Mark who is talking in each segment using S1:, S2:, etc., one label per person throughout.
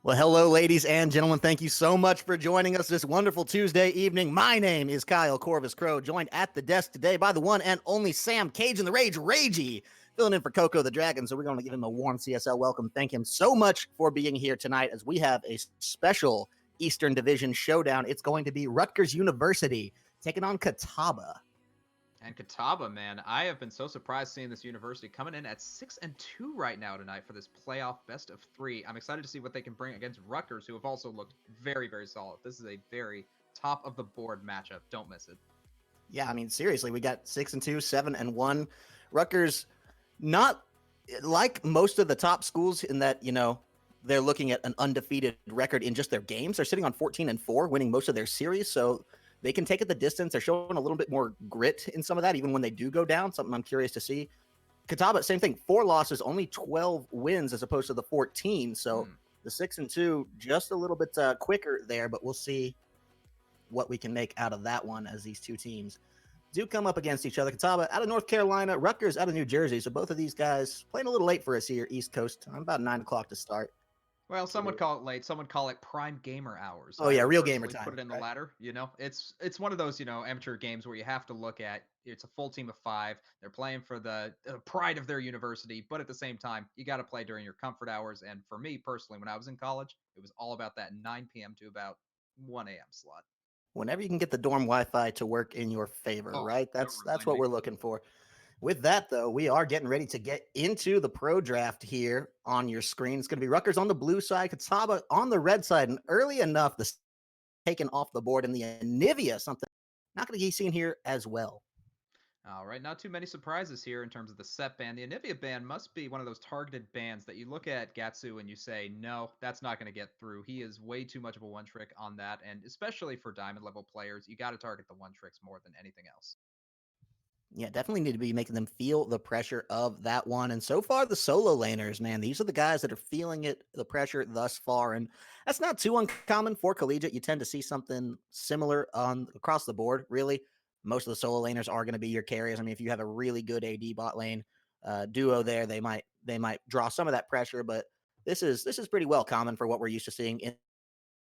S1: Well, hello, ladies and gentlemen. Thank you so much for joining us this wonderful Tuesday evening. My name is Kyle Corvus Crow, joined at the desk today by the one and only Sam Cage and the Rage Ragey, filling in for Coco the Dragon. So we're going to give him a warm CSL welcome. Thank him so much for being here tonight as we have a special Eastern Division showdown. It's going to be Rutgers University taking on Catawba.
S2: And Catawba, man, I have been so surprised seeing this university coming in at 6-2 right now tonight for this playoff best of three. I'm excited to see what they can bring against Rutgers, who have also looked very, very solid. This is a very top of the board matchup. Don't miss it.
S1: Yeah, I mean, seriously, we got 6-2, 7-1. Rutgers, not like most of the top schools in that, they're looking at an undefeated record in just their games. They're sitting on 14-4, winning most of their series. So they can take it the distance. They're showing a little bit more grit in some of that, even when they do go down, something I'm curious to see. Catawba, same thing, 4 losses, only 12 wins as opposed to the 14. So the 6-2, just a little bit quicker there, but we'll see what we can make out of that one as these two teams do come up against each other. Catawba out of North Carolina, Rutgers out of New Jersey. So both of these guys playing a little late for us here, East Coast time, about 9 o'clock to start.
S2: Well, some would call it late. Some would call it prime gamer hours.
S1: Oh
S2: I
S1: yeah,
S2: would
S1: real gamer
S2: personally put
S1: time.
S2: it in the
S1: Right?
S2: latter. It's one of those amateur games where you have to look at it's a full team of five. They're playing for the pride of their university, but at the same time, you got to play during your comfort hours. And for me personally, when I was in college, it was all about that 9 p.m. to about 1 a.m. slot.
S1: Whenever you can get the dorm Wi-Fi to work in your favor,
S2: Oh,
S1: right?
S2: don't
S1: That's
S2: remind
S1: what
S2: me.
S1: we're looking for. With that, though, we are getting ready to get into the pro draft here on your screen. It's going to be Rutgers on the blue side, Catawba on the red side, and early enough, the taken off the board in the Anivia, something not going to be seen here as well.
S2: All right, not too many surprises here in terms of the set ban. The Anivia ban must be one of those targeted bans that you look at Gatsu and you say, no, that's not going to get through. He is way too much of a one trick on that. And especially for diamond level players, you got to target the one tricks more than anything else.
S1: Yeah, definitely need to be making them feel the pressure of that one. And so far, the solo laners, man, these are the guys that are feeling it, the pressure thus far. And that's not too uncommon for collegiate. You tend to see something similar on across the board, really. Most of the solo laners are going to be your carriers. I mean, if you have a really good AD bot lane duo there, they might draw some of that pressure, but this is pretty well common for what we're used to seeing in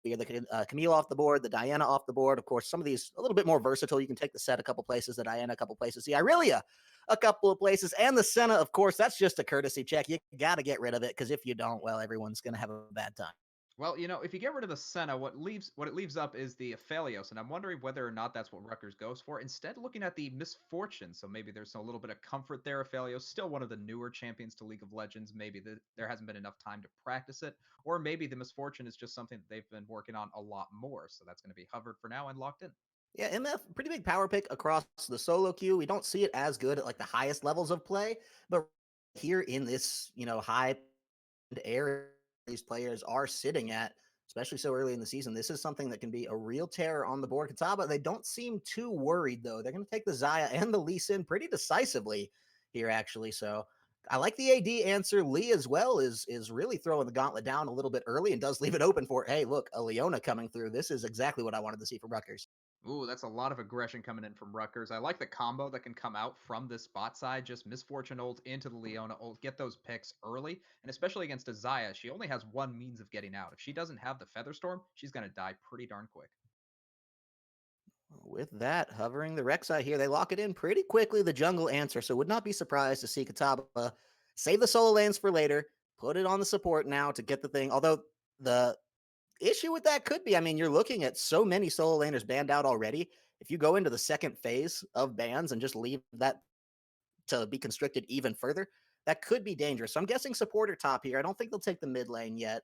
S1: the Camille off the board, the Diana off the board. Of course, some of these a little bit more versatile. You can take the set a couple places, the Diana a couple places, the Irelia a couple of places, and the Senna, of course, that's just a courtesy check. You got to get rid of it because if you don't, well, everyone's going to have a bad time.
S2: Well, if you get rid of the Senna, what it leaves up is the Aphelios, and I'm wondering whether or not that's what Rutgers goes for. Instead, looking at the Misfortune, so maybe there's a little bit of comfort there. Aphelios, still one of the newer champions to League of Legends. Maybe there hasn't been enough time to practice it, or maybe the Misfortune is just something that they've been working on a lot more. So that's going to be hovered for now and locked in.
S1: Yeah, MF, pretty big power pick across the solo queue. We don't see it as good at like the highest levels of play, but here in this, high area these players are sitting at, especially so early in the season. This is something that can be a real terror on the board. Catawba, they don't seem too worried, though. They're going to take the Zaya and the Lee Sin pretty decisively here, actually. So I like the AD answer. Lee as well is really throwing the gauntlet down a little bit early and does leave it open for, hey, look, a Leona coming through. This is exactly what I wanted to see from Rutgers.
S2: Ooh, that's a lot of aggression coming in from Rutgers. I like the combo that can come out from this spot side. Just Misfortune ult into the Leona ult. Get those picks early. And especially against Azaya, she only has one means of getting out. If she doesn't have the Featherstorm, she's going to die pretty darn quick.
S1: With that, hovering the Rek'Sai here, they lock it in pretty quickly, the jungle answer. So would not be surprised to see Catawba save the solo lanes for later, put it on the support now to get the thing. Although the issue with that could be, I mean, you're looking at so many solo laners banned out already. If you go into the second phase of bans and just leave that to be constricted even further, that could be dangerous. So I'm guessing supporter top here. I don't think they'll take the mid lane yet.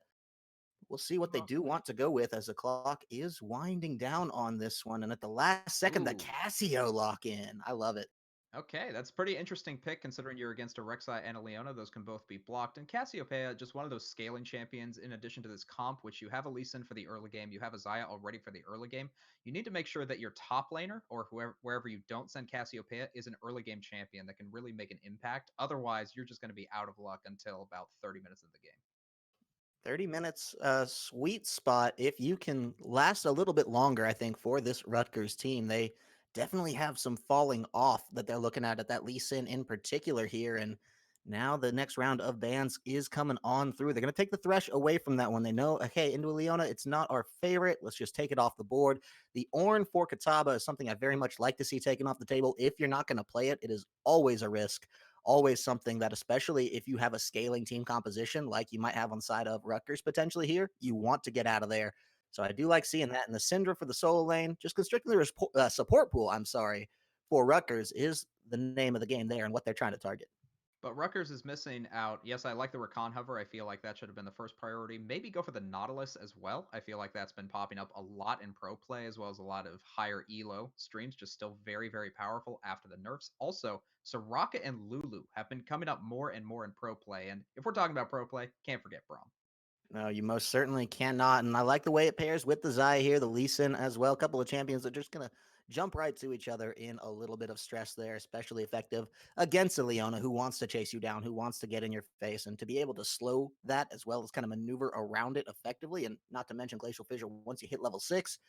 S1: We'll see what they
S2: Well,
S1: do want to go with as the clock is winding down on this one. And at the last second, the
S2: ooh.
S1: Casio lock in. I love it.
S2: Okay, that's a pretty interesting pick considering you're against a Rek'Sai and a Leona. Those can both be blocked. And Cassiopeia, just one of those scaling champions in addition to this comp, which you have a Lee Sin for the early game, you have a Xayah already for the early game. You need to make sure that your top laner or wherever you don't send Cassiopeia is an early game champion that can really make an impact. Otherwise, you're just going to be out of luck until about 30 minutes of the game.
S1: 30 minutes, sweet spot. If you can last a little bit longer, I think, for this Rutgers team, they definitely have some falling off that they're looking at that Lee Sin in particular here. And Now the next round of bans is coming on through. They're going to take the Thresh away from that one. They know, okay, into Leona, it's not our favorite. Let's just take it off the board. The Ornn for Catawba is something I very much like to see taken off the table. If you're not going to play it, it is always a risk. Always something that, especially if you have a scaling team composition like you might have on the side of Rutgers potentially here, you want to get out of there. So I do like seeing that. And the Syndra for the solo lane, just constricting the support pool, I'm sorry, for Rutgers is the name of the game there and what they're trying to target.
S2: But Rutgers is missing out. Yes, I like the Rakan hover. I feel like that should have been the first priority. Maybe go for the Nautilus as well. I feel like that's been popping up a lot in pro play, as well as a lot of higher elo streams, just still very, very powerful after the nerfs. Also, Soraka and Lulu have been coming up more and more in pro play. And if we're talking about pro play, can't forget Braum.
S1: No, you most certainly cannot. And I like the way it pairs with the Zaya here, the Lee Sin as well. A couple of champions that are just going to jump right to each other in a little bit of stress there, especially effective against a Leona who wants to chase you down, who wants to get in your face. And to be able to slow that as well as kind of maneuver around it effectively, and not to mention Glacial Fissure once you hit level 6,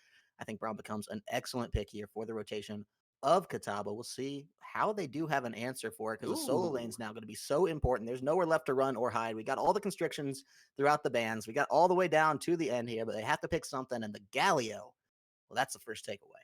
S1: I think Braum becomes an excellent pick here for the rotation of Catawba. We'll see how they do have an answer for it because the solo
S2: Ooh.
S1: lane's now going to be so important. There's nowhere left to run or hide. We got all the constrictions throughout the bans. We got all the way down to the end here, but they have to pick something. And the Galio, well, that's the first takeaway.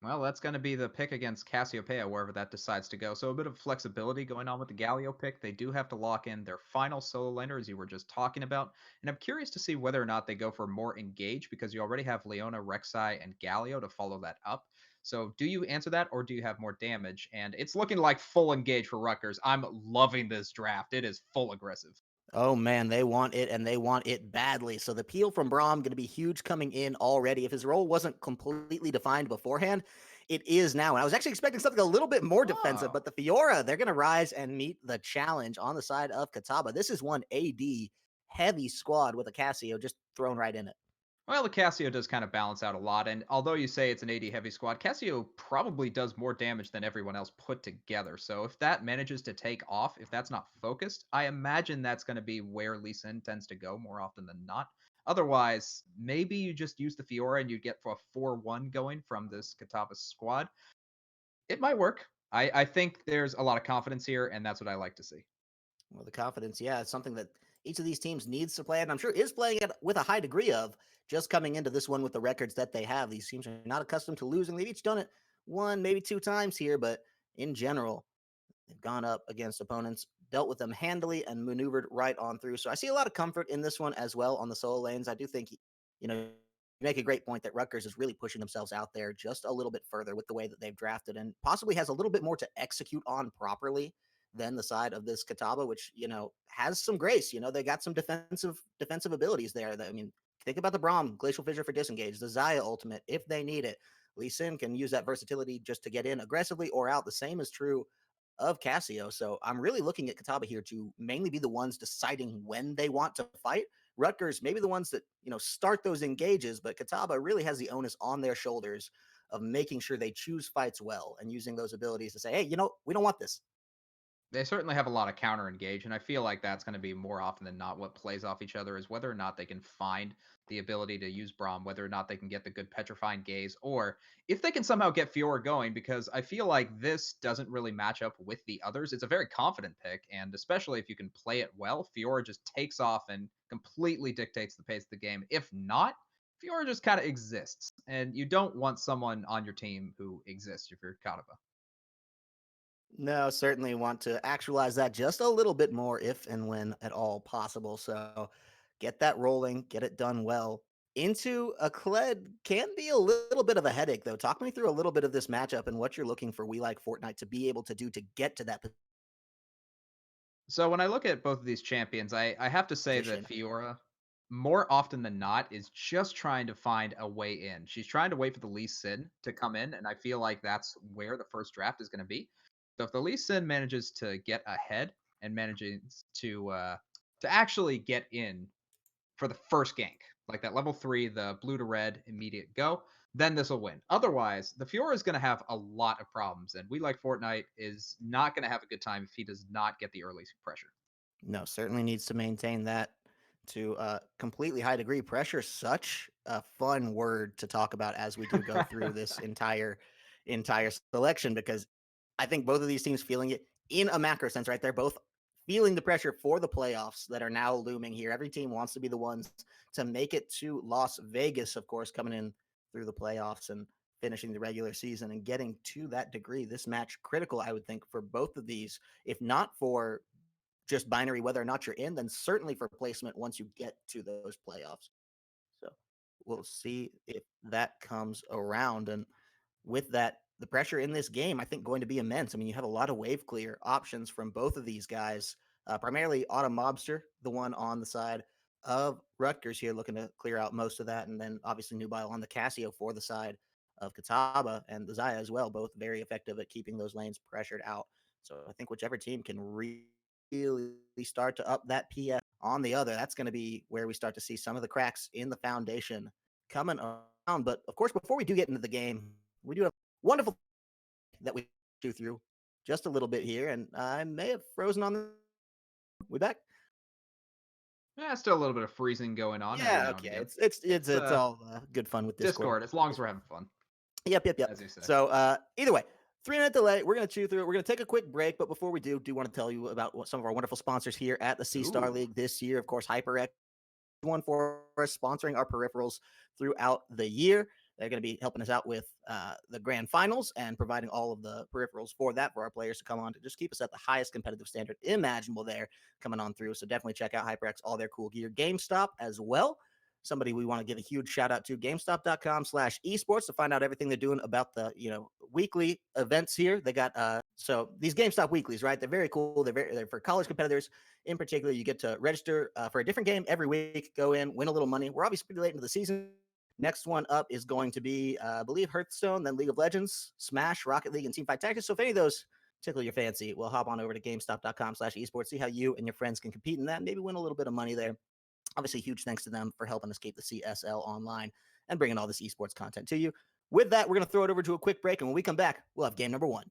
S2: Well, that's going to be the pick against Cassiopeia, wherever that decides to go. So a bit of flexibility going on with the Galio pick. They do have to lock in their final solo laner, as you were just talking about. And I'm curious to see whether or not they go for more engage, because you already have Leona, Rek'Sai, and Galio to follow that up. So do you answer that, or do you have more damage? And it's looking like full engage for Rutgers. I'm loving this draft. It is full aggressive.
S1: Oh man, they want it and they want it badly. So the peel from Braum going to be huge coming in already. If his role wasn't completely defined beforehand, it is now. And I was actually expecting something a little bit more defensive,
S2: Oh.
S1: but the Fiora, they're going to rise and meet the challenge on the side of Catawba. This is one AD heavy squad with a Cassio just thrown right in it.
S2: Well, the Casio does kind of balance out a lot, and although you say it's an 80 heavy squad, Casio probably does more damage than everyone else put together. So if that manages to take off, if that's not focused, I imagine that's going to be where Lee Sin tends to go more often than not. Otherwise, maybe you just use the Fiora and you get for a 4-1 going from this Catawba squad. It might work. I think there's a lot of confidence here, and that's what I like to see.
S1: Well, the confidence, yeah, it's something that each of these teams needs to play, and I'm sure is playing it with a high degree of just coming into this one with the records that they have. These teams are not accustomed to losing. They've each done it one, maybe two times here, but in general, they've gone up against opponents, dealt with them handily, and maneuvered right on through. So I see a lot of comfort in this one as well on the solo lanes. I do think, you make a great point that Rutgers is really pushing themselves out there just a little bit further with the way that they've drafted and possibly has a little bit more to execute on properly than the side of this Catawba, which, has some grace. They got some defensive abilities there. That, I mean, think about the Braum, Glacial Fissure for disengage, the Zaya ultimate if they need it. Lee Sin can use that versatility just to get in aggressively or out. The same is true of Cassio. So I'm really looking at Catawba here to mainly be the ones deciding when they want to fight. Rutgers, maybe the ones that, start those engages, but Catawba really has the onus on their shoulders of making sure they choose fights well and using those abilities to say, hey, we don't want this.
S2: They certainly have a lot of counter engage, and I feel like that's going to be more often than not what plays off each other is whether or not they can find the ability to use Braum, whether or not they can get the good petrifying gaze, or if they can somehow get Fiora going, because I feel like this doesn't really match up with the others. It's a very confident pick, and especially if you can play it well, Fiora just takes off and completely dictates the pace of the game. If not, Fiora just kind of exists, and you don't want someone on your team who exists if you're Catawba.
S1: No, certainly want to actualize that just a little bit more if and when at all possible. So get that rolling, get it done well. Into a Kled can be a little bit of a headache, though. Talk me through a little bit of this matchup and what you're looking for We Like Fortnite to be able to do to get to that
S2: So when I look at both of these champions, I have to say that
S1: position.
S2: Fiora, more often than not, is just trying to find a way in. She's trying to wait for the Lee Sin to come in, and I feel like that's where the first draft is going to be. So if the Lee Sin manages to get ahead and manages to actually get in for the first gank, like that level 3, the blue to red immediate go, then this will win. Otherwise, the Fiora is going to have a lot of problems, and We Like Fortnite is not going to have a good time if he does not get the early pressure.
S1: No, certainly needs to maintain that to a completely high degree. Pressure, such a fun word to talk about as we do go through this entire selection because I think both of these teams feeling it in a macro sense, right? They're both feeling the pressure for the playoffs that are now looming here. Every team wants to be the ones to make it to Las Vegas, of course, coming in through the playoffs and finishing the regular season and getting to that degree. This match critical, I would think, for both of these, if not for just binary whether or not you're in, then certainly for placement once you get to those playoffs. So we'll see if that comes around. And with that, the pressure in this game, I think, going to be immense. I mean, you have a lot of wave clear options from both of these guys, primarily Autumn Mobster, the one on the side of Rutgers here, looking to clear out most of that. And then obviously Nubile on the Casio for the side of Catawba and the Zaya as well, both very effective at keeping those lanes pressured out. So I think whichever team can really start to up that PS on the other, that's going to be where we start to see some of the cracks in the foundation coming around. But of course, before we do get into the game, we do have wonderful that we do through just a little bit here, and I may have frozen on the. We back?
S2: Yeah, still a little bit of freezing going on every
S1: Yeah,
S2: now and
S1: okay.
S2: again.
S1: It's all good fun with Discord.
S2: Discord, as long as we're having fun,
S1: Yep.
S2: as you say.
S1: So either way, 3 minute delay. We're gonna chew through it. We're gonna take a quick break, but before we do want to tell you about what some of our wonderful sponsors here at the C Star
S2: Ooh.
S1: League this year. Of course, HyperX one for us sponsoring our peripherals throughout the year. They're going to be helping us out with the grand finals and providing all of the peripherals for that for our players to come on to just keep us at the highest competitive standard imaginable there coming on through. So definitely check out HyperX, all their cool gear. GameStop as well. Somebody we want to give a huge shout out to, GameStop.com/esports, to find out everything they're doing about the weekly events here. They got so these GameStop weeklies, right? They're very cool. They're for college competitors in particular. You get to register for a different game every week. Go in, win a little money. We're obviously pretty late into the season. Next one up is going to be, I believe, Hearthstone, then League of Legends, Smash, Rocket League, and Teamfight Tactics. So if any of those tickle your fancy, we'll hop on over to GameStop.com/esports, see how you and your friends can compete in that, maybe win a little bit of money there. Obviously, huge thanks to them for helping us keep the CSL online and bringing all this esports content to you. With that, we're going to throw it over to a quick break, and when we come back, we'll have game number one.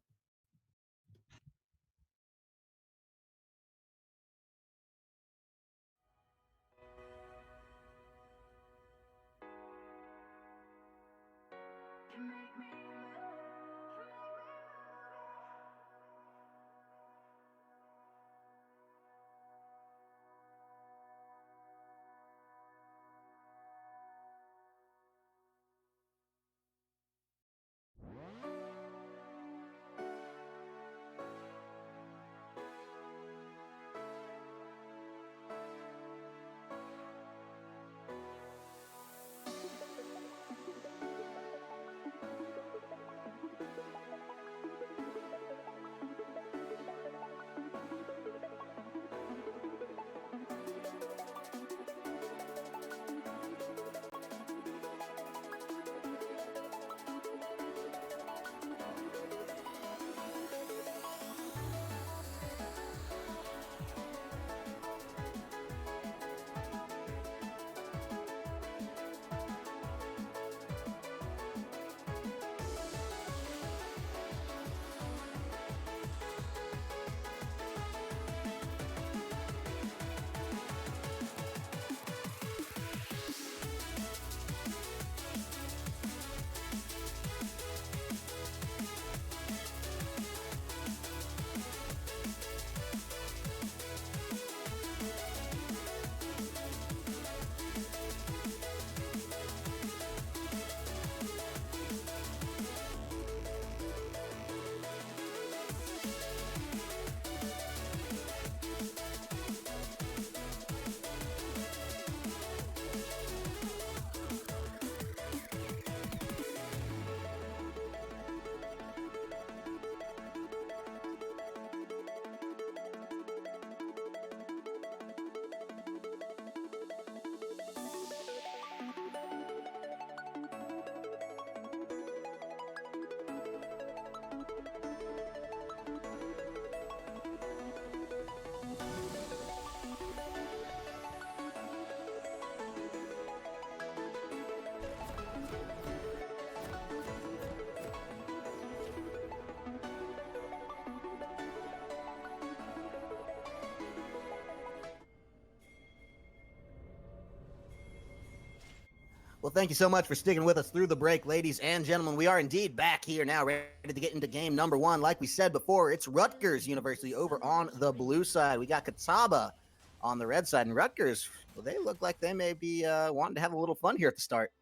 S1: Well, thank you so much for sticking with us through the break, ladies and gentlemen. We are indeed back here now, ready to get into game number one. Like we said before, it's Rutgers University over on the blue side. We got Catawba on the red side, and Rutgers, well, they look like they may be wanting to have a little fun here at the start.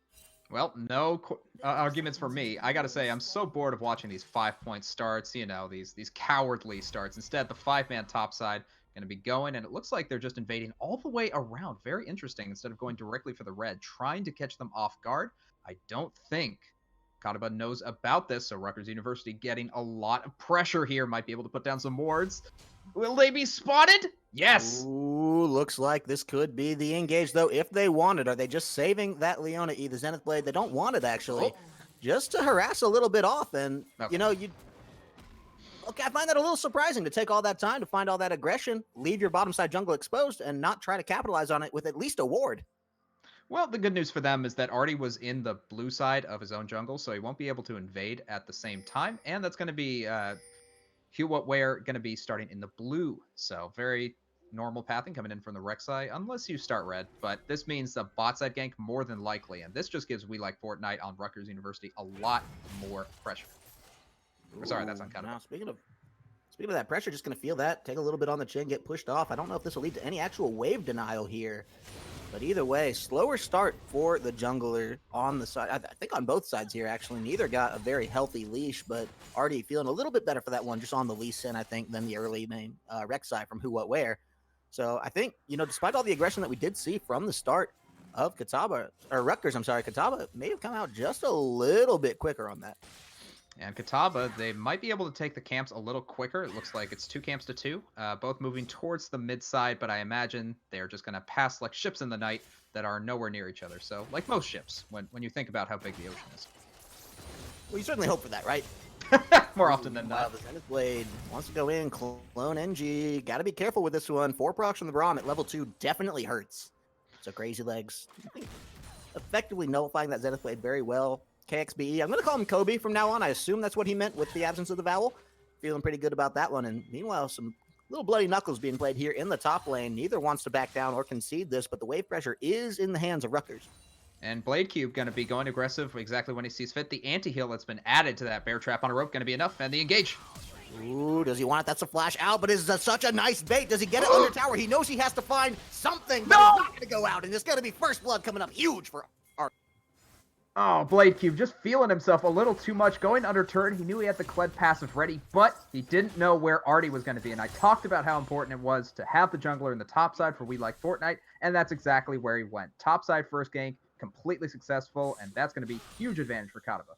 S2: Well, no arguments for me. I gotta say, I'm so bored of watching these 5-point starts. These cowardly starts. Instead, the 5-man top side gonna be going, and it looks like they're just invading all the way around. Very interesting. Instead of going directly for the red, trying to catch them off guard. I don't think Catawba knows about this, so Rutgers University getting a lot of pressure here. Might be able to put down some wards. Will they be spotted? Yes.
S1: Ooh, looks like this could be the engage, though, if they want it. Are they just saving that Leona E, the Zenith Blade? They don't want it, actually, just to harass a little bit off. And,
S2: Okay.
S1: Okay, I find that a little surprising to take all that time to find all that aggression, leave your bottom side jungle exposed, and not try to capitalize on it with at least a ward.
S2: Well, the good news for them is that Artie was in the blue side of his own jungle, so he won't be able to invade at the same time. And that's going to be Hugh Whatware going to be starting in the blue. So very normal pathing coming in from the Rek'Sai, unless you start red. But this means the bot side gank more than likely. And this just gives We Like Fortnite on Rutgers University a lot more pressure. Sorry, that's uncountable.
S1: Now, speaking of that pressure, just going to feel that, take a little bit on the chin, get pushed off. I don't know if this will lead to any actual wave denial here. But either way, slower start for the jungler on the side. I think on both sides here, actually. Neither got a very healthy leash, but Artie feeling a little bit better for that one, just on the Lee Sin, I think, than the early main Rek'Sai from Who What Where. So I think, despite all the aggression that we did see from the start of Catawba may have come out just a little bit quicker on that.
S2: And Catawba, they might be able to take the camps a little quicker. It looks like it's 2 camps to 2, both moving towards the mid side, but I imagine they're just going to pass like ships in the night that are nowhere near each other. So, like most ships, when you think about how big the ocean is.
S1: Well, you certainly hope for that, right?
S2: More often than not.
S1: The Zenith Blade wants to go in, clone NG. Got to be careful with this one. 4 procs from the Braum at level 2 definitely hurts. So Crazy Legs effectively nullifying that Zenith Blade very well. KXBE, I'm going to call him Kobe from now on. I assume that's what he meant with the absence of the vowel. Feeling pretty good about that one. And meanwhile, some little bloody knuckles being played here in the top lane. Neither wants to back down or concede this, but the wave pressure is in the hands of Rutgers.
S2: And Blade Cube going to be going aggressive exactly when he sees fit. The anti-heal that's been added to that bear trap on a rope going to be enough. And the engage.
S1: Ooh, does he want it? That's a flash out, but it's such a nice bait. Does he get it under tower? He knows he has to find something, but he's not going to go out. And it's going to be first blood coming up huge for our...
S2: Oh, Blade Cube just feeling himself a little too much. Going under turn, he knew he had the Kled passive ready, but he didn't know where Artie was going to be. And I talked about how important it was to have the jungler in the top side for We Like Fortnite, and that's exactly where he went. Top side first gank, completely successful, and that's going to be huge advantage for Catawba.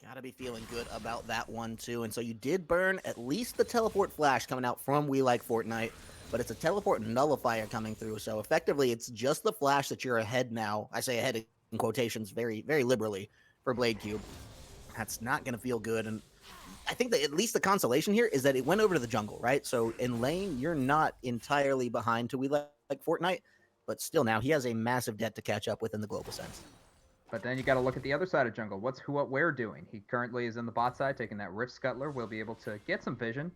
S1: Gotta be feeling good about that one, too. And so you did burn at least the teleport flash coming out from We Like Fortnite, but it's a teleport nullifier coming through. So effectively, it's just the flash that you're ahead now. I say ahead in quotations very, very liberally for Blade Cube. That's not going to feel good. And I think that at least the consolation here is that it went over to the jungle, right? So in lane, you're not entirely behind to We Like Fortnite, but still now he has a massive debt to catch up with in the global sense.
S2: But then you got to look at the other side of jungle. What's Who What Where doing? He currently is in the bot side, taking that Rift Scuttler. We'll be able to get some vision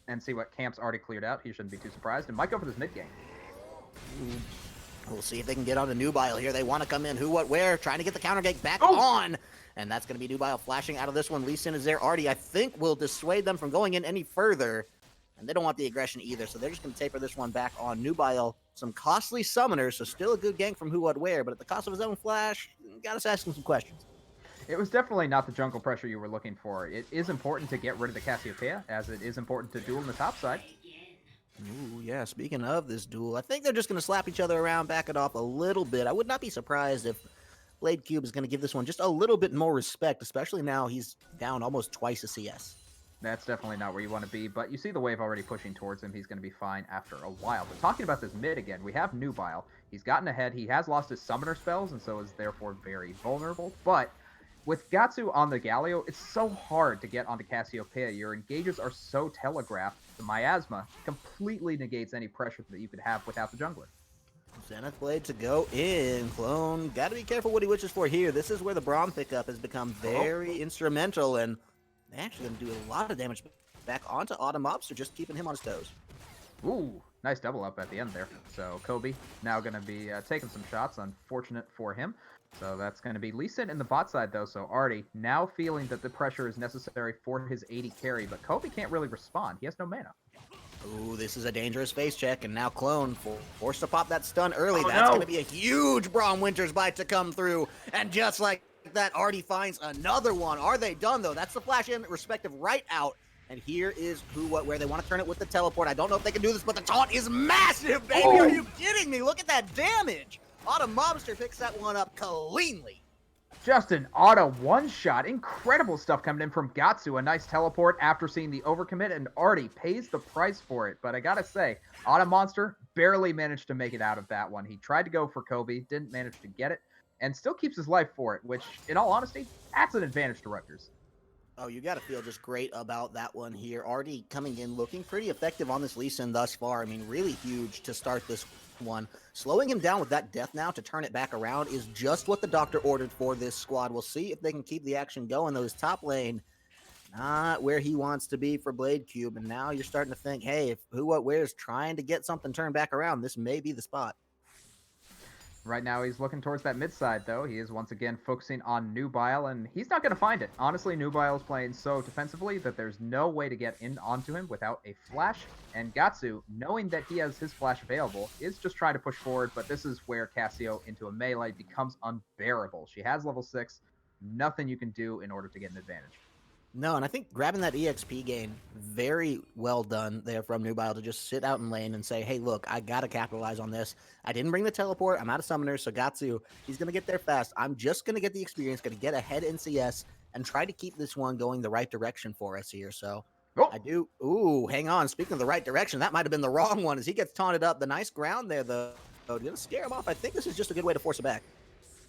S2: and see what camps already cleared out. He shouldn't be too surprised. And might go for this mid game.
S1: We'll see if they can get on a Nubile here. They want to come in. Who, what, where? Trying to get the counter gate back on. And that's going to be Nubile flashing out of this one. Lee Sin is there. Artie, I think, will dissuade them from going in any further. And they don't want the aggression either. So they're just going to taper this one back on Nubile. Some costly summoners, so still a good gank from Who, What, Where. But at the cost of his own flash, got us asking some questions.
S2: It was definitely not the jungle pressure you were looking for. It is important to get rid of the Cassiopeia, as it is important to duel on the top side.
S1: Ooh, yeah, speaking of this duel, I think they're just going to slap each other around, back it off a little bit. I would not be surprised if Blade Cube is going to give this one just a little bit more respect, especially now he's down almost twice a CS.
S2: That's definitely not where you want to be, but you see the wave already pushing towards him. He's going to be fine after a while. But talking about this mid again, we have Nubile. He's gotten ahead. He has lost his summoner spells, and so is therefore very vulnerable. But with Gatsu on the Galio, it's so hard to get onto Cassiopeia. Your engages are so telegraphed. The Miasma completely negates any pressure that you could have without the jungler.
S1: Zenith Blade to go in. Clone, got to be careful what he wishes for here. This is where the Braum pickup has become very instrumental, and they're actually going to do a lot of damage back onto Autumn Mobster, just keeping him on his toes.
S2: Ooh, nice double up at the end there. So Kobe now going to be taking some shots. Unfortunate for him. So that's going to be Lee Sin in the bot side, though. So Artie now feeling that the pressure is necessary for his 80 carry, but Kobe can't really respond. He has no mana.
S1: Ooh, this is a dangerous face check, and now Clone forced to pop that stun early.
S2: Oh,
S1: That's
S2: no.
S1: going to be a huge Braum Winters bite to come through, and just like that, Artie finds another one. Are they done, though? That's the flash in, respective right out, and here is who, what, where. They want to turn it with the teleport. I don't know if they can do this, but the taunt is massive, baby!
S2: Oh.
S1: Are you kidding me? Look at that damage! Autumn Mobster picks that one up cleanly.
S2: Just an auto one-shot. Incredible stuff coming in from Gatsu. A nice teleport after seeing the overcommit, and Artie pays the price for it. But I gotta say, Auto Monster barely managed to make it out of that one. He tried to go for Kobe, didn't manage to get it, and still keeps his life for it, which, in all honesty, that's an advantage to Rutgers.
S1: Oh, you got to feel just great about that one here. Artie coming in looking pretty effective on this Lee Sin thus far. I mean, really huge to start this one. Slowing him down with that death now to turn it back around is just what the doctor ordered for this squad. We'll see if they can keep the action going. Those top lane, not where he wants to be for Blade Cube. And now you're starting to think, hey, if who, what, where is trying to get something turned back around, this may be the spot.
S2: Right now, he's looking towards that mid side, though. He is once again focusing on Nubile, and he's not going to find it. Honestly, Nubile is playing so defensively that there's no way to get in onto him without a flash. And Gatsu, knowing that he has his flash available, is just trying to push forward, but this is where Cassio into a melee becomes unbearable. She has level 6, nothing you can do in order to get an advantage.
S1: No, and I think grabbing that EXP gain, very well done there from Nubile to just sit out in lane and say, hey, look, I got to capitalize on this. I didn't bring the teleport. I'm out of summoners, so Gatsu, he's going to get there fast. I'm just going to get the experience, going to get ahead in CS, and try to keep this one going the right direction for us here. So I do. Ooh, hang on. Speaking of the right direction, that might have been the wrong one as he gets taunted up. The nice ground there, though, going to scare him off. I think this is just a good way to force it back.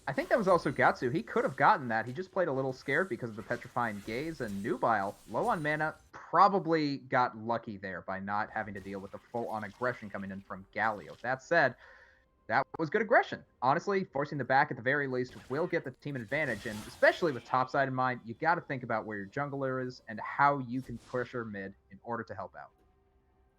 S2: I think that was also Gatsu. He could have gotten that. He just played a little scared because of the Petrifying Gaze, and Nubile, low on mana, probably got lucky there by not having to deal with the full-on aggression coming in from Galio. That said, that was good aggression. Honestly, forcing the back at the very least will get the team an advantage, and especially with topside in mind, you got to think about where your jungler is and how you can pressure mid in order to help out.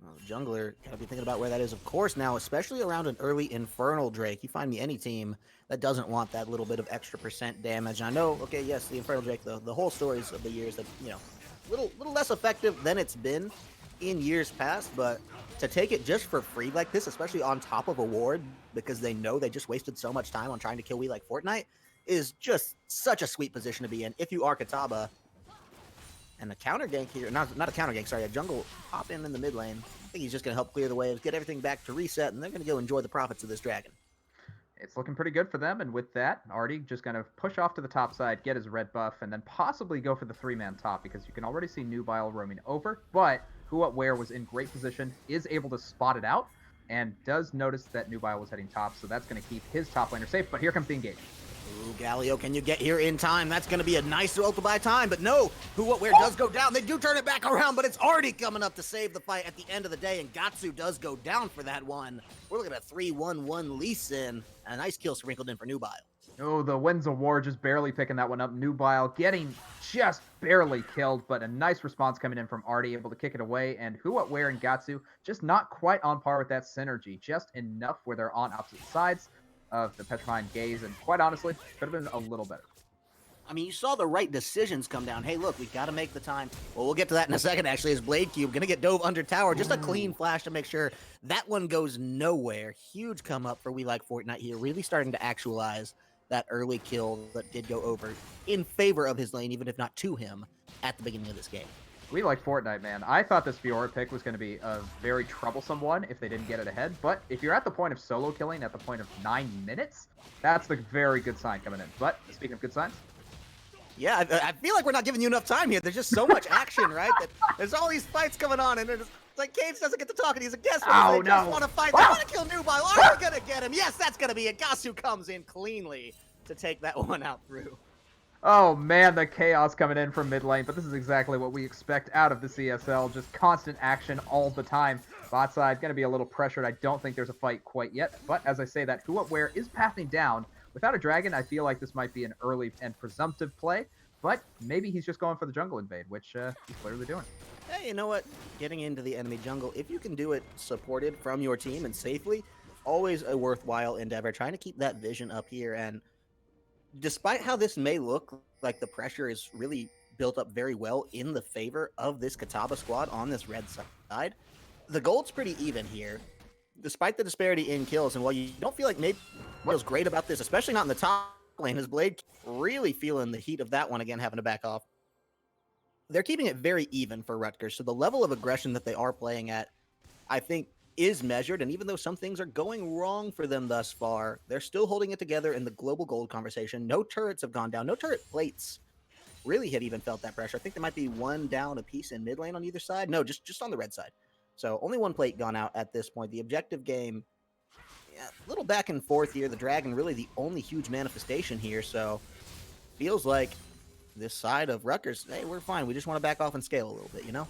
S1: Well, the jungler, gotta be thinking about where that is, of course, now, especially around an early Infernal Drake. You find me any team that doesn't want that little bit of extra % damage. I know, okay, yes, the Infernal Drake, the whole stories of the years that, you know, little less effective than it's been in years past, but to take it just for free like this, especially on top of a ward, because they know they just wasted so much time on trying to kill we like Fortnite, is just such a sweet position to be in if you are Catawba. And a counter gank here, not a counter gank, sorry, a jungle hop in the mid lane. I think he's just going to help clear the waves, get everything back to reset, and they're going to go enjoy the profits of this dragon.
S2: It's looking pretty good for them, and with that, Artie just going to push off to the top side, get his red buff, and then possibly go for the 3-man top, because you can already see Nubile roaming over, but Who What Where was in great position, is able to spot it out, and does notice that Nubile was heading top, so that's going to keep his top laner safe, but here comes the engage.
S1: Ooh, Galio, can you get here in time? That's going to be a nice ult to buy time, but no, Who What Where does go down. They do turn it back around, but it's already coming up to save the fight at the end of the day, and Gatsu does go down for that one. We're looking at a 3-1-1 Lee Sin, and a nice kill sprinkled in for Nubile.
S2: Oh, the Winds of War just barely picking that one up. Nubile getting just barely killed, but a nice response coming in from Artie, able to kick it away, and Who What Where and Gatsu just not quite on par with that synergy, just enough where they're on opposite sides of the Petrifying Gaze, and quite honestly, could have been a little better.
S1: I mean, you saw the right decisions come down. Hey, look, we got to make the time. Well, we'll get to that in a second, actually, as Blade Cube going to get dove under tower. Just a clean flash to make sure that one goes nowhere. Huge come up for We Like Fortnite here, really starting to actualize that early kill that did go over in favor of his lane, even if not to him, at the beginning of this game.
S2: We like Fortnite, man. I thought this Fiora pick was going to be a very troublesome one if they didn't get it ahead, but if you're at the point of solo killing at the point of 9 minutes, that's the very good sign coming in. But speaking of good signs,
S1: yeah, I feel like we're not giving you enough time here. There's just so much action, right? That there's all these fights going on, and it's like Cage doesn't get to talk, and he's a guest.
S2: Oh,
S1: they
S2: no.
S1: just want to fight. They want to kill Nubile. Are we going to get him? Yes, that's going to be it. Gasu comes in cleanly to take that one out through.
S2: oh man, the chaos coming in from mid lane, but this is exactly what we expect out of the CSL, just constant action all the time. Bot side, going to be a little pressured. I don't think there's a fight quite yet, but as I say that, Who What Where is pathing down. Without a dragon, I feel like this might be an early and presumptive play, but maybe he's just going for the jungle invade, which he's clearly doing.
S1: Hey, you know what? Getting into the enemy jungle, if you can do it supported from your team and safely, always a worthwhile endeavor. Trying to keep that vision up here, and despite how this may look like the pressure is really built up very well in the favor of this Catawba squad on this red side, the gold's pretty even here. Despite the disparity in kills, and while you don't feel like maybe
S2: What?
S1: feels great about this, especially not in the top lane, his Blade really feeling the heat of that one again, having to back off. They're keeping it very even for Rutgers, so the level of aggression that they are playing at, I think, is measured. And even though some things are going wrong for them thus far, they're still holding it together in the global gold conversation. No turrets have gone down, no turret plates really have even felt that pressure. I think there might be one down a piece in mid lane on either side. No, just on the red side. So only one plate gone out at this point. The objective game, yeah, a little back and forth here. The Dragon really the only huge manifestation here. So feels like this side of Rutgers, hey, we're fine. We just want to back off and scale a little bit, you know?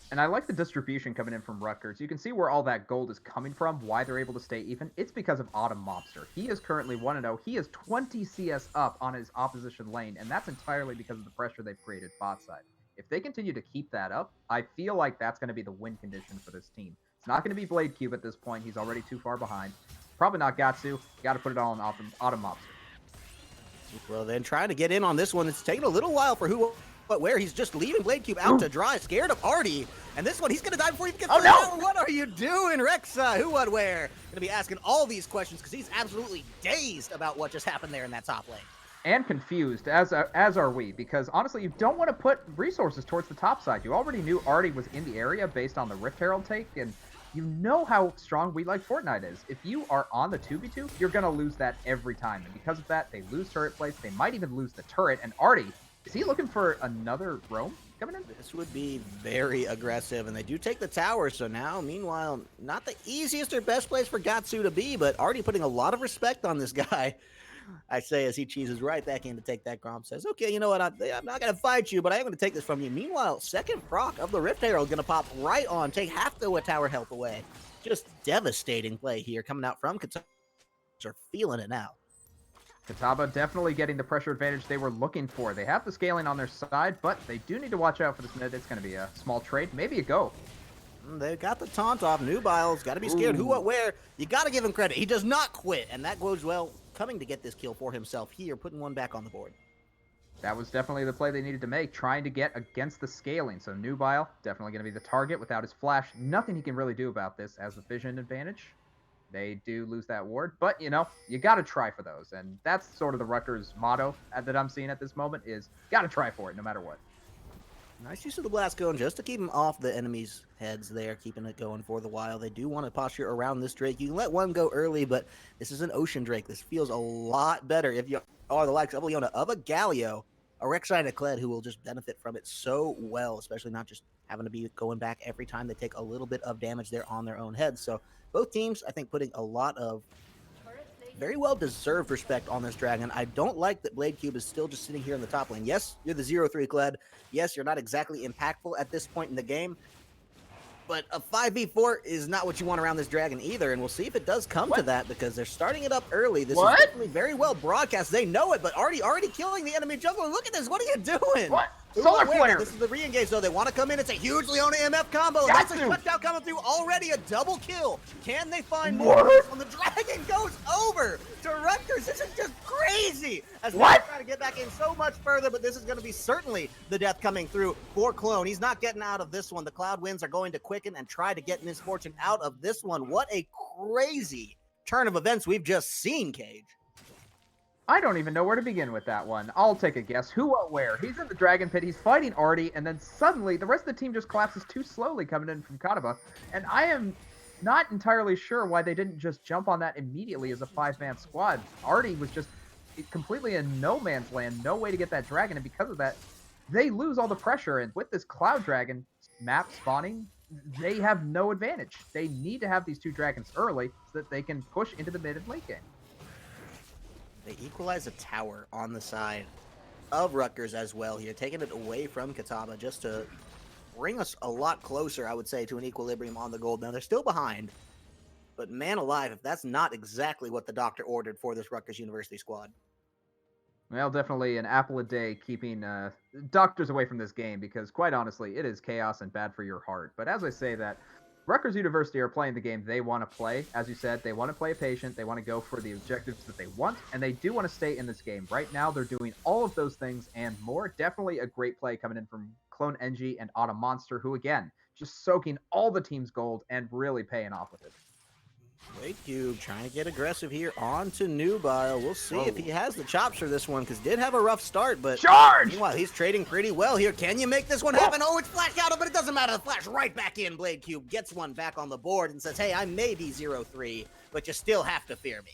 S2: And I like the distribution coming in from Rutgers. You can see where all that gold is coming from, why they're able to stay even. It's because of Autumn Mobster. He is currently 1-0. He is 20 CS up on his opposition lane, and that's entirely because of the pressure they've created bot side. If they continue to keep that up, I feel like that's going to be the win condition for this team. It's not going to be Blade Cube at this point. He's already too far behind. Probably not Gatsu. You got to put it all on Autumn Mobster.
S1: Well, then trying to get in on this one. It's taking a little while for who, but where he's just leaving Blade Cube out to dry, scared of Artie. And this one, he's going to die before he gets
S2: Oh, no!
S1: What are you doing, Rexa? Who, what, where? Going to be asking all these questions because he's absolutely dazed about what just happened there in that top lane.
S2: And confused, as are we, because honestly, you don't want to put resources towards the top side. You already knew Artie was in the area based on the Rift Herald take, and you know how strong We Like Fortnite is. If you are on the 2v2, you're going to lose that every time. And because of that, they lose turret plates. They might even lose the turret. And Artie, is he looking for another roam coming in?
S1: This would be very aggressive, and they do take the tower. So now, meanwhile, not the easiest or best place for Gatsu to be, but Artie putting a lot of respect on this guy. I say as he cheeses right back in to take that Grom, says, okay, you know what, I'm not going to fight you, but I am going to take this from you. Meanwhile, second proc of the Rift Herald going to pop right on, take half the tower health away. Just devastating play here coming out from Catawba. Are feeling it now.
S2: Catawba definitely getting the pressure advantage they were looking for. They have the scaling on their side, but they do need to watch out for this mid. It's going to be a small trade, maybe a go.
S1: They got the taunt off. Nubile's got to be scared. Ooh. Who, what, where? You got to give him credit. He does not quit, and that goes well. Coming to get this kill for himself here, putting one back on the board.
S2: That was definitely the play they needed to make, trying to get against the scaling. So Nubile, definitely going to be the target without his flash. Nothing he can really do about this as the vision advantage. They do lose that ward, but, you know, you got to try for those. And that's sort of the Rutgers motto that I'm seeing at this moment is got to try for it no matter what.
S1: Nice use of the blast cone just to keep him off the enemy's heads there, keeping it going for the while. They do want to posture around this Drake. You can let one go early, but this is an Ocean Drake. This feels a lot better if you are the likes of Leona, of a Galio, a Rek'Sai, and a Kled who will just benefit from it so well, especially not just having to be going back every time they take a little bit of damage there on their own heads. So both teams, I think, putting a lot of very well-deserved respect on this Dragon. I don't like that Blade Cube is still just sitting here in the top lane. Yes, you're the 0-3 Kled. Yes, you're not exactly impactful at this point in the game. But a 5v4 is not what you want around this Dragon either, and we'll see if it does come to that because they're starting it up early. This is definitely very well broadcast. They know it, but already killing the enemy jungler. Look at this. What are you doing?
S2: What? Solar Flare!
S1: This is the re-engage, though. They want to come in. It's a huge Leona MF combo. That's a shutdown coming through. Already a double kill. Can they find more? When the Dragon goes over to Rutgers, this is just crazy. As they're trying to get back in so much further, but this is going to be certainly the death coming through for Clone. He's not getting out of this one. The Cloud Winds are going to quicken and try to get Misfortune out of this one. What a crazy turn of events we've just seen, Cage.
S2: I don't even know where to begin with that one. I'll take a guess. Who, what, where? He's in the Dragon Pit. He's fighting Artie, and then suddenly the rest of the team just collapses too slowly coming in from Catawba. And I am not entirely sure why they didn't just jump on that immediately as a 5-man squad. Artie was just completely in no man's land, no way to get that dragon, and because of that, they lose all the pressure. And with this Cloud Dragon map spawning, they have no advantage. They need to have these two dragons early so that they can push into the mid and late game.
S1: They equalize a tower on the side of Rutgers as well here, taking it away from Catawba just to bring us a lot closer, I would say, to an equilibrium on the gold. Now, they're still behind, but man alive, if that's not exactly what the doctor ordered for this Rutgers University squad.
S2: Well, definitely an apple a day keeping doctors away from this game because, quite honestly, it is chaos and bad for your heart. But as I say that, Rutgers University are playing the game they want to play. As you said, they want to play patient. They want to go for the objectives that they want, and they do want to stay in this game. Right now, they're doing all of those things and more. Definitely a great play coming in from Clone NG and Autumn Monster, who, again, just soaking all the team's gold and really paying off with it.
S1: Blade Cube trying to get aggressive here onto Nubile. We'll see if he has the chops for this one, because did have a rough start, but meanwhile, he's trading pretty well here. Can you make this one happen? Oh, it's flashed out, but it doesn't matter. The flash right back in. Blade Cube gets one back on the board and says, hey, I may be 0-3, but you still have to fear me.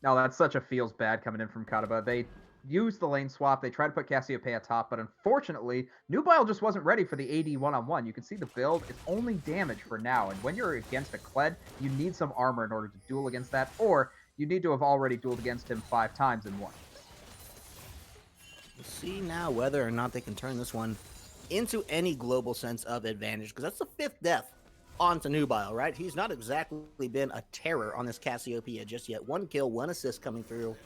S2: No, that's such a feels bad coming in from Catawba. They used the lane swap. They tried to put Cassiopeia top, but unfortunately, Nubile just wasn't ready for the AD one-on-one. You can see the build. It's only damage for now, and when you're against a Kled, you need some armor in order to duel against that, or you need to have already dueled against him 5 times in one.
S1: We'll see now whether or not they can turn this one into any global sense of advantage, because that's the 5th death onto Nubile, right? He's not exactly been a terror on this Cassiopeia just yet. 1 kill, 1 assist coming through.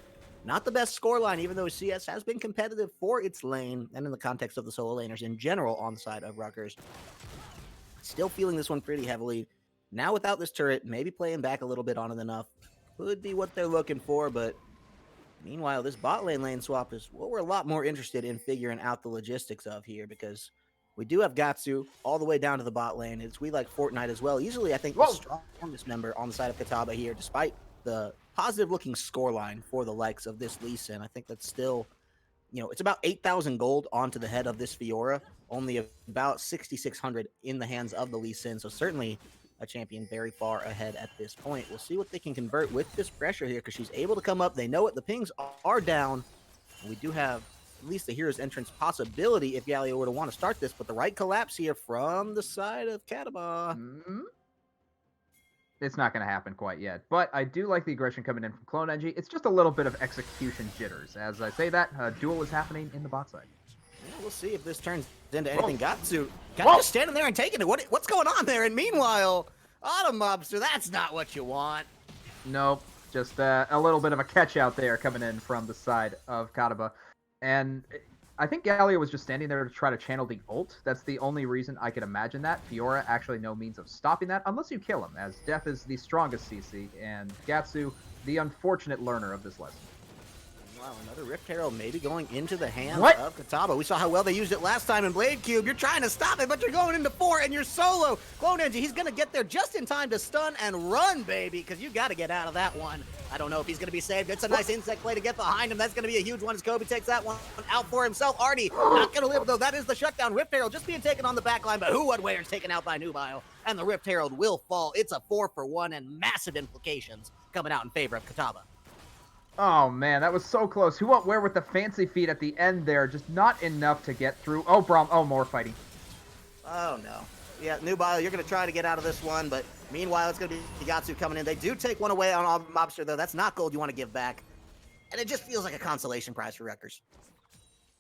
S1: Not the best scoreline, even though CS has been competitive for its lane and in the context of the solo laners in general on the side of Rutgers. Still feeling this one pretty heavily. Now without this turret, maybe playing back a little bit on it enough. Could be what they're looking for, but meanwhile, this bot lane swap is what we're a lot more interested in figuring out the logistics of here, because we do have Gatsu all the way down to the bot lane. It's We Like Fortnite as well. Easily, I think, the strongest member on the side of Catawba here, despite the positive-looking scoreline for the likes of this Lee Sin. I think that's still, it's about 8,000 gold onto the head of this Fiora, only about 6,600 in the hands of the Lee Sin, so certainly a champion very far ahead at this point. We'll see what they can convert with this pressure here, because she's able to come up. They know it. The pings are down. And we do have at least the hero's entrance possibility if Galio were to want to start this, but the right collapse here from the side of Catawba.
S2: It's not going to happen quite yet, but I do like the aggression coming in from Clone NG. It's just a little bit of execution jitters. As I say that, a duel is happening in the bot side.
S1: Yeah, we'll see if this turns into anything. Gatsu just standing there and taking it. What's going on there? And meanwhile, Autumn Mobster, that's not what you want.
S2: Nope, just a little bit of a catch out there coming in from the side of Catawba. And I think Galio was just standing there to try to channel the ult. That's the only reason I could imagine that. Fiora actually no means of stopping that, unless you kill him, as Death is the strongest CC, and Gatsu, the unfortunate learner of this lesson.
S1: Wow, another Rift Herald maybe going into the hands of Catawba. We saw how well they used it last time in Blade Cube. You're trying to stop it, but you're going into 4, and you're solo. Clone Engine, he's going to get there just in time to stun and run, baby, because you got to get out of that one. I don't know if he's going to be saved. It's a nice insect play to get behind him. That's going to be a huge one as Kobe takes that one out for himself. Artie not going to live, though. That is the shutdown. Rift Herald just being taken on the back line, but Who What Where is taken out by Nubile, and the Rift Herald will fall. It's a 4-for-1 and massive implications coming out in favor of Catawba.
S2: Oh, man, that was so close. Who What Where with the fancy feet at the end there. Just not enough to get through. Oh, Braum. Oh, more fighting.
S1: Oh, no. Yeah, Nubile, you're going to try to get out of this one, but meanwhile, it's going to be Gatsu coming in. They do take one away on Mobster, though. That's not gold you want to give back. And it just feels like a consolation prize for Rutgers.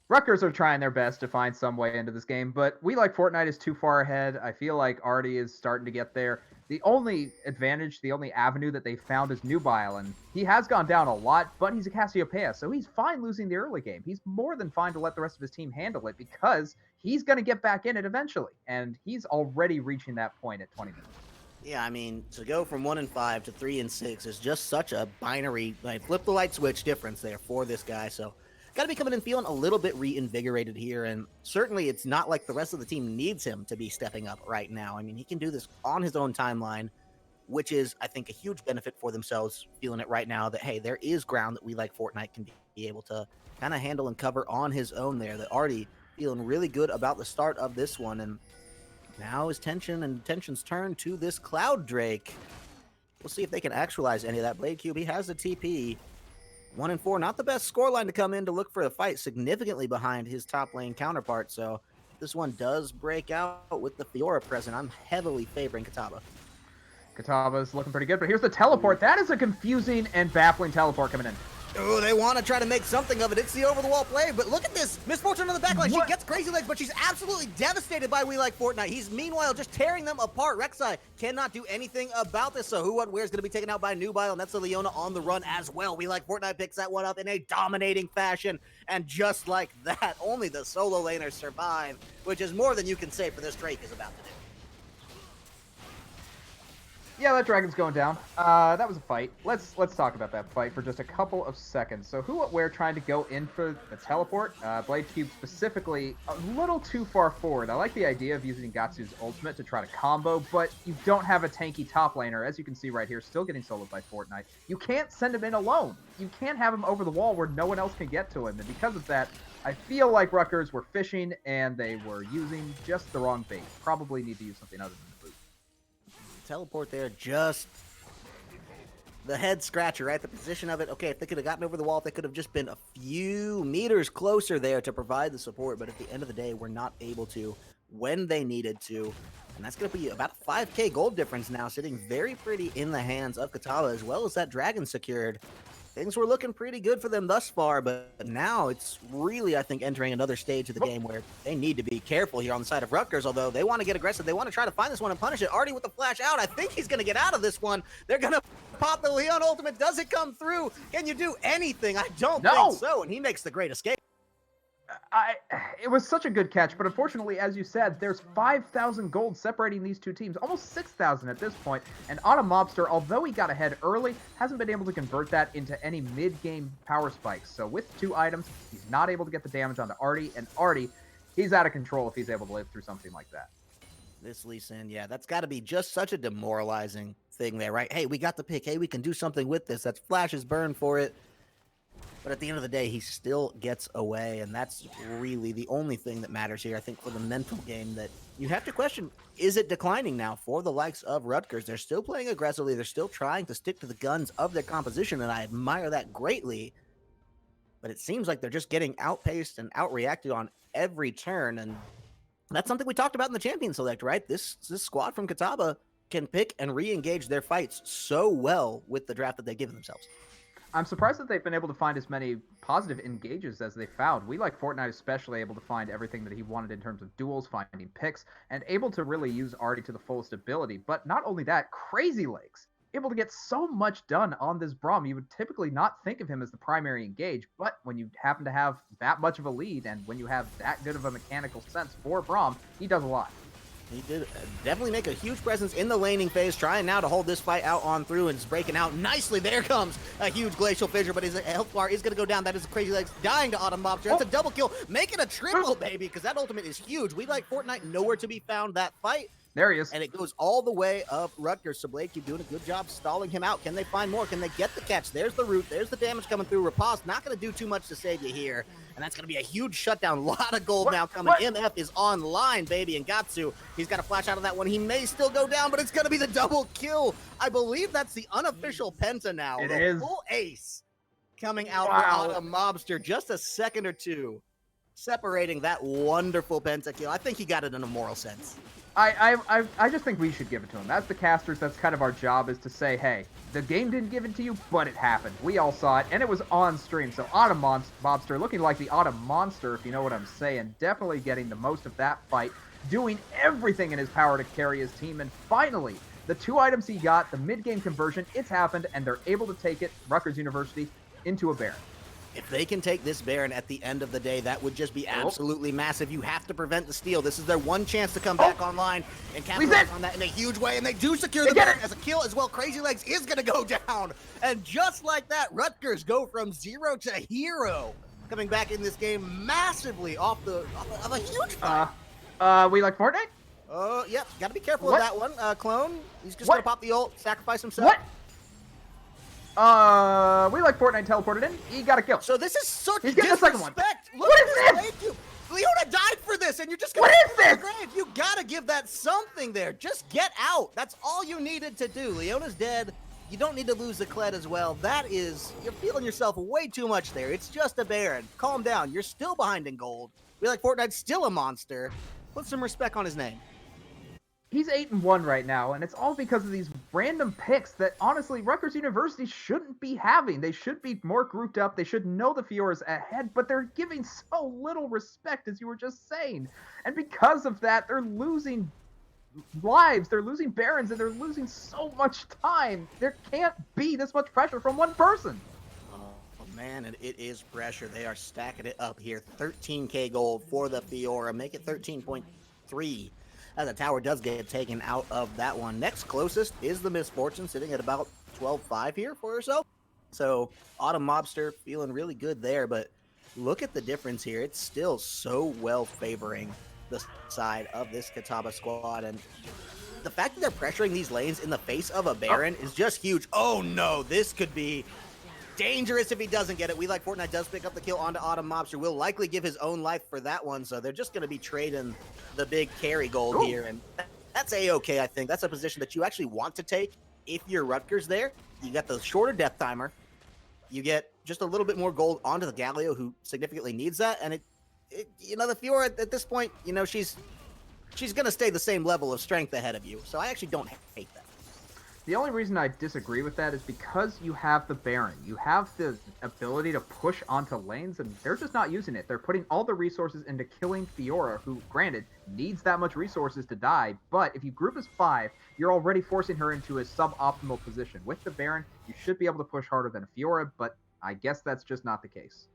S2: Rutgers are trying their best to find some way into this game, but We Like Fortnite is too far ahead. I feel like Artie is starting to get there. The only advantage, the only avenue that they found is Nubile, and he has gone down a lot, but he's a Cassiopeia, so he's fine losing the early game. He's more than fine to let the rest of his team handle it, because he's going to get back in it eventually, and he's already reaching that point at 20 minutes.
S1: Yeah, I mean, to go from 1-5 to 3-6 is just such a binary, flip the light switch difference there for this guy, so got to be coming in feeling a little bit reinvigorated here, and certainly it's not like the rest of the team needs him to be stepping up right now. I mean, he can do this on his own timeline, which is, I think, a huge benefit for themselves, feeling it right now that, hey, there is ground that We Like Fortnite can be able to kind of handle and cover on his own there, that Artie feeling really good about the start of this one, and now his tensions turn to this Cloud Drake. We'll see if they can actualize any of that. Blade Cube, he has the TP. 1-4, not the best scoreline to come in to look for a fight, significantly behind his top lane counterpart. So this one does break out with the Fiora present. I'm heavily favoring Catawba.
S2: Catawba's looking pretty good, but here's the teleport. That is a confusing and baffling teleport coming in.
S1: Oh, they want to try to make something of it. It's the over-the-wall play, but look at this. Misfortune on the backline. She gets crazy legs, but she's absolutely devastated by We Like Fortnite. He's meanwhile just tearing them apart. Rek'Sai cannot do anything about this, so Who What Where is going to be taken out by Nubile, and that's the Leona on the run as well. We Like Fortnite picks that one up in a dominating fashion, and just like that, only the solo laners survive, which is more than you can say for this Drake is about to do.
S2: Yeah, that dragon's going down. That was a fight. Let's talk about that fight for just a couple of seconds. So who, what, where, trying to go in for the teleport. Blade Cube specifically a little too far forward. I like the idea of using Gatsu's ultimate to try to combo, but you don't have a tanky top laner, as you can see right here, still getting soloed by Fortnite. You can't send him in alone. You can't have him over the wall where no one else can get to him, and because of that, I feel like Rutgers were fishing and they were using just the wrong bait. Probably need to use something other than the boot.
S1: Teleport there, just the head scratcher, right? The position of it. Okay, if they could have gotten over the wall, if they could have just been a few meters closer there to provide the support. But at the end of the day, we're not able to when they needed to. And that's going to be about a 5K gold difference now, sitting very pretty in the hands of Catawba, as well as that dragon secured. Things were looking pretty good for them thus far, but now it's really, I think, entering another stage of the game where they need to be careful here on the side of Rutgers, although they want to get aggressive. They want to try to find this one and punish it. Artie with the flash out. I think he's going to get out of this one. They're going to pop the Leon ultimate. Does it come through? Can you do anything? I don't think so, and he makes the great escape.
S2: It was such a good catch, but unfortunately, as you said, there's 5,000 gold separating these two teams, almost 6,000 at this point, and Autumn Mobster, although he got ahead early, hasn't been able to convert that into any mid-game power spikes. So with 2 items, he's not able to get the damage onto Artie, and Artie, he's out of control if he's able to live through something like that.
S1: This Lee Sin, yeah, that's got to be just such a demoralizing thing there, right? Hey, we got the pick. Hey, we can do something with this. That's Flash's burn for it. But at the end of the day, he still gets away, and that's really the only thing that matters here, I think, for the mental game that you have to question, is it declining now for the likes of Rutgers? They're still playing aggressively. They're still trying to stick to the guns of their composition, and I admire that greatly. But it seems like they're just getting outpaced and outreacted on every turn, and that's something we talked about in the Champion Select, right? This squad from Catawba can pick and re-engage their fights so well with the draft that they give themselves.
S2: I'm surprised that they've been able to find as many positive engages as they found. We, like Fortnite, especially able to find everything that he wanted in terms of duels, finding picks, and able to really use Artie to the fullest ability. But not only that, Crazy Legs, able to get so much done on this Braum. You would typically not think of him as the primary engage, but when you happen to have that much of a lead and when you have that good of a mechanical sense for Braum, he does a lot.
S1: He did definitely make a huge presence in the laning phase, trying now to hold this fight out on through, and it's breaking out nicely. There comes a huge glacial fissure, but his health bar is going to go down. That is Crazy Legs dying to Autumn Mobster. That's a double kill, making a triple, baby, because that ultimate is huge. We like Fortnite nowhere to be found that fight.
S2: There he is.
S1: And it goes all the way up Rutgers. So Blade keep doing a good job stalling him out. Can they find more? Can they get the catch? There's the root. There's the damage coming through. Rapaz not going to do too much to save you here. And that's going to be a huge shutdown. A lot of gold now coming. MF is online, baby. And Gatsu, he's got a flash out of that one. He may still go down, but it's going to be the double kill. I believe that's the unofficial Penta now.
S2: It
S1: the
S2: is.
S1: Full ace coming out for Autumn Mobster. Just a second or two separating that wonderful Penta kill. I think he got it in a moral sense.
S2: I just think we should give it to him. As the casters, that's kind of our job, is to say, hey, the game didn't give it to you, but it happened. We all saw it, and it was on stream. So Autumn Mobster, looking like the Autumn Monster, if you know what I'm saying, definitely getting the most of that fight, doing everything in his power to carry his team, and finally, the 2 items he got, the mid-game conversion, it's happened, and they're able to take it, Rutgers University, into a Baron.
S1: If they can take this Baron at the end of the day, that would just be absolutely massive. You have to prevent the steal. This is their one chance to come back online and capitalize on that in a huge way, and they do secure the Baron as a kill as well. Crazy Legs is going to go down, and just like that, Rutgers go from 0 to hero, coming back in this game massively off of a huge fight.
S2: We like Fortnite?
S1: Yep, got to be careful of that one. Clone, he's just going to pop the ult, sacrifice himself.
S2: What? We like Fortnite teleported in. He got a kill.
S1: So this is such
S2: disrespect.
S1: Look
S2: What
S1: at
S2: is this?
S1: Leona died for this, and you're just gonna
S2: What is this?
S1: grave. You gotta give that something there. Just get out. That's all you needed to do. Leona's dead. You don't need to lose the Kled as well. That is, you're feeling yourself way too much there. It's just a Baron. Calm down. You're still behind in gold. We like Fortnite's still a monster. Put some respect on his name.
S2: He's 8-1 right now, and it's all because of these random picks that, honestly, Rutgers University shouldn't be having. They should be more grouped up. They should know the Fiora's ahead, but they're giving so little respect, as you were just saying. And because of that, they're losing lives, they're losing Barons, and they're losing so much time. There can't be this much pressure from one person.
S1: Oh man, and it is pressure. They are stacking it up here. 13k gold for the Fiora. Make it 13.3. as a tower does get taken out of that one. Next closest is the Misfortune, sitting at about 12-5 here for herself. So Autumn Mobster feeling really good there, but look at the difference here. It's still so well favoring the side of this Catawba squad, and the fact that they're pressuring these lanes in the face of a Baron is just huge. Oh no, this could be dangerous if he doesn't get it. We Like Fortnite does pick up the kill onto Autumn Mobster. Will likely give his own life for that one, so they're just going to be trading the big carry gold here, and that's A-okay, I think. That's a position that you actually want to take if you're Rutgers there. You got the shorter death timer. You get just a little bit more gold onto the Galio, who significantly needs that, and you know, the Fiora at this point, you know, she's going to stay the same level of strength ahead of you, so I actually don't hate that.
S2: The only reason I disagree with that is because you have the Baron. You have the ability to push onto lanes, and they're just not using it. They're putting all the resources into killing Fiora, who, granted, needs that much resources to die, but if you group as 5, you're already forcing her into a suboptimal position. With the Baron, you should be able to push harder than Fiora, but I guess that's just not the case.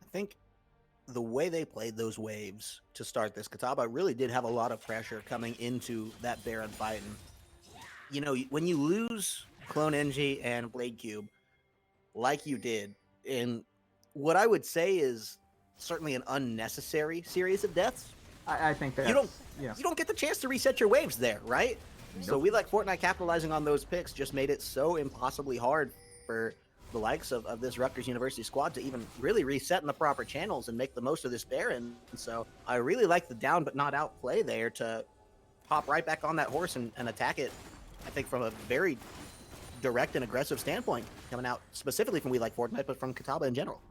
S1: I think the way they played those waves to start this, Catawba really did have a lot of pressure coming into that Baron fight, and you know, when you lose Clone Engie and Blade Cube, like you did, in what I would say is certainly an unnecessary series of deaths,
S2: I think that
S1: you don't get the chance to reset your waves there, right? Nope. So We Like Fortnite capitalizing on those picks just made it so impossibly hard for the likes of this Rutgers University squad to even really reset in the proper channels and make the most of this Baron. And so I really like the down but not out play there to hop right back on that horse and attack it, I think, from a very direct and aggressive standpoint, coming out specifically from We Like Fortnite, but from Catawba in general.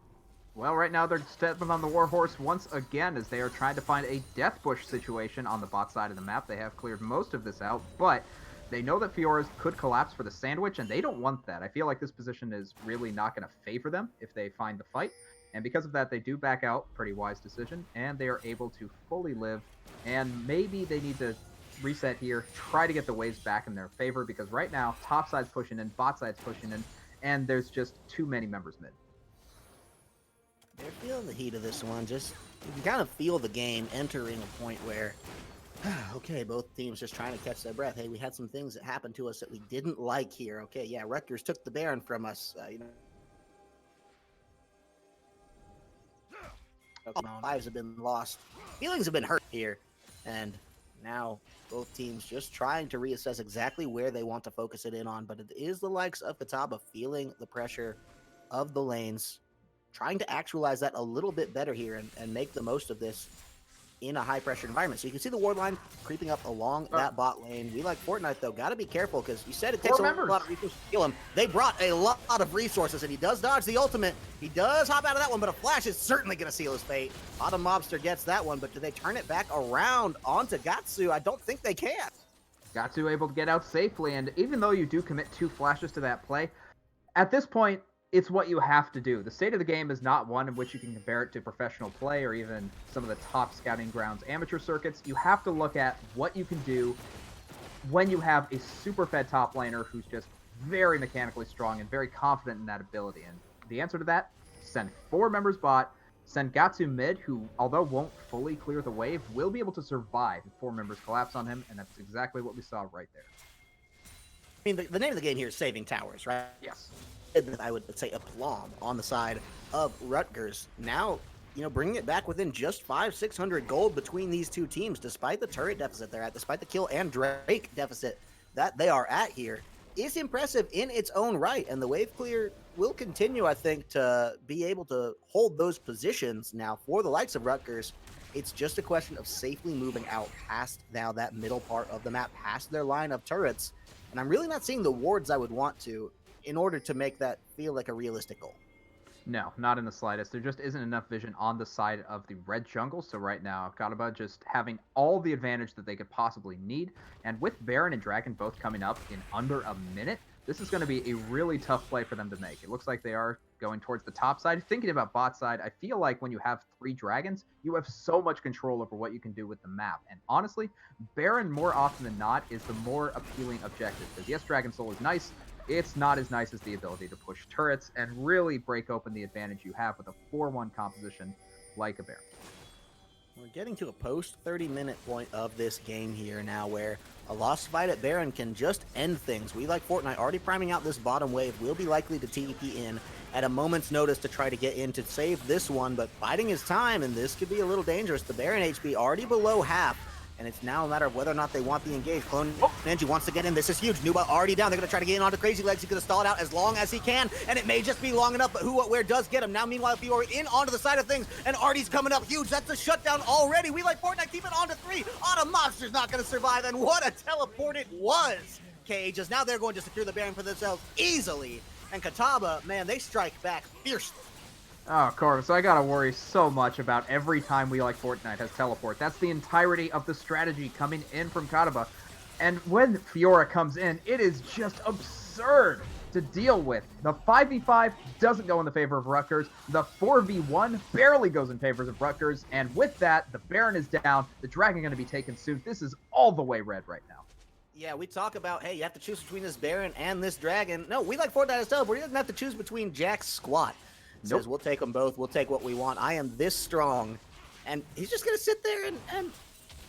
S2: Well, right now they're stepping on the Warhorse once again as they are trying to find a Death Bush situation on the bot side of the map. They have cleared most of this out, but they know that Fiora's could collapse for the sandwich, and they don't want that. I feel like this position is really not going to favor them if they find the fight, and because of that, they do back out. Pretty wise decision, and they are able to fully live, and maybe they need to reset here, try to get the waves back in their favor, because right now, top side's pushing in, bot side's pushing in, and there's just too many members mid.
S1: They're feeling the heat of this one. Just, you can kind of feel the game entering a point where, okay, both teams just trying to catch their breath. Hey, we had some things that happened to us that we didn't like here. Okay, yeah, Rutgers took the Baron from us. You know, lives have been lost. Feelings have been hurt here. And now both teams just trying to reassess exactly where they want to focus it in on. But it is the likes of Catawba feeling the pressure of the lanes, trying to actualize that a little bit better here and make the most of this in a high-pressure environment. So you can see the ward line creeping up along that bot lane. We Like Fortnite, though, got to be careful, because you said it takes a lot of resources to kill him. They brought a lot of resources, and he does dodge the ultimate. He does hop out of that one, but a flash is certainly going to seal his fate. Autumn Mobster gets that one, but do they turn it back around onto Gatsu? I don't think they can.
S2: Gatsu able to get out safely, and even though you do commit 2 flashes to that play, at this point, it's what you have to do. The state of the game is not one in which you can compare it to professional play or even some of the top scouting grounds amateur circuits. You have to look at what you can do when you have a super fed top laner who's just very mechanically strong and very confident in that ability. And the answer to that, send 4 members bot, send Gatsu mid, who, although won't fully clear the wave, will be able to survive if 4 members collapse on him, and that's exactly what we saw right there.
S1: I mean, the name of the game here is saving towers, right?
S2: Yes.
S1: I would say aplomb on the side of Rutgers. Now, you know, bringing it back within just 500-600 gold between these two teams, despite the turret deficit they're at, despite the kill and Drake deficit that they are at here, is impressive in its own right. And the wave clear will continue, I think, to be able to hold those positions now for the likes of Rutgers. It's just a question of safely moving out past now that middle part of the map, past their line of turrets. And I'm really not seeing the wards I would want to in order to make that feel like a realistic goal.
S2: No, not in the slightest. There just isn't enough vision on the side of the red jungle. So right now, Catawba just having all the advantage that they could possibly need. And with Baron and Dragon both coming up in under a minute, this is going to be a really tough play for them to make. It looks like they are going towards the top side. Thinking about bot side, I feel like when you have 3 dragons, you have so much control over what you can do with the map. And honestly, Baron more often than not is the more appealing objective. Because yes, Dragon Soul is nice. It's not as nice as the ability to push turrets and really break open the advantage you have with a 4-1 composition like a Baron.
S1: We're getting to a post 30-minute point of this game here now where a lost fight at Baron can just end things. We like Fortnite already priming out this bottom wave, will be likely to TP in at a moment's notice to try to get in to save this one, but biding his time, and this could be a little dangerous. The Baron HP already below half, and it's now a matter of whether or not they want the engage. Clone Ninja wants to get in. This is huge. Nuba already down. They're going to try to get in onto Crazy Legs. He's going to stall it out as long as he can, and it may just be long enough, but who, what, where does get him. Now, meanwhile, Fiora in onto the side of things, and Artie's coming up huge. That's a shutdown already. We like Fortnite. Keep it on to 3. Auto Monster's not going to survive, and what a teleport it was. Cages. Now they're going to secure the Baron for themselves easily, and Catawba, man, they strike back fiercely.
S2: Oh, Corvus, I gotta worry so much about every time We Like Fortnite has teleport. That's the entirety of the strategy coming in from Catawba. And when Fiora comes in, it is just absurd to deal with. The 5v5 doesn't go in the favor of Rutgers. The 4v1 barely goes in favor of Rutgers. And with that, the Baron is down. The Dragon going to be taken soon. This is all the way red right now.
S1: Yeah, we talk about, hey, you have to choose between this Baron and this Dragon. No, We Like Fortnite has teleport. He doesn't have to choose between Jack's squad.
S2: Nope.
S1: Says, we'll take them both. We'll take what we want. I am this strong. And he's just going to sit there and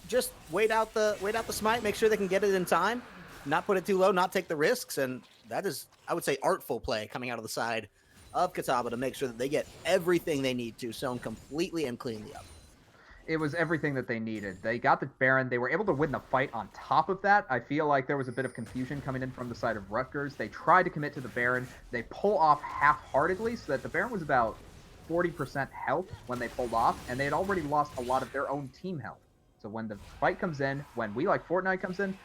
S1: just wait out the smite, make sure they can get it in time, not put it too low, not take the risks. And that is, I would say, artful play coming out of the side of Catawba to make sure that they get everything they need to, sewn completely and cleanly up.
S2: It was everything that they needed. They got the Baron. They were able to win the fight on top of that. I feel like there was a bit of confusion coming in from the side of Rutgers. They tried to commit to the Baron. They pull off half-heartedly so that the Baron was about 40% health when they pulled off, and they had already lost a lot of their own team health. So when the fight comes in, when We Like Fortnite comes in,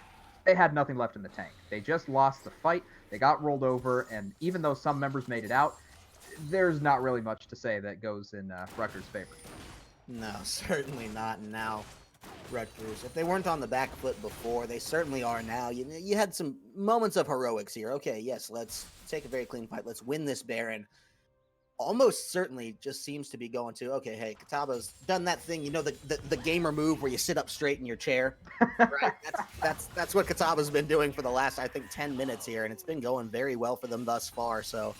S2: they had nothing left in the tank. They just lost the fight. They got rolled over, and even though some members made it out, there's not really much to say that goes in Rutgers' favor.
S1: No, certainly not now. Rutgers, if they weren't on the back foot before, they certainly are now. You had some moments of heroics here. Okay, yes, let's take a very clean fight. Let's win this Baron. Almost certainly just seems to be going to, okay, hey, Catawba's done that thing, the gamer move where you sit up straight in your chair, right? That's what Catawba's been doing for the last, I think, 10 minutes here, and it's been going very well for them thus far. So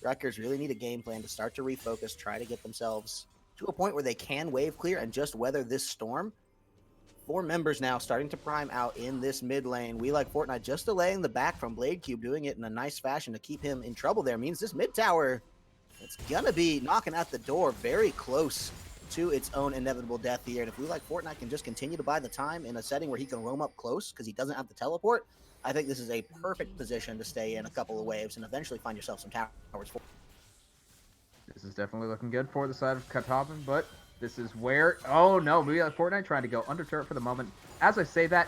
S1: Rutgers really need a game plan to start to refocus, try to get themselves to a point where they can wave clear and just weather this storm. 4 members now starting to prime out in this mid lane. We Like Fortnite just delaying the back from Blade Cube, doing it in a nice fashion to keep him in trouble there. Means this mid tower, it's gonna be knocking at the door very close to its own inevitable death here. And if We Like Fortnite can just continue to buy the time in a setting where he can roam up close because he doesn't have to teleport, I think this is a perfect position to stay in a couple of waves and eventually find yourself some towers.
S2: This is definitely looking good for the side of Catawba, but this is where... Oh, no. We got Fortnite trying to go under turret for the moment. As I say that,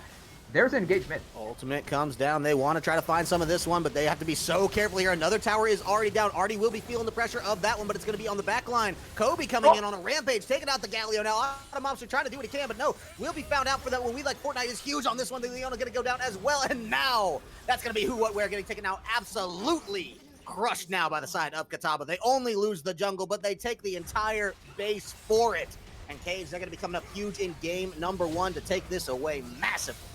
S2: there's an engagement.
S1: Ultimate comes down. They want to try to find some of this one, but they have to be so careful here. Another tower is already down. Artie will be feeling the pressure of that one, but it's going to be on the back line. Kobe coming in on a rampage, taking out the Galio now. Auto Monster trying to do what he can, but no, will be found out for that one. We Like Fortnite is huge on this one. The Leona going to go down as well, and now that's going to be who, what, where getting taken out. Absolutely crushed now by the side of Catawba. They only lose the jungle, but they take the entire base for it. And Cage, they're going to be coming up huge in game number 1 to take this away massively.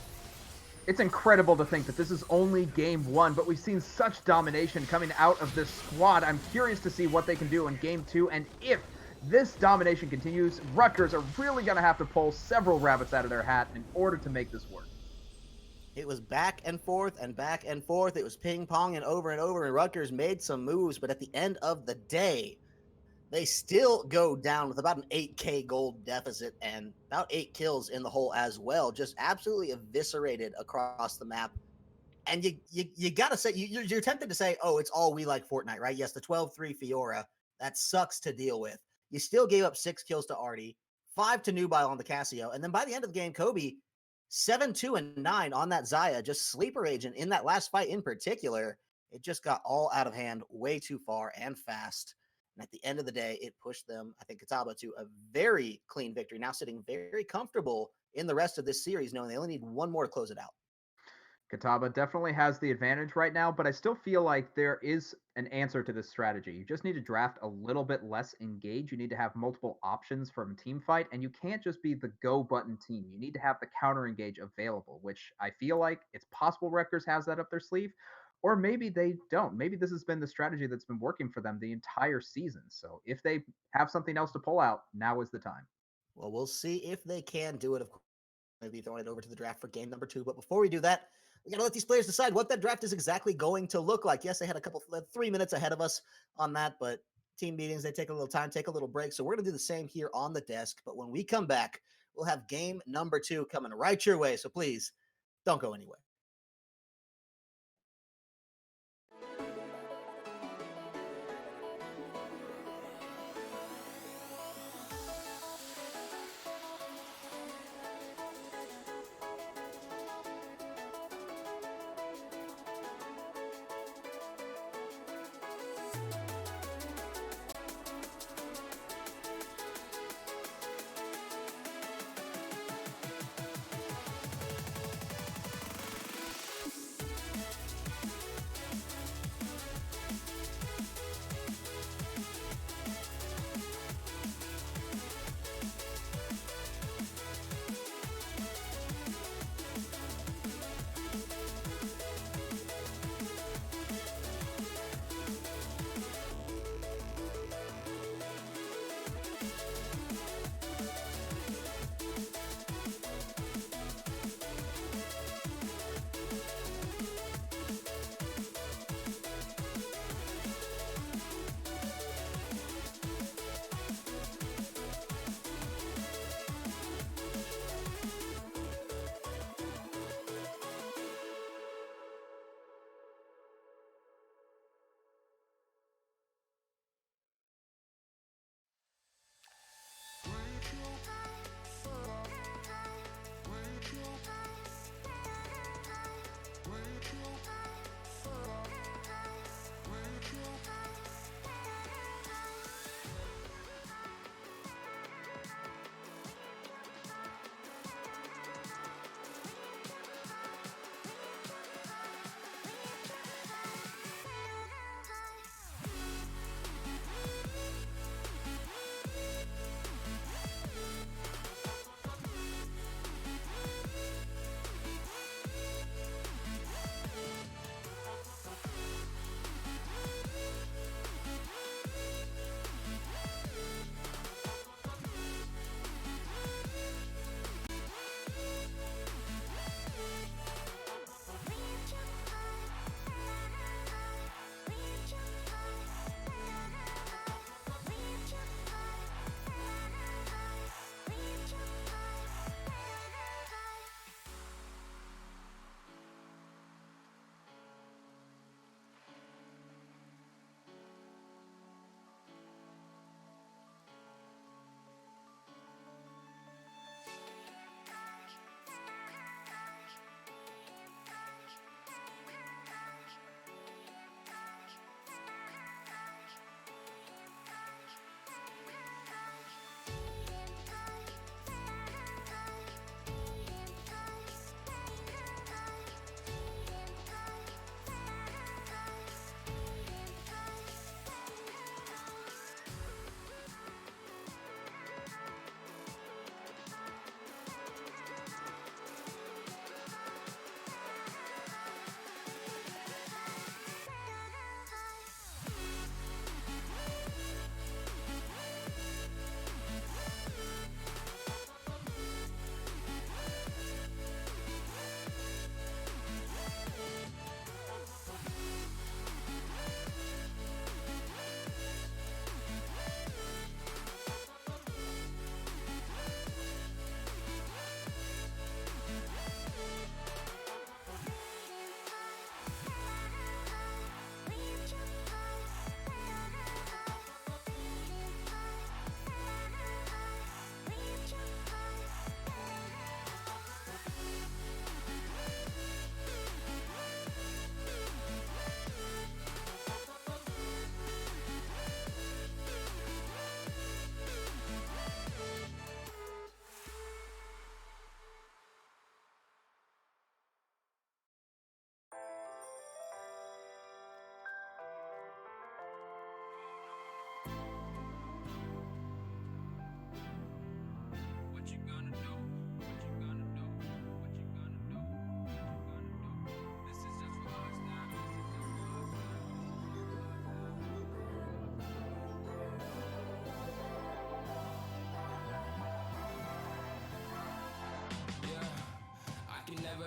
S2: It's incredible to think that this is only game 1, but we've seen such domination coming out of this squad. I'm curious to see what they can do in game 2, and if this domination continues, Rutgers are really going to have to pull several rabbits out of their hat in order to make this work.
S1: It was back and forth and back and forth. It was ping pong and over, and Rutgers made some moves, but at the end of the day, they still go down with about an 8K gold deficit and about 8 kills in the hole as well. Just absolutely eviscerated across the map. And you gotta say, you're tempted to say, oh, it's all We Like Fortnite, right? Yes, the 12-3 Fiora, that sucks to deal with. You still gave up 6 kills to Artie, 5 to Nubile on the Casio, and then by the end of the game, Kobe, 7, 2, and 9 on that Xayah, just sleeper agent in that last fight in particular. It just got all out of hand way too far and fast. And at the end of the day, it pushed them, I think, Catawba to a very clean victory, now sitting very comfortable in the rest of this series, knowing they only need one more to close it out.
S2: Catawba definitely has the advantage right now, but I still feel like there is an answer to this strategy. You just need to draft a little bit less engage. You need to have multiple options from team fight, and you can't just be the go button team. You need to have the counter engage available, which I feel like it's possible Rutgers has that up their sleeve, or maybe they don't. Maybe this has been the strategy that's been working for them the entire season. So if they have something else to pull out, now is the time.
S1: Well, we'll see if they can do it. Of course, maybe throwing it over to the draft for game number 2. But before we do that, we got to let these players decide what that draft is exactly going to look like. Yes, they had 3 minutes ahead of us on that, but team meetings, they take a little time, take a little break. So we're going to do the same here on the desk. But when we come back, we'll have game number 2 coming right your way. So please don't go anywhere.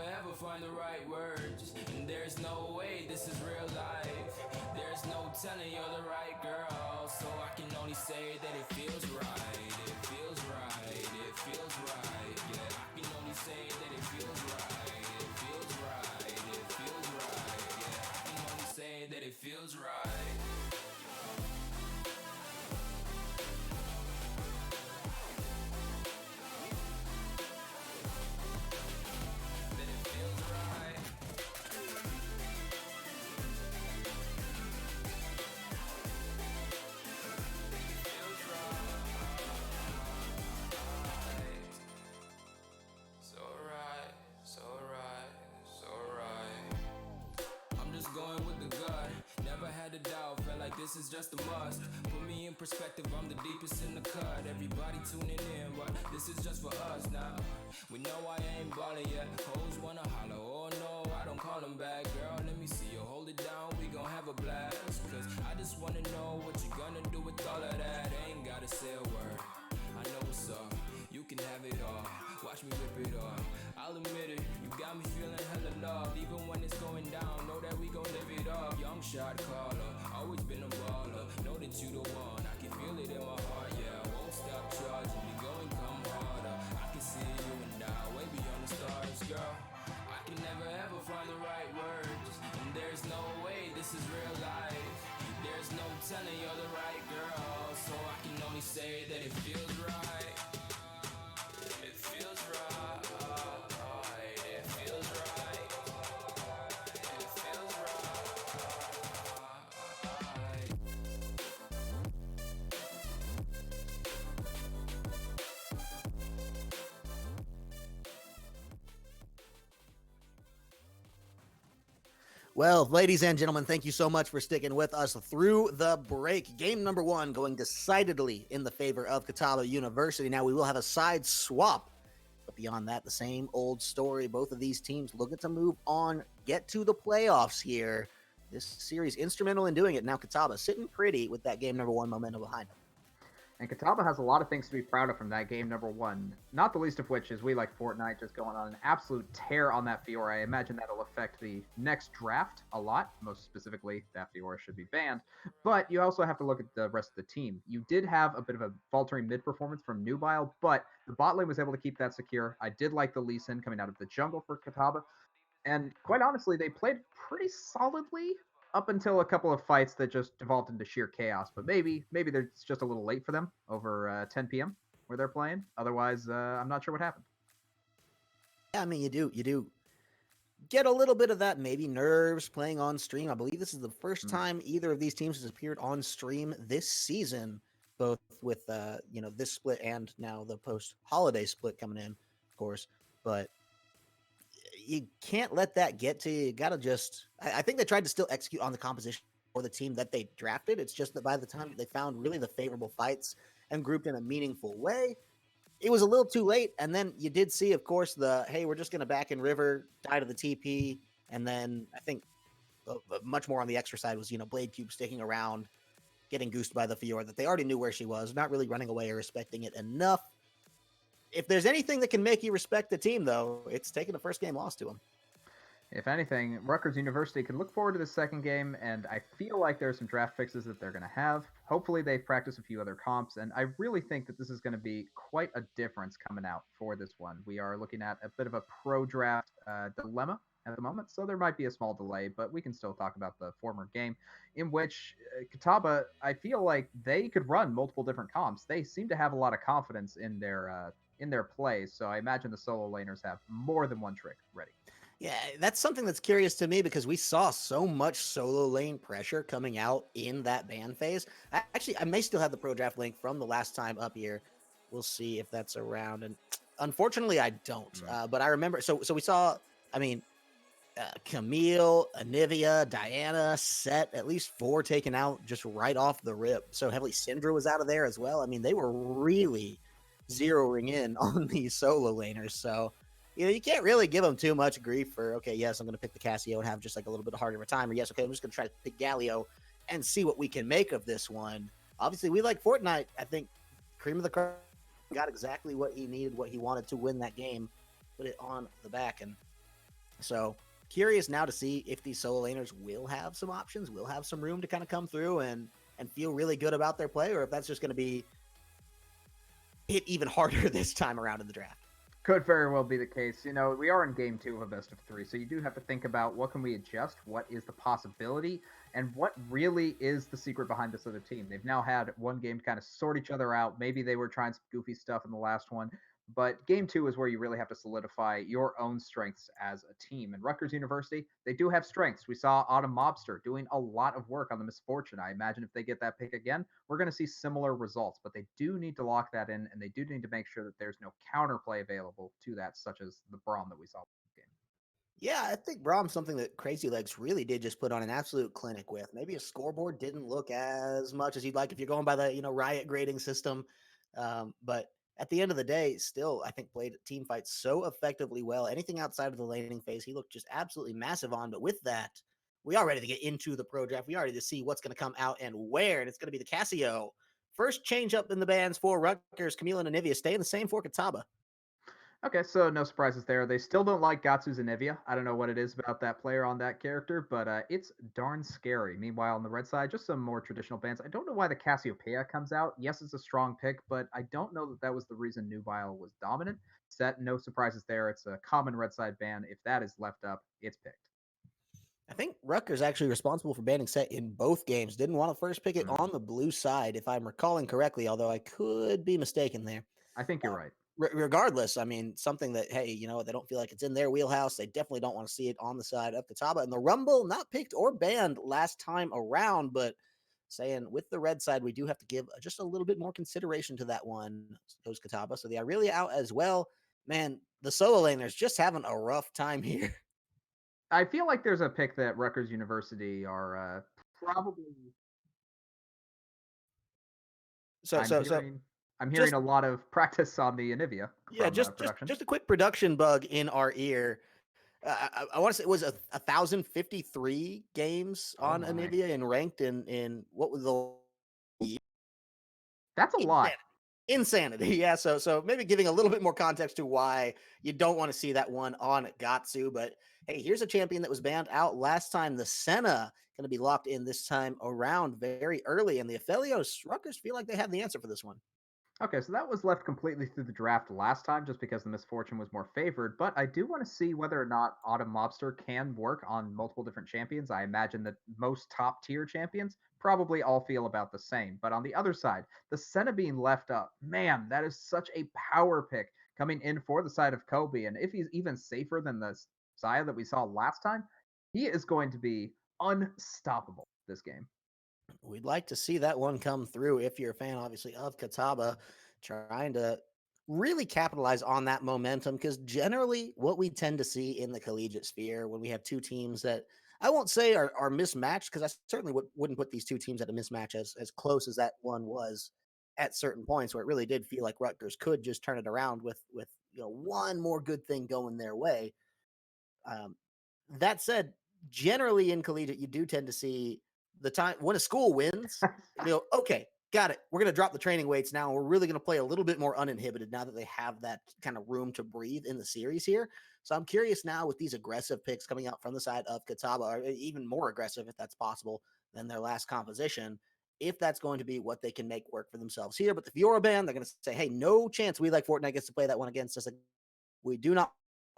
S3: ever find the right words, and there's no way this is real life. There's no telling you're the right girl, so I can only say that it feels right. It feels right, it feels right, yeah. I can only say that it feels right. It feels right, it feels right, yeah. I can only say that it feels right. Going with the gut, never had a doubt, felt like this is just a must. Put me in perspective, I'm the deepest in the cut. Everybody tuning in, but this is just for us now. We know I ain't ballin' yet, hoes wanna holler, oh no, I don't call them back. Girl, let me see you hold it down, we gon' have a blast. Cause I just wanna know what you gonna do with all of that. Ain't gotta say a word, I know what's up, you can have it all. Watch me rip it off, I'll admit it, you got me feeling hella loved. Even when it's going down, know that we gon' live it up. Young shot caller, always been a baller. Know that you the one, I can feel it in my heart, yeah. I won't stop charging, we going come harder. I can see you and I, way beyond the stars, girl. I can never ever find the right words, and there's no way this is real life. There's no telling you're the right girl, so I can only say that it feels right. It feels right. It feels right. It feels right.
S1: Well, ladies and gentlemen, thank you so much for sticking with us through the break. Game number one going decidedly in the favor of Catawba University. Now, we will have a side swap, but beyond that, the same old story. Both of these teams looking to move on, get to the playoffs here. This series instrumental in doing it. Now, Catawba sitting pretty with that game number one momentum behind them.
S2: And Catawba has a lot of things to be proud of from that game number one, not the least of which is we like Fortnite just going on an absolute tear on that Fiora. I imagine that'll affect the next draft a lot. Most specifically, that Fiora should be banned. But you also have to look at the rest of the team. You did have a bit of a faltering mid performance from Nubile, but the bot lane was able to keep that secure. I did like the Lee Sin coming out of the jungle for Catawba. And quite honestly, they played pretty solidly up until a couple of fights that just devolved into sheer chaos. But maybe it's just a little late for them over 10 p.m. where they're playing. Otherwise, I'm not sure what happened.
S1: Yeah, I mean, you do get a little bit of that, maybe nerves playing on stream. I believe this is the first time either of these teams has appeared on stream this season, both with this split and now the post-holiday split coming in, of course. But you can't let that get to you. You gotta just. I think they tried to still execute on the composition for the team that they drafted. It's just that by the time they found really the favorable fights and grouped in a meaningful way, it was a little too late. And then you did see, of course, the hey, we're just gonna back in river, die to the TP, and then I think much more on the extra side was Blade Cube sticking around, getting goosed by the Fiora that they already knew where she was, not really running away or respecting it enough. If there's anything that can make you respect the team, though, it's taking a first game loss to them.
S2: If anything, Rutgers University can look forward to the second game, and I feel like there are some draft fixes that they're going to have. Hopefully, they've practiced a few other comps, and I really think that this is going to be quite a difference coming out for this one. We are looking at a bit of a pro-draft dilemma at the moment, so there might be a small delay, but we can still talk about the former game in which Catawba, I feel like they could run multiple different comps. They seem to have a lot of confidence in their plays, so I imagine the solo laners have more than one trick ready.
S1: Yeah, that's something that's curious to me because we saw so much solo lane pressure coming out in that ban phase. I may still have the pro draft link from the last time up here. We'll see if that's around. And unfortunately, I don't. But I remember. So we saw. I mean, Camille, Anivia, Diana, Set, at least 4 taken out just right off the rip. So heavily Syndra was out of there as well. I mean, they were really zeroing in on these solo laners. So you can't really give them too much grief for, okay, yes, I'm going to pick the Cassio and have just like a little bit harder of a time. Or yes, okay, I'm just going to try to pick Galio and see what we can make of this one. Obviously, we like Fortnite. I think cream of the crop got exactly what he needed, what he wanted to win that game, put it on the back. And So curious now to see if these solo laners will have some options, will have some room to kind of come through and feel really good about their play, or if that's just going to be hit even harder this time around in the draft.
S2: Could very well be the case. We are in game two of a best of three, so you do have to think about what can we adjust, what is the possibility, and what really is the secret behind this other team. They've now had one game to kind of sort each other out. Maybe they were trying some goofy stuff in the last one, but game two is where you really have to solidify your own strengths as a team. And Rutgers University, they do have strengths. We saw Autumn Mobster doing a lot of work on the Misfortune. I imagine if they get that pick again, we're going to see similar results, but they do need to lock that in, and they do need to make sure that there's no counterplay available to that, such as the Braum that we saw in the game.
S1: Yeah, I think Brahm's something that Crazy Legs really did just put on an absolute clinic with. Maybe a scoreboard didn't look as much as you'd like if you're going by the Riot grading system, but at the end of the day, still I think played team fights so effectively well. Anything outside of the laning phase, he looked just absolutely massive on. But with that, we are ready to get into the pro draft. We are ready to see what's going to come out and where, and it's going to be the Casio. First change up in the bands for Rutgers, Camille and Anivia staying the same for Catawba.
S2: Okay, so no surprises there. They still don't like Gatsu Zanivia. I don't know what it is about that player on that character, but it's darn scary. Meanwhile, on the red side, just some more traditional bans. I don't know why the Cassiopeia comes out. Yes, it's a strong pick, but I don't know that that was the reason Nubile was dominant. Set, no surprises there. It's a common red side ban. If that is left up, it's picked.
S1: I think Rutgers actually responsible for banning Set in both games. Didn't want to first pick it on the blue side, if I'm recalling correctly, although I could be mistaken there.
S2: I think you're right.
S1: Regardless, I mean, something that, hey, they don't feel like it's in their wheelhouse. They definitely don't want to see it on the side of Catawba. And the Rumble, not picked or banned last time around, but saying with the red side, we do have to give just a little bit more consideration to that one, goes Catawba. So the Irelia out as well. Man, the solo laners just having a rough time here.
S2: I feel like there's a pick that Rutgers University are probably.
S1: So,
S2: I'm
S1: so, so
S2: hearing. I'm
S1: just
S2: hearing a lot of practice on the Anivia
S1: yeah,
S2: from
S1: just
S2: production.
S1: just a quick production bug in our ear. I want to say it was 1,053 games
S2: Oh
S1: on
S2: my,
S1: Anivia and ranked in what was the
S2: that's a lot.
S1: insanity. Yeah, so maybe giving a little bit more context to why you don't want to see that one on Gatsu. But hey, here's a champion that was banned out last time. The Senna going to be locked in this time around very early, and the Aphelios Rutgers feel like they have the answer for this one.
S2: Okay, so that was left completely through the draft last time just because the Misfortune was more favored, but I do want to see whether or not Autumn Mobster can work on multiple different champions. I imagine that most top tier champions probably all feel about the same. But on the other side, the Senna being left up, man, that is such a power pick coming in for the side of Kobe. And if he's even safer than the Saya that we saw last time, he is going to be unstoppable this game.
S1: We'd like to see that one come through if you're a fan, obviously, of Catawba, trying to really capitalize on that momentum. Because generally, what we tend to see in the collegiate sphere when we have two teams that I won't say are mismatched, because I certainly wouldn't put these two teams at a mismatch as close as that one was at certain points, where it really did feel like Rutgers could just turn it around with one more good thing going their way. Um, that said, generally in collegiate, you do tend to see the time when a school wins, okay, got it. We're going to drop the training weights now. And we're really going to play a little bit more uninhibited now that they have that kind of room to breathe in the series here. So I'm curious now with these aggressive picks coming out from the side of Catawba, or even more aggressive if that's possible than their last composition, if that's going to be what they can make work for themselves here. But if you're a band, they're going to say, hey, no chance we like Fortnite gets to play that one against us. We do not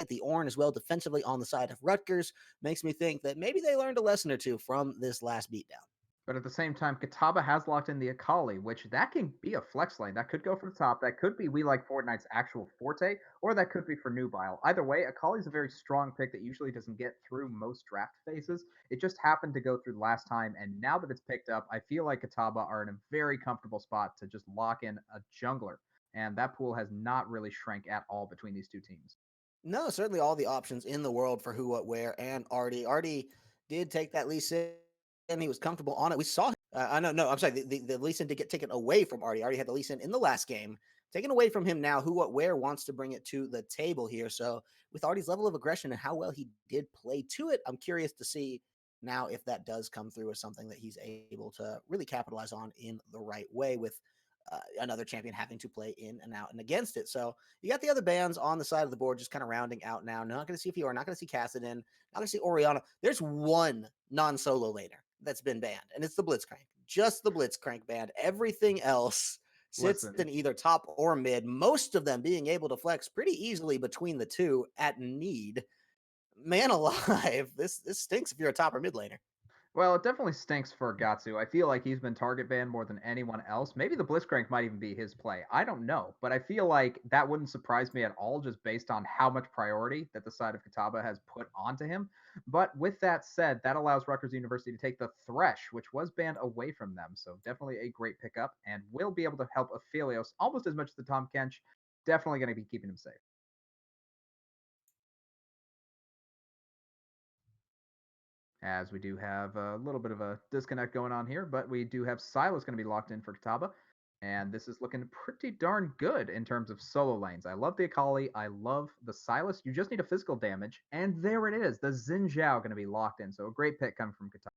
S1: the Orn as well defensively on the side of Rutgers. Makes me think that maybe they learned a lesson or two from this last beatdown.
S2: But at the same time, Catawba has locked in the Akali, which that can be a flex lane. That could go for the top. That could be We Like Fortnite's actual forte, or that could be for Nubile. Either way, Akali is a very strong pick that usually doesn't get through most draft phases. It just happened to go through last time, and now that it's picked up, I feel like Catawba are in a very comfortable spot to just lock in a jungler. And that pool has not really shrank at all between these two teams.
S1: No, certainly all the options in the world for who, what, where, and Artie. Artie did take that Lee Sin, and he was comfortable on it. We saw. I know. No, I'm sorry. The Lee Sin did get taken away from Artie. Artie had the Lee Sin in the last game, taken away from him now. Who, what, where wants to bring it to the table here? So with Artie's level of aggression and how well he did play to it, I'm curious to see now if that does come through as something that he's able to really capitalize on in the right way with another champion having to play in and out and against it. So you got the other bands on the side of the board just kind of rounding out now. Not going to see Fiora, not going to see Kassadin, not going to see Oriana. There's one non-solo laner that's been banned, and it's the Blitzcrank. Just the Blitzcrank band. Everything else sits
S2: Listen,
S1: in either top or mid, most of them being able to flex pretty easily between the two at need. Man alive, this stinks if you're a top or mid laner.
S2: well, it definitely stinks for Gatsu. I feel like he's been target banned more than anyone else. Maybe the Blitzcrank might even be his play. I don't know, but I feel like that wouldn't surprise me at all just based on how much priority that the side of Catawba has put onto him. But with that said, that allows Rutgers University to take the Thresh, which was banned away from them. So definitely a great pickup and will be able to help Aphelios almost as much as the Tom Kench. Definitely going to be keeping him safe. As we do have a little bit of a disconnect going on here, but we do have Silas going to be locked in for Catawba. And this is looking pretty darn good in terms of solo lanes. I love the Akali. I love the Silas. You just need a physical damage. And there it is. The Xin Zhao going to be locked in. So a great pick coming from Catawba.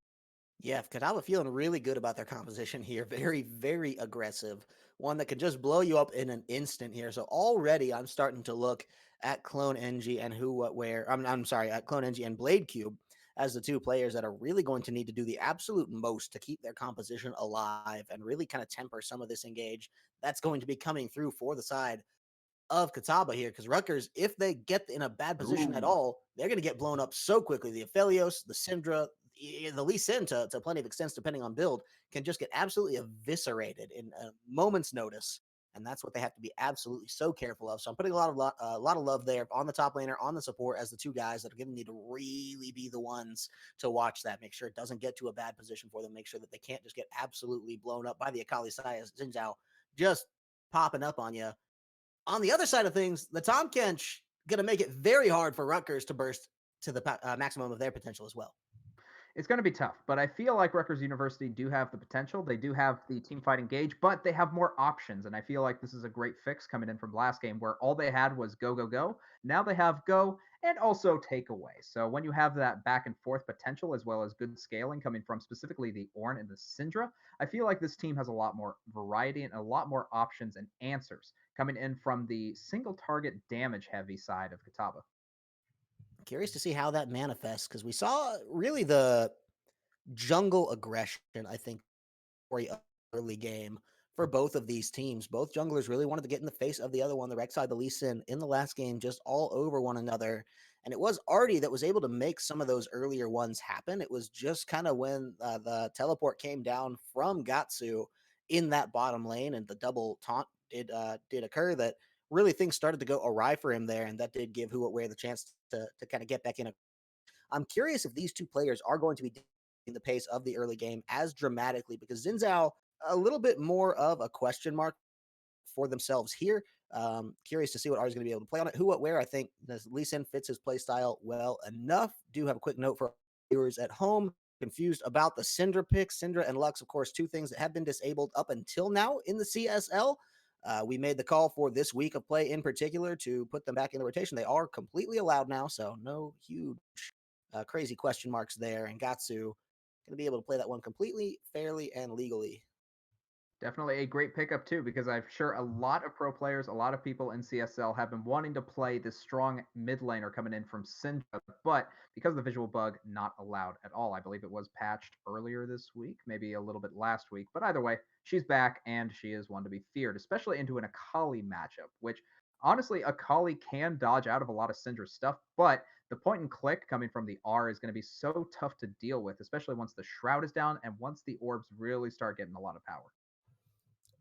S1: Yeah, Catawba feeling really good about their composition here. Very, very aggressive. One that can just blow you up in an instant here. So already I'm starting to look at Clone NG and who, what, where. I'm sorry, at Clone NG and Blade Cube as the two players that are really going to need to do the absolute most to keep their composition alive and really kind of temper some of this engage that's going to be coming through for the side of Catawba here, because Rutgers, if they get in a bad position at
S2: Ooh.
S1: all, they're going to get blown up so quickly. The Aphelios, the Syndra, the Lee Sin to plenty of extents, depending on build, can just get absolutely eviscerated in a moment's notice. And that's what they have to be absolutely so careful of. So I'm putting a lot of love there on the top laner, on the support as the two guys that are going to need to really be the ones to watch that. Make sure it doesn't get to a bad position for them. Make sure that they can't just get absolutely blown up by the Akali Saya Xin just popping up on you. On the other side of things, the Tom Kench going to make it very hard for Rutgers to burst to the maximum of their potential as well.
S2: It's going to be tough, but I feel like Rutgers University do have the potential. They do have the team fight engage, but they have more options. And I feel like this is a great fix coming in from last game where all they had was go, go, go. Now they have go and also take away. So when you have that back and forth potential as well as good scaling coming from specifically the Ornn and the Syndra, I feel like this team has a lot more variety and a lot more options and answers coming in from the single target damage heavy side of Catawba.
S1: Curious to see how that manifests because we saw really the jungle aggression, I think, very early game for both of these teams. Both junglers really wanted to get in the face of the other one, the Rek'Sai, the Lee Sin, in the last game, just all over one another. And it was Artie that was able to make some of those earlier ones happen. It was just kind of when the teleport came down from Gatsu in that bottom lane and the double taunt did occur that really things started to go awry for him there. And that did give Who What Where the chance to kind of get back in. I'm curious if these two players are going to be in the pace of the early game as dramatically because Xin Zhao a little bit more of a question mark for themselves here. Curious to see what Artie's going to be able to play on it. Who, what, where? I think Lee Sin fits his play style well enough. Do have a quick note for viewers at home confused about the Syndra pick. Syndra and Lux, of course, two things that have been disabled up until now in the CSL. We made the call for this week of play in particular to put them back in the rotation. They are completely allowed now, so no huge crazy question marks there. And Gatsu going to be able to play that one completely, fairly, and legally.
S2: Definitely a great pickup too, because I'm sure a lot of pro players, a lot of people in CSL have been wanting to play this strong mid laner coming in from Syndra, but because of the visual bug, not allowed at all. I believe it was patched earlier this week, maybe a little bit last week, but either way, she's back and she is one to be feared, especially into an Akali matchup, which honestly, Akali can dodge out of a lot of Syndra stuff, but the point and click coming from the R is going to be so tough to deal with, especially once the Shroud is down and once the orbs really start getting a lot of power.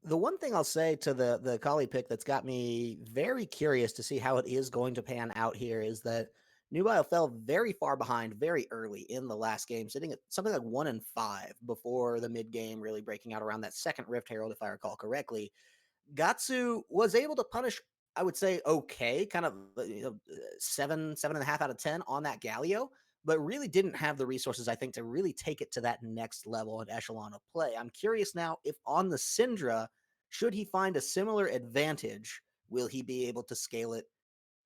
S1: The one thing I'll say to the Kali pick that's got me very curious to see how it is going to pan out here is that Nubile fell very far behind very early in the last game, sitting at something like 1-5 before the mid game, really breaking out around that second Rift Herald, if I recall correctly. Gatsu was able to punish, I would say, okay, kind of 7.5 out of 10 on that Galio, but really didn't have the resources, I think, to really take it to that next level and echelon of play. I'm curious now if on the Syndra, should he find a similar advantage, will he be able to scale it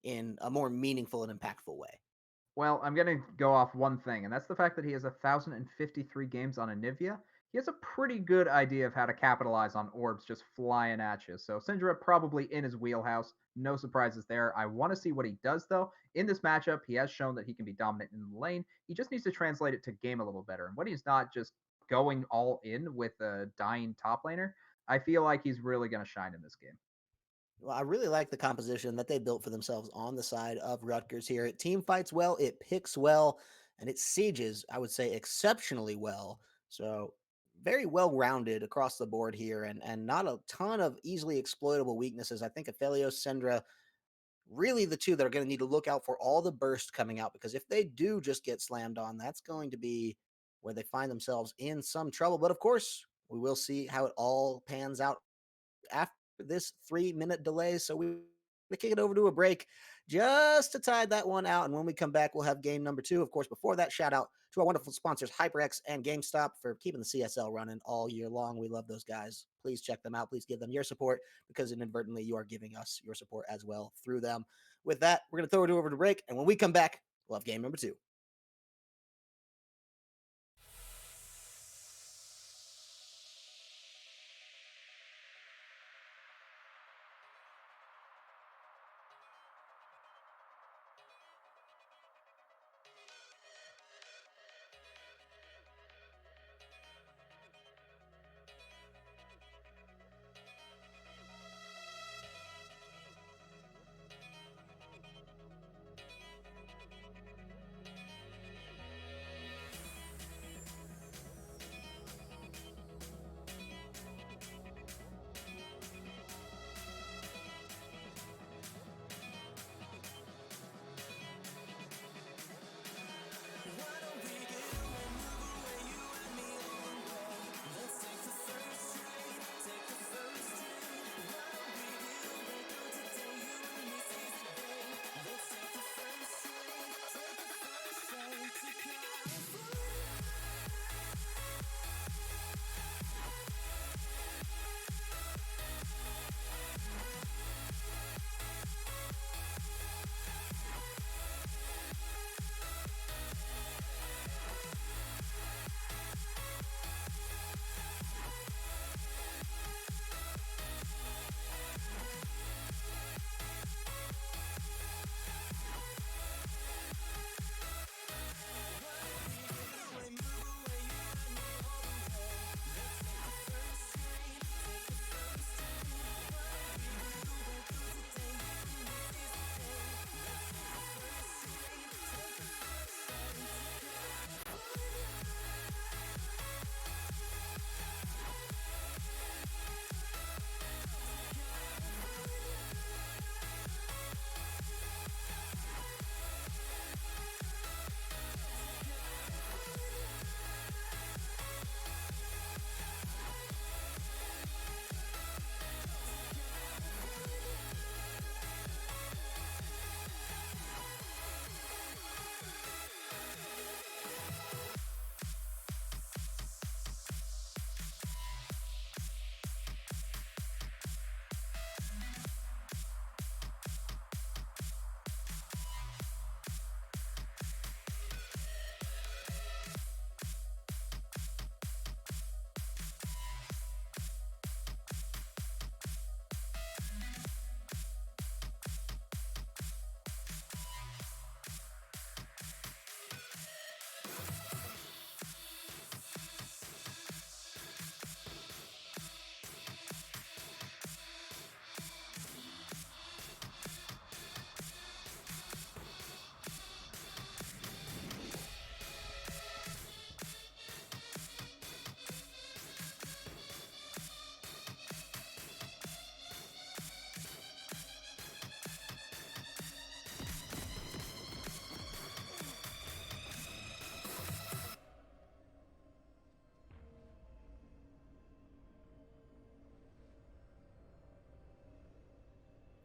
S1: in a more meaningful and impactful way?
S2: Well, I'm going to go off one thing, and that's the fact that he has 1,053 games on Anivia. he has a pretty good idea of how to capitalize on orbs just flying at you. So Syndra probably in his wheelhouse. No surprises there. I want to see what he does though. In this matchup, he has shown that he can be dominant in the lane. He just needs to translate it to game a little better. And when he's not just going all in with a dying top laner, I feel like he's really going to shine in this game.
S1: Well, I really like the composition that they built for themselves on the side of Rutgers here. It team fights well, it picks well, and it sieges, I would say, exceptionally well. So very well rounded across the board here, and not a ton of easily exploitable weaknesses. I think Aphelios, Syndra, really the two that are going to need to look out for all the burst coming out, because if they do just get slammed on, that's going to be where they find themselves in some trouble. But of course, we will see how it all pans out after this 3-minute delay. So we're going to kick it over to a break just to tide that one out. And when we come back, we'll have game number 2. Of course, before that, shout out to our wonderful sponsors, HyperX and GameStop, for keeping the CSL running all year long. We love those guys. Please check them out. Please give them your support, because inadvertently you are giving us your support as well through them. With that, we're going to throw it over to break. And when we come back, we'll have game number 2.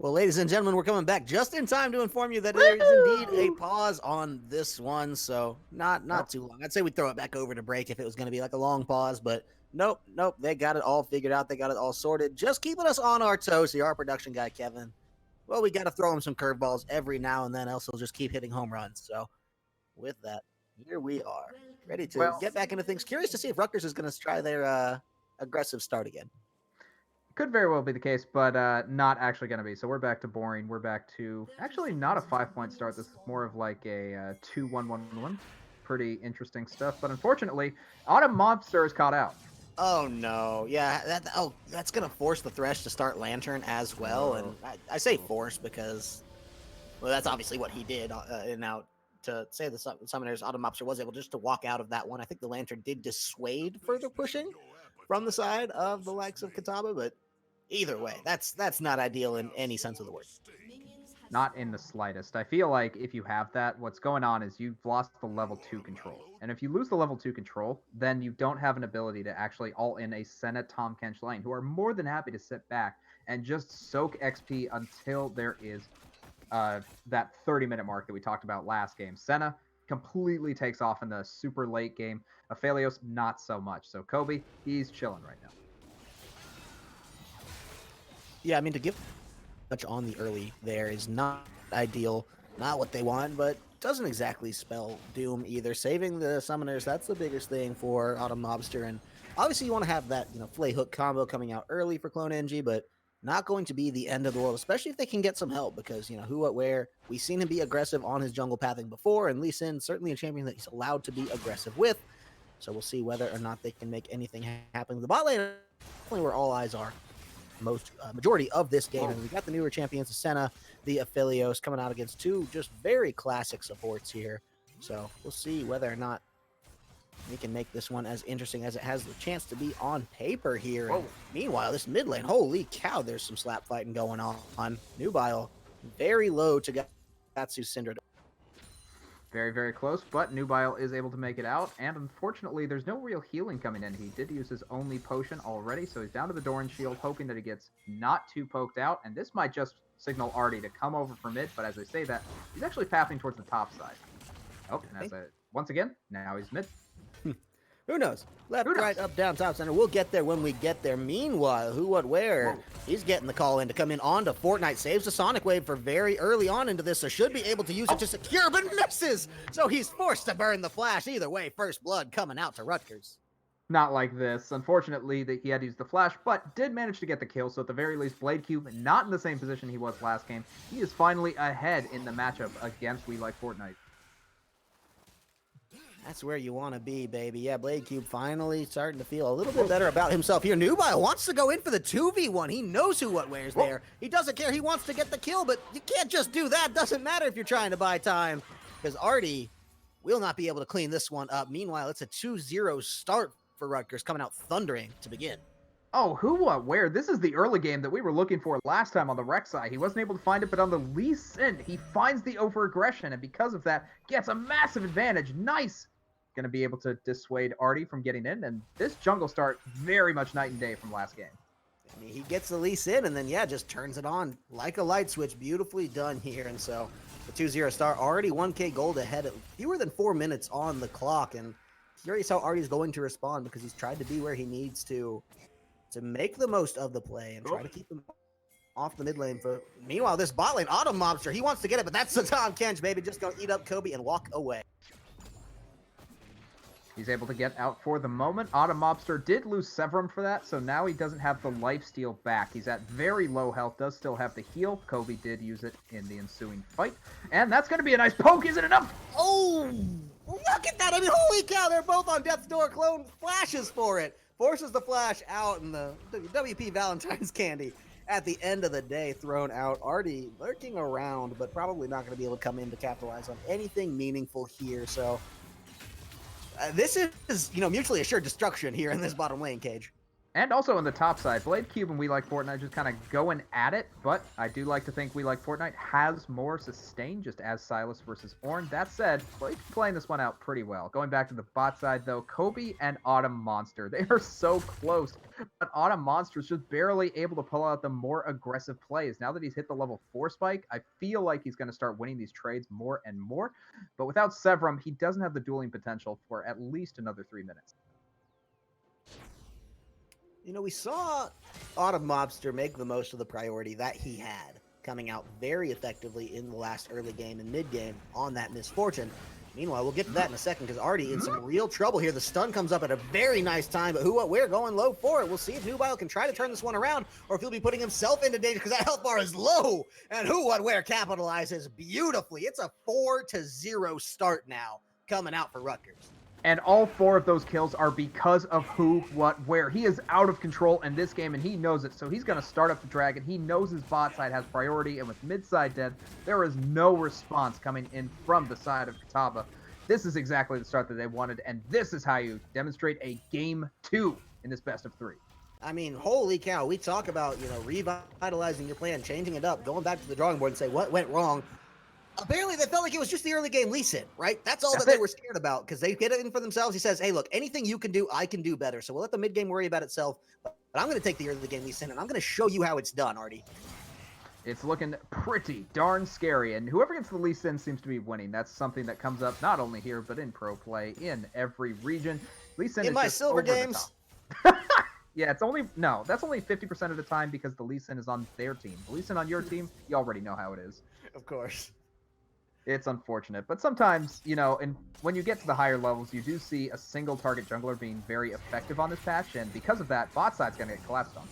S1: Well, ladies and gentlemen, we're coming back just in time to inform you that there is indeed a pause on this one. So not too long. I'd say we'd throw it back over to break if it was going to be like a long pause, but nope. They got it all figured out. They got it all sorted. Just keeping us on our toes here, our production guy, Kevin. Well, we got to throw him some curveballs every now and then, else he'll just keep hitting home runs. So with that, here we are, ready to
S2: Well-
S1: get back into things. Curious to see if Rutgers is going to try their aggressive start again.
S2: Could very well be the case, but not actually going to be. So we're back to boring. We're back to actually not a 5-point start. This is more of like a 2-1-1-1. Pretty interesting stuff. But unfortunately, Autumn Monster is caught out.
S1: Oh no, yeah, that's gonna force the Thresh to start Lantern as well, and I say force because, well, that's obviously what he did. And now to say the Summoners, Autumn Mobster was able just to walk out of that one. I think the Lantern did dissuade further pushing from the side of the likes of Catawba, but either way, that's not ideal in any sense of the word.
S2: Not in the slightest. I feel like if you have that, what's going on is you've lost the level 2 control. And if you lose the level 2 control, then you don't have an ability to actually all in a Senna Tahm Kench lane, who are more than happy to sit back and just soak XP until there is that 30-minute mark that we talked about last game. Senna completely takes off in the super late game. Aphelios, not so much. So Kobe, he's chilling right now.
S1: Yeah, I mean, to give much on the early there is not ideal, not what they want, but doesn't exactly spell doom either. Saving the Summoners, that's the biggest thing for Autumn Mobster, and obviously you want to have that, Flay Hook combo coming out early for Clone NG, but not going to be the end of the world, especially if they can get some help, because, who, what, where, we've seen him be aggressive on his jungle pathing before, and Lee Sin, certainly a champion that he's allowed to be aggressive with, so we'll see whether or not they can make anything happen. The bot lane, definitely where all eyes are. Majority of this game, and we got the newer champions, the Senna, the Aphelios, coming out against two just very classic supports here. So we'll see whether or not we can make this one as interesting as it has the chance to be on paper here. And meanwhile, this mid lane, holy cow, there's some slap fighting going on. Nubile very low to Gatsu's Syndra.
S2: Very, very close, but Nubile is able to make it out, and unfortunately, there's no real healing coming in. He did use his only potion already, so he's down to the Doran Shield, hoping that he gets not too poked out, and this might just signal Artie to come over for mid, but as I say that, he's actually pathing towards the top side. Oh, and that's it. Once again, now he's mid.
S1: Who knows? Left, right, up, down, top, center. We'll get there when we get there. Meanwhile, who, what, where? Whoa. He's getting the call in to come in onto Fortnite. Saves the Sonic Wave for very early on into this, so should be able to use it to secure, but misses! So he's forced to burn the flash. Either way, first blood coming out to Rutgers.
S2: Not like this. Unfortunately, he had to use the flash, but did manage to get the kill, so at the very least, Blade Cube not in the same position he was last game. He is finally ahead in the matchup against We Like Fortnite.
S1: That's where you want to be, baby. Yeah, Blade Cube finally starting to feel a little bit better about himself here. Nubile wants to go in for the 2v1. He knows who, what, where's there. He doesn't care. He wants to get the kill, but you can't just do that. Doesn't matter if you're trying to buy time, because Artie will not be able to clean this one up. Meanwhile, it's a 2-0 start for Rutgers, coming out thundering to begin.
S2: Oh, who, what, where? This is the early game that we were looking for last time on the rec side. He wasn't able to find it, but on the Lee Sin, he finds the over-aggression, and because of that, gets a massive advantage. Nice! Going to be able to dissuade Artie from getting in, and this jungle start very much night and day from last game.
S1: I mean, he gets the lease in, and then, yeah, just turns it on like a light switch. Beautifully done here, and so the 2-0 start, already 1K gold ahead at fewer than 4 minutes on the clock, and curious how Artie's going to respond, because he's tried to be where he needs to make the most of the play and try to keep him off the mid lane. Meanwhile, this bot lane, Autumn Mobster, he wants to get it, but that's the Tahm Kench, baby, just gonna eat up Kobe and walk away.
S2: He's able to get out for the moment. Autumn Mobster did lose Severum for that, so now he doesn't have the lifesteal back. He's at very low health, does still have the heal. Kobe did use it in the ensuing fight. And that's going to be a nice poke, is it enough?
S1: Oh, look at that. I mean, holy cow, they're both on Death's Door. Clone flashes for it. Forces the flash out, and the WP Valentine's candy at the end of the day thrown out. Artie lurking around, but probably not going to be able to come in to capitalize on anything meaningful here, so... this is, mutually assured destruction here in this bottom lane, Cage.
S2: And also on the top side, Blade Cube and We Like Fortnite just kind of going at it, but I do like to think We Like Fortnite has more sustain, just as Silas versus Ornn. That said, Blade's playing this one out pretty well. Going back to the bot side, though, Kobe and Autumn Monster, they are so close, but Autumn Monster is just barely able to pull out the more aggressive plays. Now that he's hit the level 4 spike, I feel like he's going to start winning these trades more and more, but without Severum, he doesn't have the dueling potential for at least another 3 minutes.
S1: We saw Autumn Mobster make the most of the priority that he had, coming out very effectively in the last early game and mid game on that misfortune. Meanwhile, we'll get to that in a second because Artie in some real trouble here. The stun comes up at a very nice time, but Who What Where going low for it. We'll see if Nubile can try to turn this one around or if he'll be putting himself into danger because that health bar is low. And Who What Where capitalizes beautifully. It's a 4-0 start now coming out for Rutgers.
S2: And all 4 of those kills are because of Who, What, Where. He is out of control in this game, and he knows it. So he's going to start up the Dragon. He knows his bot side has priority, and with mid side dead, there is no response coming in from the side of Catawba. This is exactly the start that they wanted, and this is how you demonstrate a game 2 in this best of 3.
S1: I mean, holy cow. We talk about, revitalizing your plan, changing it up, going back to the drawing board and say, what went wrong? Apparently, they felt like it was just the early game Lee Sin, right? That's all that they were scared about because they get it in for themselves. He says, hey, look, anything you can do, I can do better. So we'll let the mid game worry about itself. But I'm going to take the early game Lee Sin, and I'm going to show you how it's done, Artie.
S2: It's looking pretty darn scary, and whoever gets the Lee Sin seems to be winning. That's something that comes up not only here, but in pro play in every region. Lee Sin
S1: in
S2: is
S1: my
S2: just
S1: silver
S2: over the
S1: games.
S2: top. Yeah, that's only 50% of the time because the Lee Sin is on their team. The Lee Sin on your team, you already know how it is.
S1: Of course.
S2: It's unfortunate, but sometimes, and when you get to the higher levels, you do see a single target jungler being very effective on this patch, and because of that, bot side's going to get collapsed on.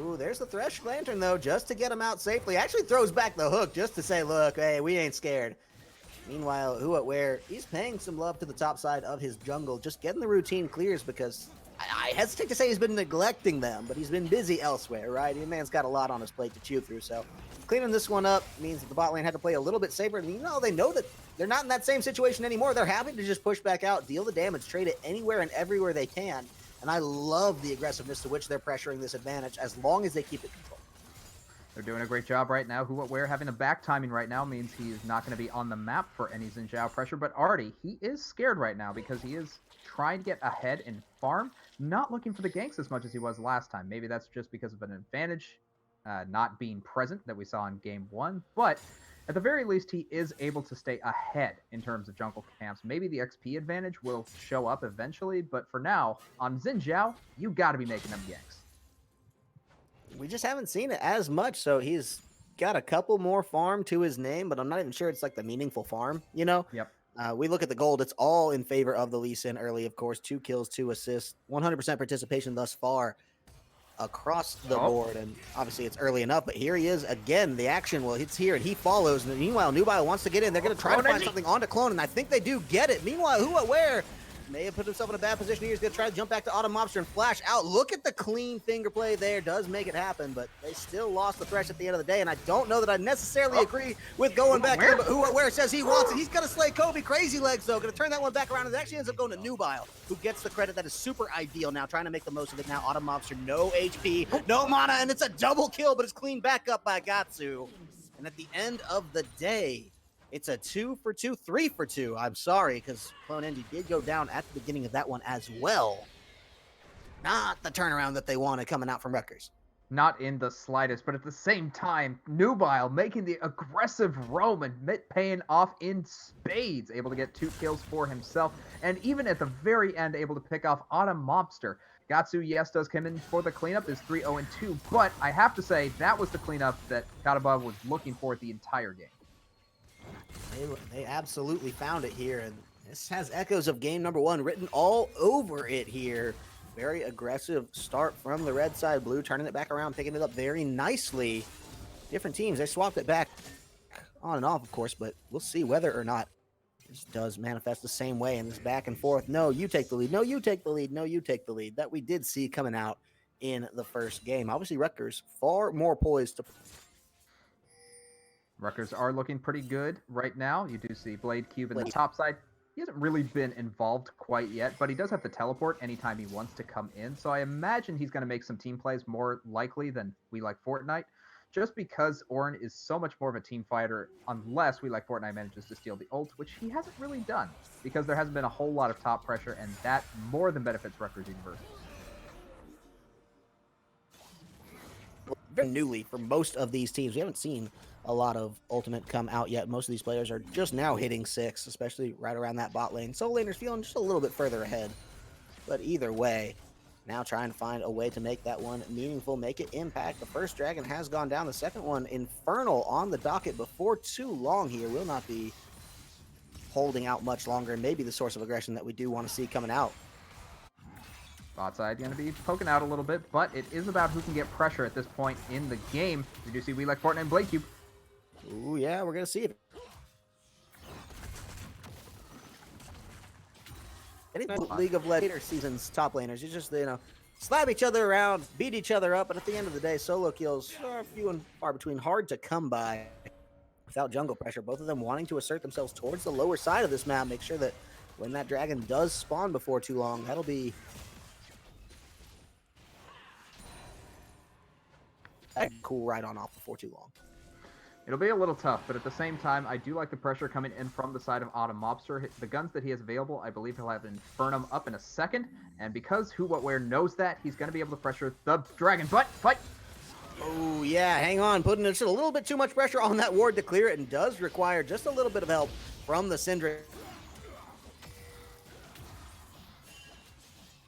S1: Ooh, there's the Thresh Lantern, though, just to get him out safely. Actually throws back the hook just to say, look, hey, we ain't scared. Meanwhile, Who What Where, he's paying some love to the top side of his jungle, just getting the routine clears because I hesitate to say he's been neglecting them, but he's been busy elsewhere, right? The man's got a lot on his plate to chew through, so cleaning this one up means that the bot lane had to play a little bit safer. And, they know that they're not in that same situation anymore. They're happy to just push back out, deal the damage, trade it anywhere and everywhere they can. And I love the aggressiveness to which they're pressuring this advantage as long as they keep it controlled.
S2: They're doing a great job right now. Who What Where having a back timing right now means he's not going to be on the map for any Xin Zhao pressure. But Artie, he is scared right now because he is trying to get ahead in farm, not looking for the ganks as much as he was last time. Maybe that's just because of an advantage not being present that we saw in game 1. But at the very least, he is able to stay ahead in terms of jungle camps. Maybe the XP advantage will show up eventually, but for now, on Xin Zhao, you got to be making them ganks.
S1: We just haven't seen it as much, so he's got a couple more farm to his name, but I'm not even sure it's like the meaningful farm,
S2: Yep.
S1: We look at the gold, it's all in favor of the Lee Sin early, of course. 2 kills, 2 assists, 100% participation thus far across the board, and obviously it's early enough, but here he is again. The action, well, it's here, and he follows, and meanwhile, Nubile wants to get in. They're going to try to find something onto Clone, and I think they do get it. Meanwhile, Who What Where may have put himself in a bad position here. He's going to try to jump back to Autumn Mobster and flash out. Look at the clean finger play there. Does make it happen, but they still lost the Thresh at the end of the day, and I don't know that I necessarily agree with going back here, but Who What Where says he wants it. He's going to slay Kobe. Crazy Legs, though. Going to turn that one back around, and it actually ends up going to Nubile, who gets the credit. That is super ideal now, trying to make the most of it now. Autumn Mobster, no HP, no mana, and it's a double kill, but it's cleaned back up by Gatsu. And at the end of the day, it's a 2 for 2, 3 for 2. I'm sorry, because Clone Envy did go down at the beginning of that one as well. Not the turnaround that they wanted coming out from Rutgers.
S2: Not in the slightest, but at the same time, Nubile making the aggressive roam and paying off in spades, able to get 2 kills for himself, and even at the very end, able to pick off Autumn Mobster. Gatsu, yes, does come in for the cleanup, is 3-0-2, but I have to say, that was the cleanup that Catawba was looking for the entire game.
S1: They absolutely found it here, and this has echoes of game number 1 written all over it here. Very aggressive start from the red side. Blue turning it back around, picking it up very nicely. Different teams, they swapped it back on and off, of course, but we'll see whether or not this does manifest the same way in this back and forth. No, you take the lead. No, you take the lead. No, you take the lead. That we did see coming out in the first game. Obviously, Rutgers far more poised to...
S2: Rutgers are looking pretty good right now. You do see Blade Cube in the top side. He hasn't really been involved quite yet, but he does have to teleport anytime he wants to come in. So I imagine he's going to make some team plays more likely than We Like Fortnite, just because Ornn is so much more of a team fighter unless We Like Fortnite manages to steal the ult, which he hasn't really done because there hasn't been a whole lot of top pressure, and that more than benefits Rutgers University.
S1: Very newly for most of these teams. We haven't seen a lot of Ultimate come out yet. Most of these players are just now hitting 6, especially right around that bot lane. Soul Laner's feeling just a little bit further ahead. But either way, now trying to find a way to make that one meaningful, make it impact. The first dragon has gone down. The second one, Infernal, on the docket before too long here. Will not be holding out much longer, and maybe the source of aggression that we do want to see coming out.
S2: Bot side going to be poking out a little bit, but it is about who can get pressure at this point in the game. We do see We Like Fortnite and Blade Cube.
S1: Ooh, yeah, we're going to see it. Any League of Legends seasons top laners, you just, slap each other around, beat each other up, and at the end of the day, solo kills are few and far between, hard to come by without jungle pressure. Both of them wanting to assert themselves towards the lower side of this map, make sure that when that dragon does spawn before too long, that'll be a cool ride on off before too long.
S2: It'll be a little tough, but at the same time, I do like the pressure coming in from the side of Autumn Mobster. The guns that he has available, I believe he'll have Infernum up in a second, and because Who What Where knows that, he's going to be able to pressure the dragon. But fight!
S1: Oh, yeah, hang on. Putting just a little bit too much pressure on that ward to clear it, and does require just a little bit of help from the Syndra.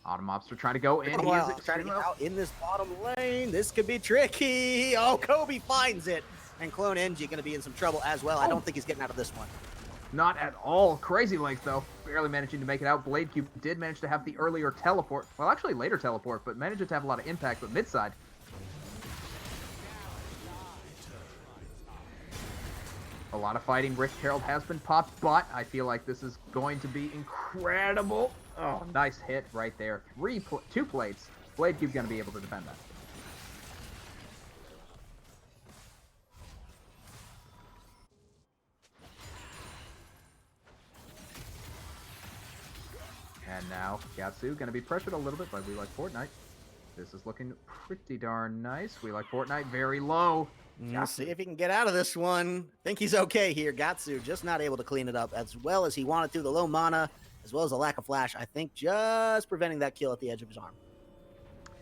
S2: Autumn Mobster trying to go in. He is
S1: trying to get out in this bottom lane. This could be tricky. Oh, Kobe finds it. And Clone NG going to be in some trouble as well. I don't think he's getting out of this one.
S2: Not at all. Crazy Legs, though. Barely managing to make it out. Blade Cube did manage to have the earlier teleport. Well, actually later teleport, but managed to have a lot of impact. But mid side. A lot of fighting. Rick Harold has been popped, but I feel like this is going to be incredible. Oh, nice hit right there. Two plates. Blade Cube going to be able to defend that. And now Gatsu going to be pressured a little bit by We Like Fortnite. This is looking pretty darn nice. We Like Fortnite very low.
S1: Let's see if he can get out of this one. Think he's okay here. Gatsu just not able to clean it up as well as he wanted to. The low mana, as well as the lack of flash, I think just preventing that kill at the edge of his arm.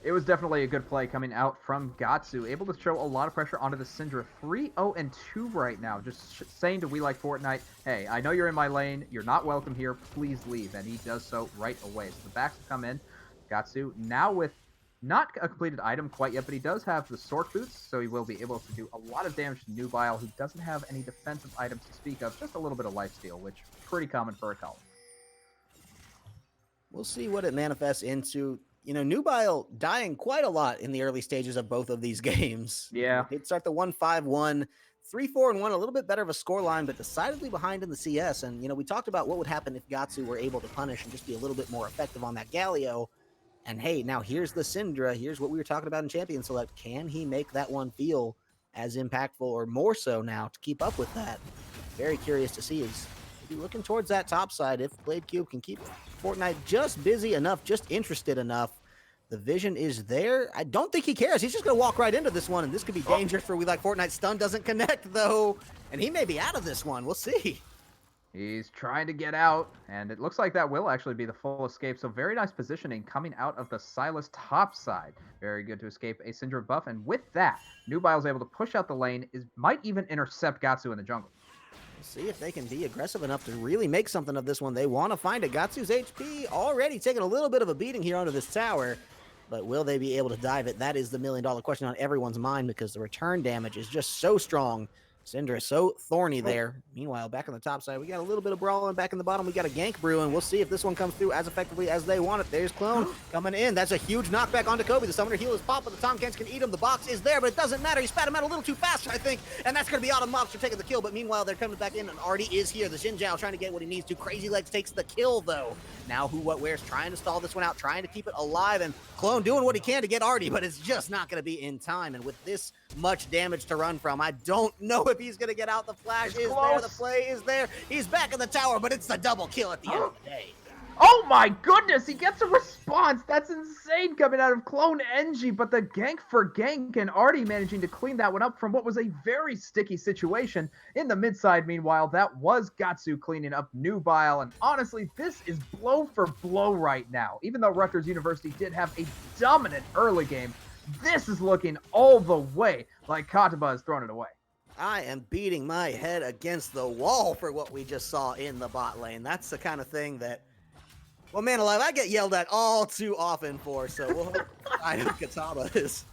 S2: It was definitely a good play coming out from Gatsu. Able to show a lot of pressure onto the Syndra. 3-0-2 right now. Just saying to We Like Fortnite, hey, I know you're in my lane. You're not welcome here. Please leave. And he does so right away. So the backs come in. Gatsu now with not a completed item quite yet, but he does have the Sork Boots, so he will be able to do a lot of damage to Nubile, who doesn't have any defensive items to speak of. Just a little bit of lifesteal, which is pretty common for a column. We'll
S1: see what it manifests into. Nubile dying quite a lot in the early stages of both of these games.
S2: Yeah.
S1: He'd start the 1-5-1, 3-4-1, a little bit better of a scoreline, but decidedly behind in the CS. And, we talked about what would happen if Gatsu were able to punish and just be a little bit more effective on that Galio. And hey, now here's the Syndra. Here's what we were talking about in Champion Select. Can he make that one feel as impactful or more so now to keep up with that? Very curious to see. Is maybe looking towards that top side if Blade Cube can keep Fortnite just busy enough, just interested enough. The vision is there. I don't think he cares. He's just going to walk right into this one, and this could be dangerous for We Like Fortnite. Stun doesn't connect, though, and he may be out of this one. We'll see.
S2: He's trying to get out, and it looks like that will actually be the full escape. So very nice positioning coming out of the Silas top side. Very good to escape a Syndra buff, and with that, Nubile's able to push out the lane, might even intercept Gatsu in the jungle.
S1: We'll see if they can be aggressive enough to really make something of this one. They want to find it. Gatsu's HP already taking a little bit of a beating here onto this tower, but will they be able to dive it? That is the million-dollar question on everyone's mind because the return damage is just so strong. Syndra is so thorny there. Meanwhile, back on the top side, we got a little bit of brawling. Back in the bottom, we got a gank brewing. We'll see if this one comes through as effectively as they want it. There's Clone coming in. That's a huge knockback onto Kobe. The summoner heal is popped, but the Tomcats can eat him. The box is there, but it doesn't matter. He spat him out a little too fast, I think, and that's going to be Autumn Mobster taking the kill. But meanwhile, they're coming back in, and Artie is here. The Xin Zhao trying to get what he needs to. Crazy Legs takes the kill, though. Now Who What Where's trying to stall this one out, trying to keep it alive, and Clone doing what he can to get Artie, but it's just not going to be in time. And with this much damage to run from, I don't know if he's going to get out. The flash is there, the play is there. He's back in the tower, but it's the double kill at the end of the day.
S2: Oh my goodness, he gets a response. That's insane coming out of Clone NG, but the gank for gank and Artie managing to clean that one up from what was a very sticky situation in the mid side. Meanwhile, that was Gatsu cleaning up Nubile, and honestly, this is blow for blow right now. Even though Rutgers University did have a dominant early game, this is looking all the way like Catawba has thrown it away.
S1: I am beating my head against the wall for what we just saw in the bot lane. That's the kind of thing that, well, man alive, I get yelled at all too often for. So we'll hope I know Catawba is,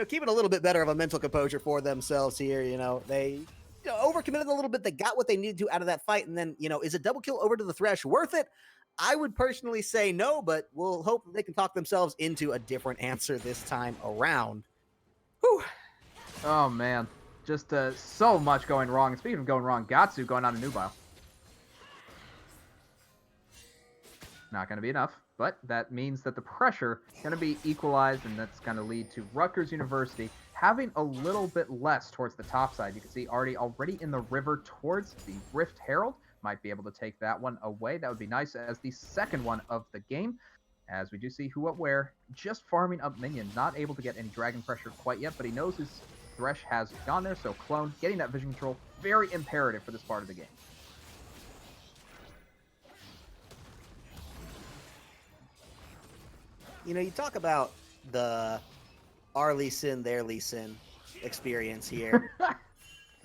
S1: keeping a little bit better of a mental composure for themselves here. They overcommitted a little bit. They got what they needed to out of that fight. And then, is a double kill over to the Thresh worth it? I would personally say no, but we'll hope they can talk themselves into a different answer this time around. Whew.
S2: Oh, man. Just so much going wrong. And speaking of going wrong, Gatsu going on a nubile. Not going to be enough, but that means that the pressure is going to be equalized, and that's going to lead to Rutgers University having a little bit less towards the top side. You can see already in the river towards the Rift Herald. Might be able to take that one away. That would be nice as the second one of the game. As we do see Who What Where just farming up minions. Not able to get any dragon pressure quite yet, but he knows his Thresh has gone there. So Clone getting that vision control, very imperative for this part of the game.
S1: You talk about the our Lee Sin, their Lee Sin experience here.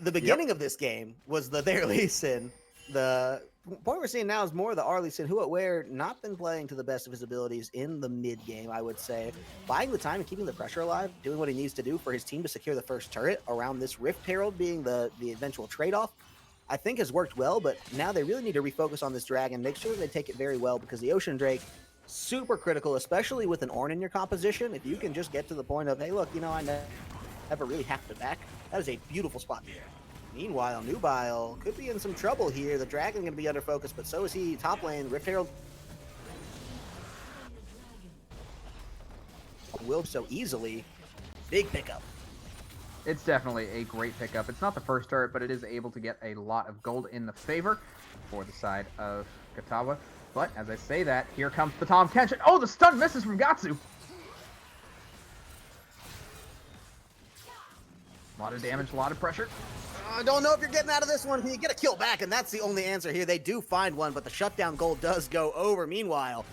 S1: The beginning of this game was the their Lee Sin. The point we're seeing now is more of the Arlie Sin, who at where not been playing to the best of his abilities in the mid game, I would say. Buying the time and keeping the pressure alive, doing what he needs to do for his team to secure the first turret around this Rift Herald being the eventual trade-off, I think has worked well, but now they really need to refocus on this dragon, make sure that they take it very well, because the Ocean Drake, super critical, especially with an Ornn in your composition. If you can just get to the point of, hey, look, I never really have to back, that is a beautiful spot. Meanwhile, Nubile could be in some trouble here. The dragon going to be under focus, but so is he. Top lane, Rift Herald will so easily. Big pickup.
S2: It's definitely a great pickup. It's not the first turret, but it is able to get a lot of gold in the favor for the side of Catawba. But as I say that, here comes the Tahm Kench. Oh, the stun misses from Gatsu. A lot of damage, a lot of pressure.
S1: I don't know if you're getting out of this one. You get a kill back, and that's the only answer here. They do find one, but the shutdown goal does go over. Meanwhile,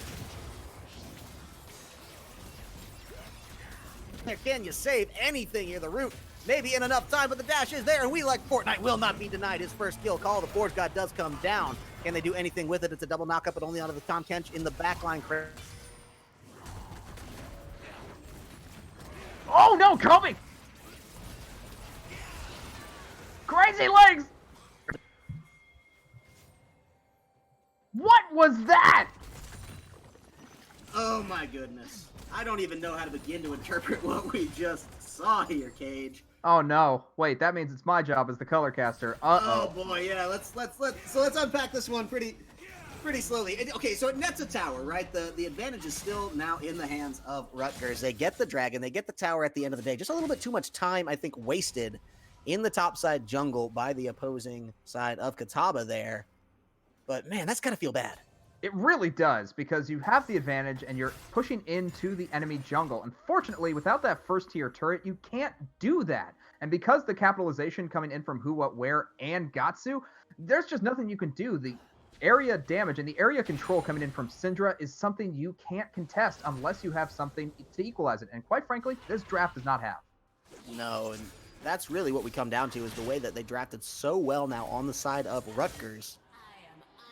S1: can you save anything here? The root maybe in enough time, but the dash is there, and we like Fortnite will not be denied his first kill call. The Forge God does come down. Can they do anything with it? It's a double knockup, but only onto the Tahm Kench in the backline.
S2: Oh no, Kobe! Crazy legs! What was that?
S1: Oh my goodness. I don't even know how to begin to interpret what we just saw here, Cage.
S2: Oh no. Wait, that means it's my job as the color caster. Uh-oh.
S1: Oh boy, yeah, let's unpack this one pretty slowly. Okay, so it nets a tower, right? The advantage is still now in the hands of Rutgers. They get the dragon, they get the tower at the end of the day. Just a little bit too much time, I think, wasted in the topside jungle by the opposing side of Catawba there. But man, that's gotta feel bad.
S2: It really does, because you have the advantage and you're pushing into the enemy jungle. Unfortunately, without that first tier turret, you can't do that. And because the capitalization coming in from Who, What, Where, and Gatsu, there's just nothing you can do. The area damage and the area control coming in from Syndra is something you can't contest unless you have something to equalize it. And quite frankly, this draft does not have.
S1: No, and that's really what we come down to, is the way that they drafted so well now on the side of Rutgers.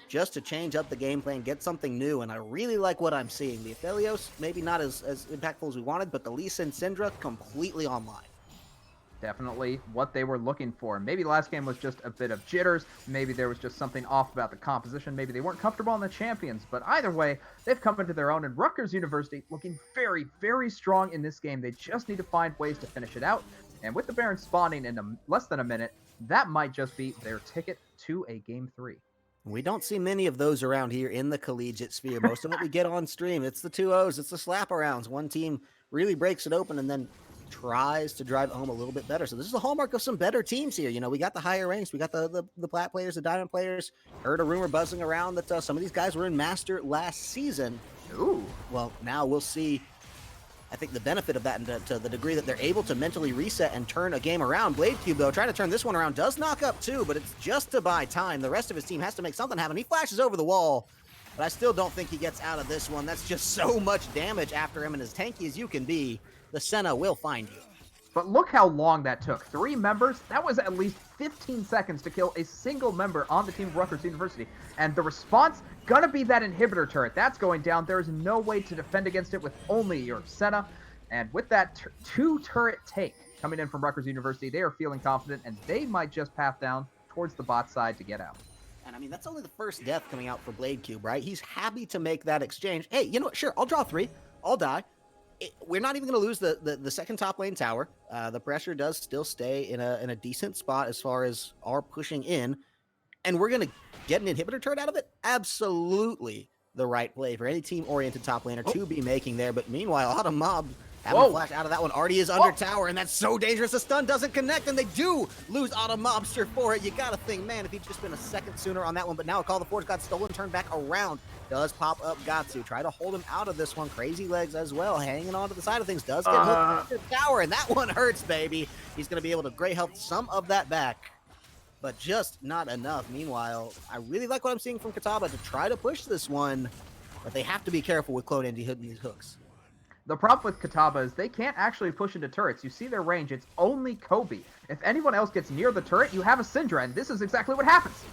S1: Just to change up the game plan, get something new, and I really like what I'm seeing. The Aphelios, maybe not as impactful as we wanted, but the Lee Sin Syndra completely online.
S2: Definitely what they were looking for. Maybe last game was just a bit of jitters. Maybe there was just something off about the composition. Maybe they weren't comfortable on the champions. But either way, they've come into their own. And Rutgers University looking very, very strong in this game. They just need to find ways to finish it out. And with the Baron spawning in less than a minute, that might just be their ticket to a Game 3.
S1: We don't see many of those around here in the collegiate sphere. Most of what we get on stream, it's the 2-0s, it's the slap-arounds. One team really breaks it open and then tries to drive it home a little bit better. So this is a hallmark of some better teams here. We got the higher ranks, we got the plat players, the diamond players. Heard a rumor buzzing around that some of these guys were in Master last season.
S2: Ooh.
S1: Well, now we'll see, I think, the benefit of that, and to the degree that they're able to mentally reset and turn a game around. Blade Cube, though, trying to turn this one around, does knock up too, but it's just to buy time. The rest of his team has to make something happen. He flashes over the wall, but I still don't think he gets out of this one. That's just so much damage after him, and as tanky as you can be, the Senna will find you.
S2: But look how long that took. 3 members, that was at least 15 seconds to kill a single member on the team of Rutgers University. And the response, gonna be that inhibitor turret. That's going down. There is no way to defend against it with only your Senna. And with that 2 turret take, coming in from Rutgers University, they are feeling confident, and they might just path down towards the bot side to get out.
S1: And I mean, that's only the first death coming out for Blade Cube, right? He's happy to make that exchange. Hey, you know what? Sure, I'll draw 3. I'll die. We're not even going to lose the second top lane tower. The pressure does still stay in a decent spot as far as our pushing in. And we're going to get an inhibitor turret out of it? Absolutely the right play for any team-oriented top laner to be making there. But meanwhile, Autumn Mob having a flash out of that one. Artie is under tower, and that's so dangerous. The stun doesn't connect, and they do lose Autumn Mobster for it. You got to think, man, if he'd just been a second sooner on that one. But now a Call of the Forge got stolen, turned back around. Does pop up Gatsu. Try to hold him out of this one. Crazy Legs as well, hanging on to the side of things. Does get hooked to the tower, and that one hurts, baby. He's going to be able to Grey Health some of that back, but just not enough. Meanwhile, I really like what I'm seeing from Catawba to try to push this one, but they have to be careful with Clone Envy hitting these hooks.
S2: The problem with Catawba is they can't actually push into turrets. You see their range, it's only Kobe. If anyone else gets near the turret, you have a Syndra, and this is exactly what happens.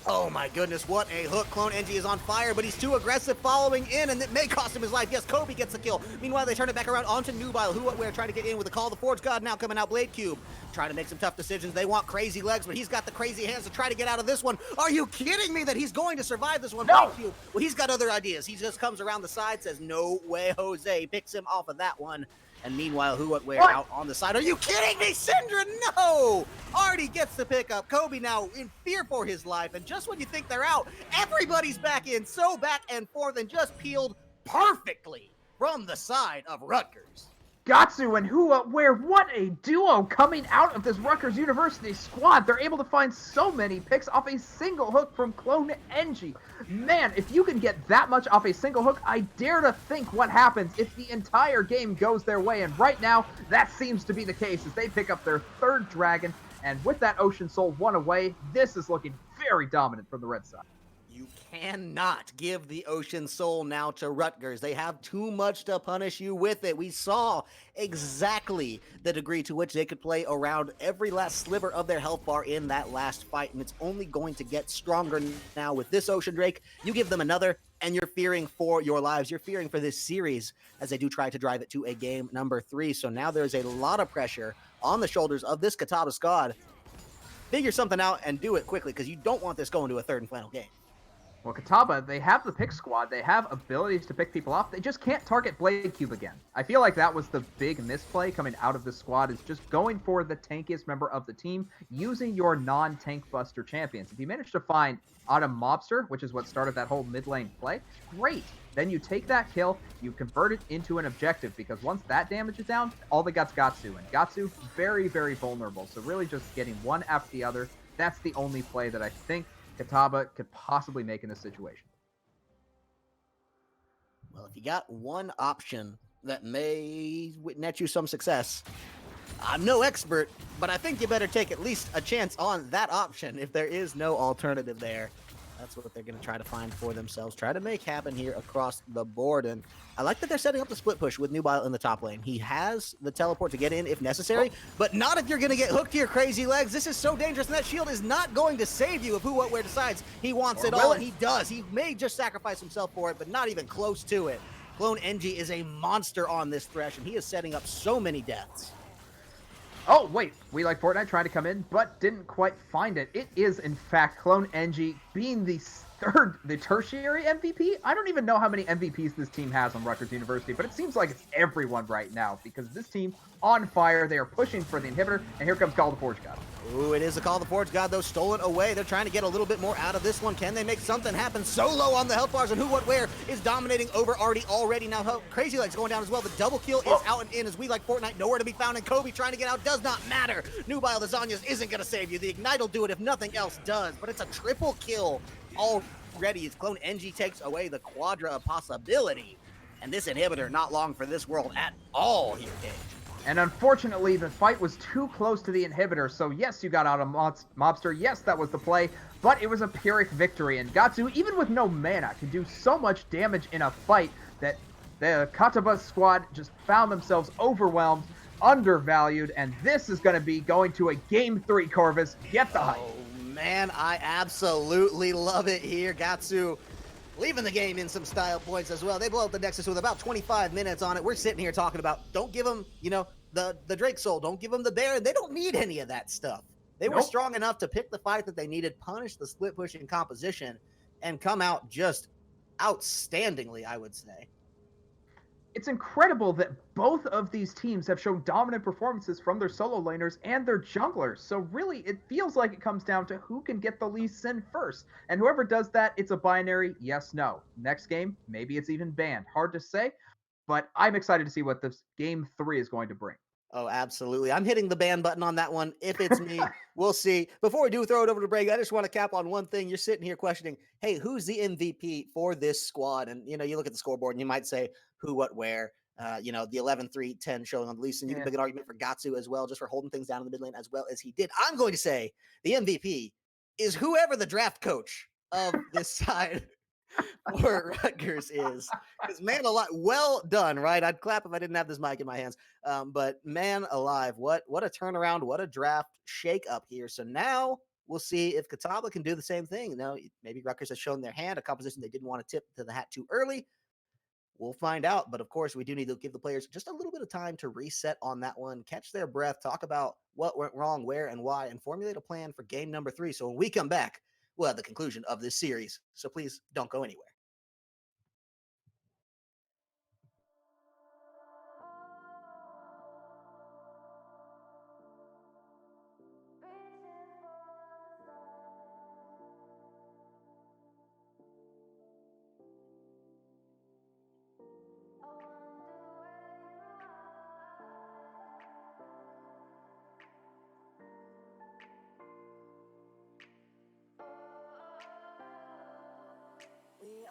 S1: Oh my goodness, what a hook. Clone Envy is on fire, but he's too aggressive following in, and it may cost him his life. Yes, Kobe gets the kill. Meanwhile, they turn it back around onto Nubile, who we're trying to get in with the Call of the Forge God now coming out. Blade Cube trying to make some tough decisions. They want Crazy Legs, but he's got the crazy hands to try to get out of this one. Are you kidding me that he's going to survive this one?
S2: No.
S1: Blade Cube, well, he's got other ideas. He just comes around the side, says, no way, Jose, picks him off of that one. And meanwhile, we're out on the side. Are you kidding me, Syndra? No! Artie gets the pickup. Kobe now in fear for his life. And just when you think they're out, everybody's back in. So back and forth and just peeled perfectly from the side of Rutgers.
S2: Gatsu and where what a duo coming out of this Rutgers University squad. They're able to find so many picks off a single hook from Clone Envy. Man, if you can get that much off a single hook, I dare to think what happens if the entire game goes their way. And right now, that seems to be the case as they pick up their 3rd dragon. And with that Ocean Soul 1 away, this is looking very dominant from the red side.
S1: You cannot give the Ocean Soul now to Rutgers. They have too much to punish you with it. We saw exactly the degree to which they could play around every last sliver of their health bar in that last fight, and it's only going to get stronger now with this Ocean Drake. You give them another, and you're fearing for your lives. You're fearing for this series as they do try to drive it to a game number 3. So now there's a lot of pressure on the shoulders of this Catawba squad. Figure something out and do it quickly, because you don't want this going to a 3rd and final game.
S2: Well, Catawba, they have the pick squad. They have abilities to pick people off. They just can't target Blade Cube again. I feel like that was the big misplay coming out of this squad, is just going for the tankiest member of the team, using your non-tank buster champions. If you manage to find Autumn Mobster, which is what started that whole mid lane play, great. Then you take that kill, you convert it into an objective, because once that damage is down, all they got's Gatsu. And Gatsu, very, very vulnerable. So really just getting one after the other, that's the only play that I think Catawba could possibly make in this situation.
S1: Well, if you got one option that may net you some success, I'm no expert, but I think you better take at least a chance on that option if there is no alternative there. That's what they're going to try to find for themselves, try to make happen here across the board. And I like that they're setting up the split push with Nubile in the top lane. He has the teleport to get in if necessary, but not if you're going to get hooked to your Crazy Legs. This is so dangerous, and that shield is not going to save you if Who What Where decides he wants it all, and he does. He may just sacrifice himself for it, but not even close to it. Clone Envy is a monster on this Thresh, and he is setting up so many deaths.
S2: Oh, wait, We Like Fortnite trying to come in, but didn't quite find it. It is, in fact, Clone Envy being the tertiary MVP. I don't even know how many MVPs this team has on Rutgers University, but it seems like it's everyone right now, because this team on fire. They are pushing for the inhibitor, and here comes Call of the Forge God.
S1: Ooh, it is a Call of the Forge God, though, stolen away. They're trying to get a little bit more out of this one. Can they make something happen? Solo on the health bars, and Who What Where is dominating over Artie already. Now Crazy Legs going down as well. The double kill is out and in as We Like Fortnite nowhere to be found, and Kobe trying to get out does not matter. Nubile the Zanyas isn't going to save you. The Ignite will do it if nothing else does, but it's a triple kill already as Clone Envy takes away the Quadra of possibility. And this inhibitor not long for this world at all here, Gage.
S2: And unfortunately, the fight was too close to the inhibitor, so yes, you got out of Mobster, yes, that was the play, but it was a Pyrrhic victory, and Gatsu, even with no mana, can do so much damage in a fight that the Catawba squad just found themselves overwhelmed, undervalued, and this is going to be going to a Game 3, Corvus. Get the hype.
S1: Oh, man, I absolutely love it here. Gatsu leaving the game in some style points as well. They blow up the Nexus with about 25 minutes on it. We're sitting here talking about, don't give them, the Drake Soul. Don't give them the Baron. They don't need any of that stuff. They were
S2: Nope.
S1: strong enough to pick the fight that they needed, punish the split pushing composition, and come out just outstandingly, I would say.
S4: It's incredible that both of these teams have shown dominant performances from their solo laners and their junglers. So really, it feels like it comes down to who can get the Lee Sin first. And whoever does that, it's a binary yes, no. Next game, maybe it's even banned. Hard to say, but I'm excited to see what this game 3 is going to bring.
S1: Oh, absolutely. I'm hitting the ban button on that one. If it's me, we'll see. Before we do throw it over to break, I just want to cap on one thing. You're sitting here questioning, hey, who's the MVP for this squad? And, you look at the scoreboard and you might say who, what, where. The 11-3-10 showing on the least. And you can make an argument for Gatsu as well, just for holding things down in the mid lane as well as he did. I'm going to say the MVP is whoever the draft coach of this side for Rutgers is. Because man alive, well done, right? I'd clap if I didn't have this mic in my hands. But man alive, what a turnaround, what a draft shake up here. So now we'll see if Catawba can do the same thing. Maybe Rutgers has shown their hand, a composition they didn't want to tip to the hat too early. We'll find out. But of course, we do need to give the players just a little bit of time to reset on that one, catch their breath, talk about what went wrong, where, and why, and formulate a plan for game number 3. So when we come back, we'll have the conclusion of this series. So please don't go anywhere.
S5: We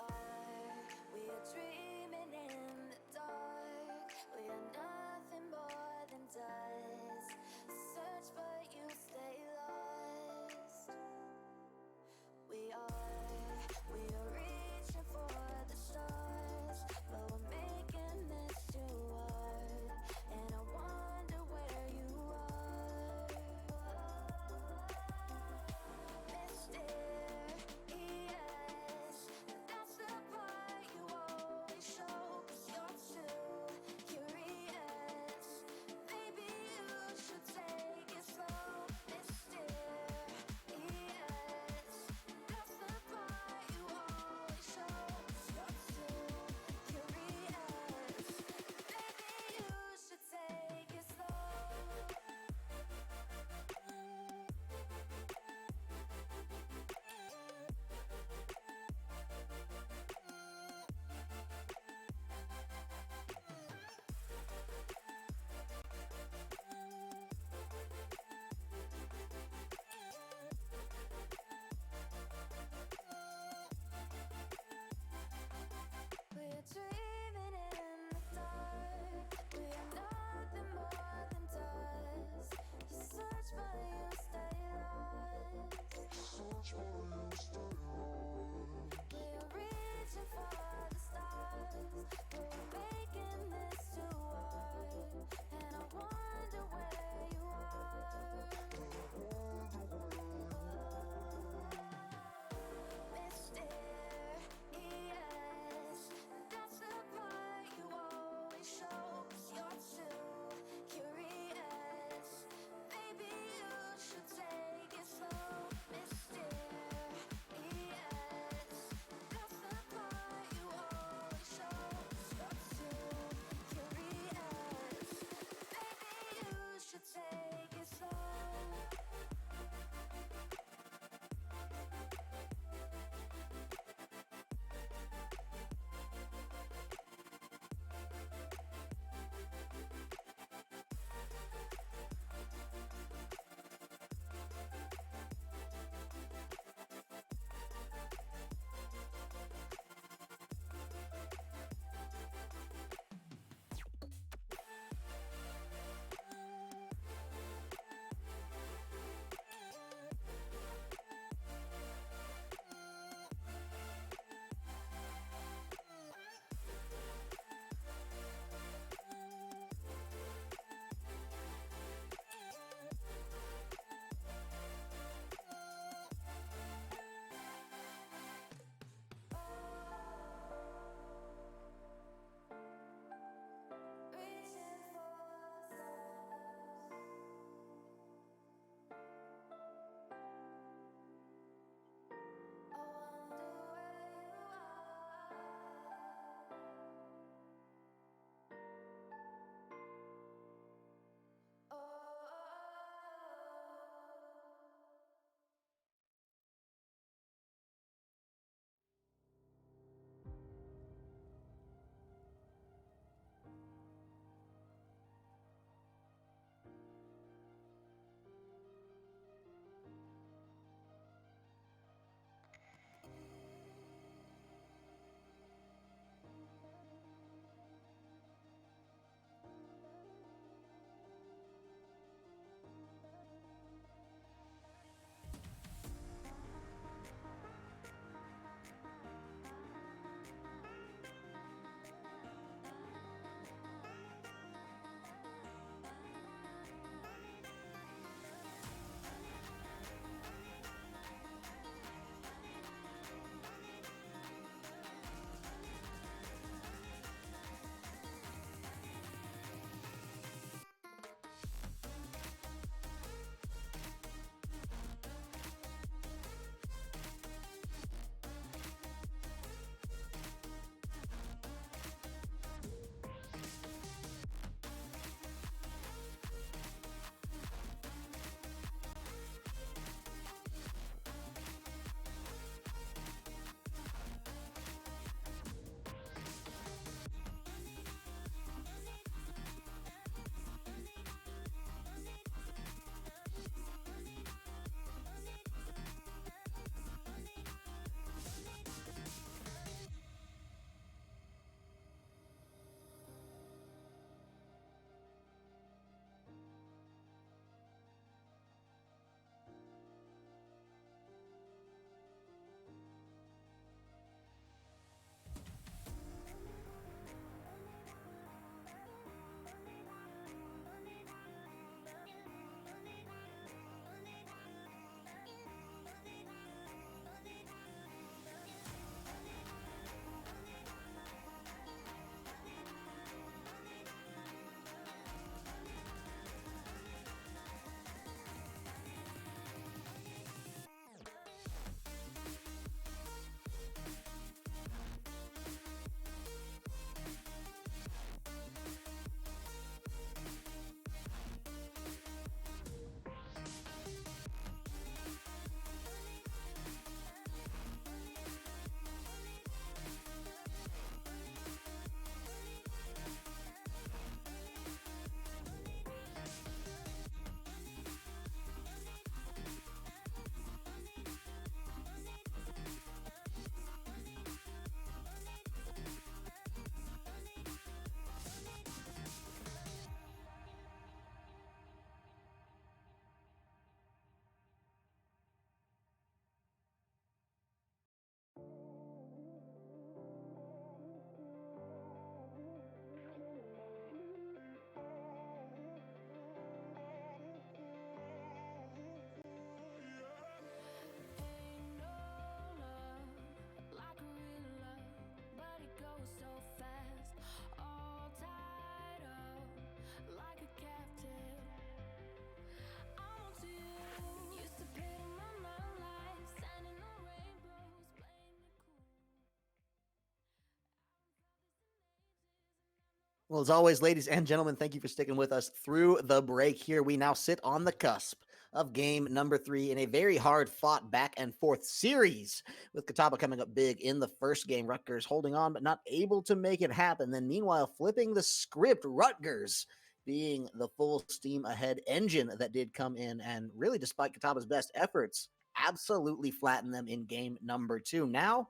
S1: Well, as always, ladies and gentlemen, thank you for sticking with us through the break here. We now sit on the cusp of game number 3 in a very hard fought back and forth series, with Catawba coming up big in the first game. Rutgers holding on, but not able to make it happen. Then meanwhile, flipping the script, Rutgers being the full steam ahead engine that did come in and really, despite Catawba's best efforts, absolutely flattened them in game number 2. Now,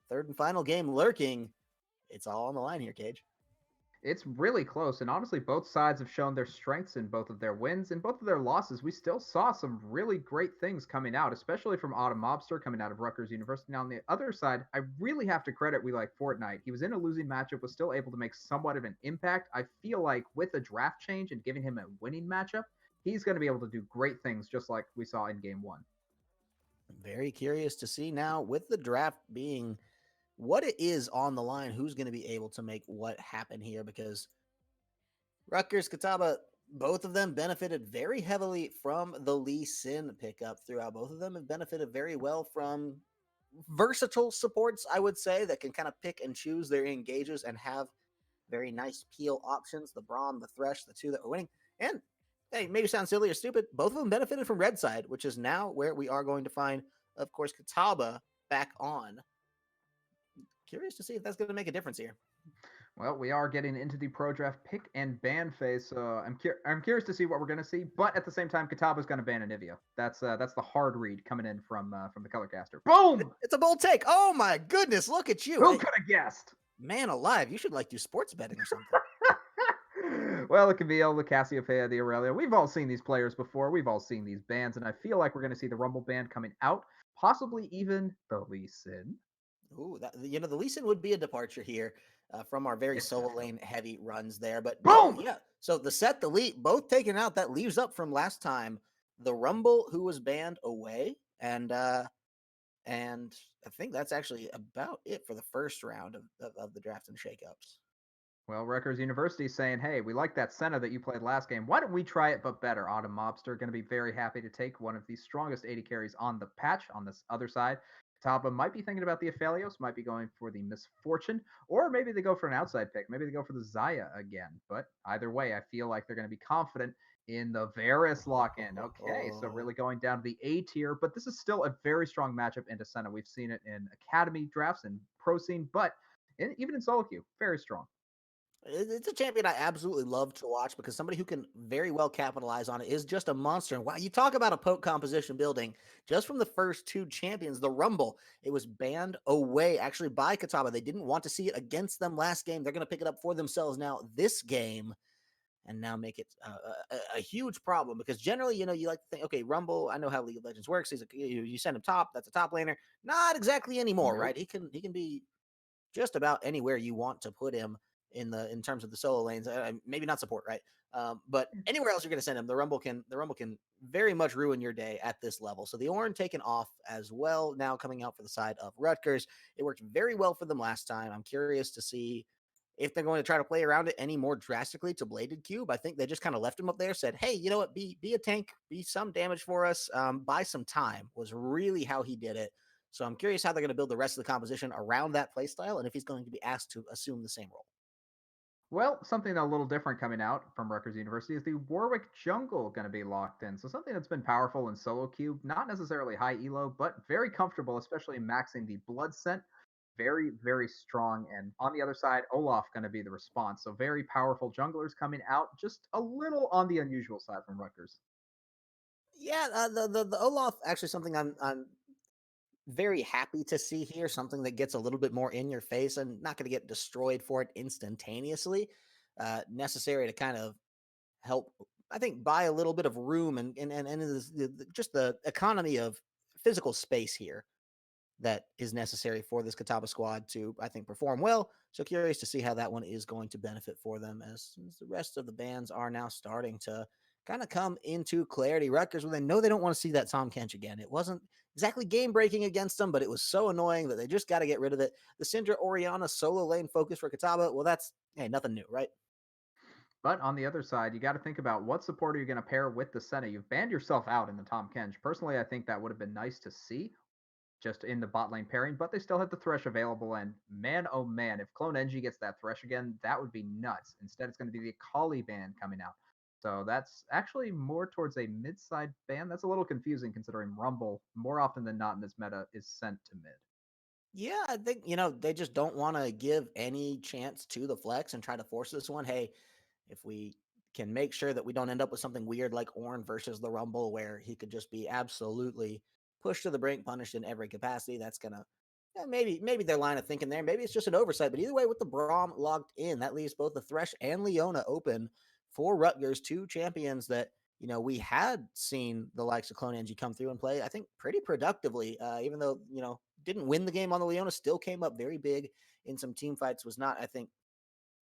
S1: third and final game lurking. It's all on the line here, Cage.
S4: It's really close, and honestly, both sides have shown their strengths in both of their wins and both of their losses. We still saw some really great things coming out, especially from Autumn Mobster coming out of Rutgers University. Now, on the other side, I really have to credit We Like Fortnite. He was in a losing matchup, was still able to make somewhat of an impact. I feel like with a draft change and giving him a winning matchup, he's going to be able to do great things, just like we saw in game 1.
S1: Very curious to see now, with the draft being what it is on the line, who's going to be able to make what happen here, because Rutgers, Catawba, both of them benefited very heavily from the Lee Sin pickup throughout. Both of them have benefited very well from versatile supports, I would say, that can kind of pick and choose their engages and have very nice peel options. The Braum, the Thresh, the two that were winning. And hey, maybe sound silly or stupid, both of them benefited from Red Side, which is now where we are going to find, of course, Catawba back on. Curious to see if that's going to make a difference here.
S4: Well, we are getting into the pro draft pick and ban phase, so I'm curious to see what we're going to see. But at the same time, Catawba's going to ban Anivia. That's the hard read coming in from the Colorcaster. Boom!
S1: It's a bold take. Oh my goodness, look at you.
S4: Who
S1: Hey,
S4: could have guessed?
S1: man alive, you should like do sports betting or something.
S4: Well, the Camille, the Cassiopeia, the Aurelia. We've all seen these players before. We've all seen these bands, and I feel like we're going to see the Rumble band coming out, possibly even the Lee Sin.
S1: Ooh, the Lee Sin would be a departure here from our very
S4: Yes,
S1: solo
S4: definitely.
S1: lane heavy runs there. But
S4: Boom!
S1: yeah, so the set, the lead, both taken out. That leaves up from last time the Rumble, who was banned away, and I think that's actually about it for the first round of the draft and shakeups.
S4: Well, Rutgers University saying, hey, we like that Senna that you played last game. Why don't we try it but better? Autumn Mobster going to be very happy to take one of the strongest 80 carries on the patch on this other side. Taba might be thinking about the Aphelios, might be going for the Misfortune, or maybe they go for an outside pick. Maybe they go for the Zaya again. But either way, I feel like they're going to be confident in the Varus lock-in. Okay, so really going down to the A tier, but this is still a very strong matchup into Senna. We've seen it in Academy drafts and Pro Scene, but even in solo queue, very strong.
S1: It's a champion I absolutely love to watch because somebody who can very well capitalize on it is just a monster. And wow, you talk about a poke composition building just from the first two champions, the Rumble, it was banned away actually by Catawba. They didn't want to see it against them last game. They're going to pick it up for themselves now this game and now make it a huge problem because generally, you like to think, okay, Rumble, I know how League of Legends works. You send him top, that's a top laner. Not exactly anymore,
S4: Nope.
S1: right? He can be just about anywhere you want to put him in terms of the solo lanes. Maybe not support, right? But anywhere else you're going to send him, the Rumble can very much ruin your day at this level. So the Ornn taken off as well now coming out for the side of Rutgers. It worked very well for them last time. I'm curious to see if they're going to try to play around it any more drastically to Bladed Cube. I think they just kind of left him up there, said, hey, you know what, be a tank, be some damage for us, buy some time, was really how he did it. So I'm curious how they're going to build the rest of the composition around that playstyle and if he's going to be asked to assume the same role.
S4: Well, something a little different coming out from Rutgers University is the Warwick Jungle going to be locked in. So something that's been powerful in solo queue, not necessarily high elo, but very comfortable, especially maxing the blood scent. Very, very strong. And on the other side, Olaf going to be the response. So very powerful junglers coming out, just a little on the unusual side from Rutgers.
S1: Yeah, the Olaf actually something I'm very happy to see here. Something that gets a little bit more in your face and not going to get destroyed for it instantaneously. Necessary to kind of help, I think, buy a little bit of room and just the economy of physical space here that is necessary for this Catawba squad to, I think, perform well. So curious to see how that one is going to benefit for them as the rest of the bands are now starting to kind of come into clarity. Rutgers, when they know they don't want to see that Tom Kench again. It wasn't exactly game breaking against them, but it was so annoying that they just got to get rid of it. The Syndra Oriana solo lane focus for Catawba, well, that's, hey, nothing new, right?
S4: But on the other side, you got to think about what support are you going to pair with the Senna. You've banned yourself out in the Tom Kench. Personally, I think that would have been nice to see. just in the bot lane pairing, but they still have the Thresh available. And man, oh man, if Clone NG gets that Thresh again, that would be nuts. Instead, it's going to be the Akali ban coming out. So that's actually more towards a mid-side ban. That's a little confusing considering Rumble, more often than not in this meta, is sent to mid.
S1: Yeah, I think, they just don't want to give any chance to the flex and try to force this one. Hey, if we can make sure that we don't end up with something weird like Ornn versus the Rumble, where he could just be absolutely pushed to the brink, punished in every capacity, that's gonna maybe their line of thinking there. Maybe it's just an oversight, but either way, with the Braum logged in, that leaves both the Thresh and Leona open for Rutgers, two champions that we had seen the likes of Clone Engie come through and play, I think, pretty productively. Even though didn't win the game on the Leona, still came up very big in some team fights. Was not, I think,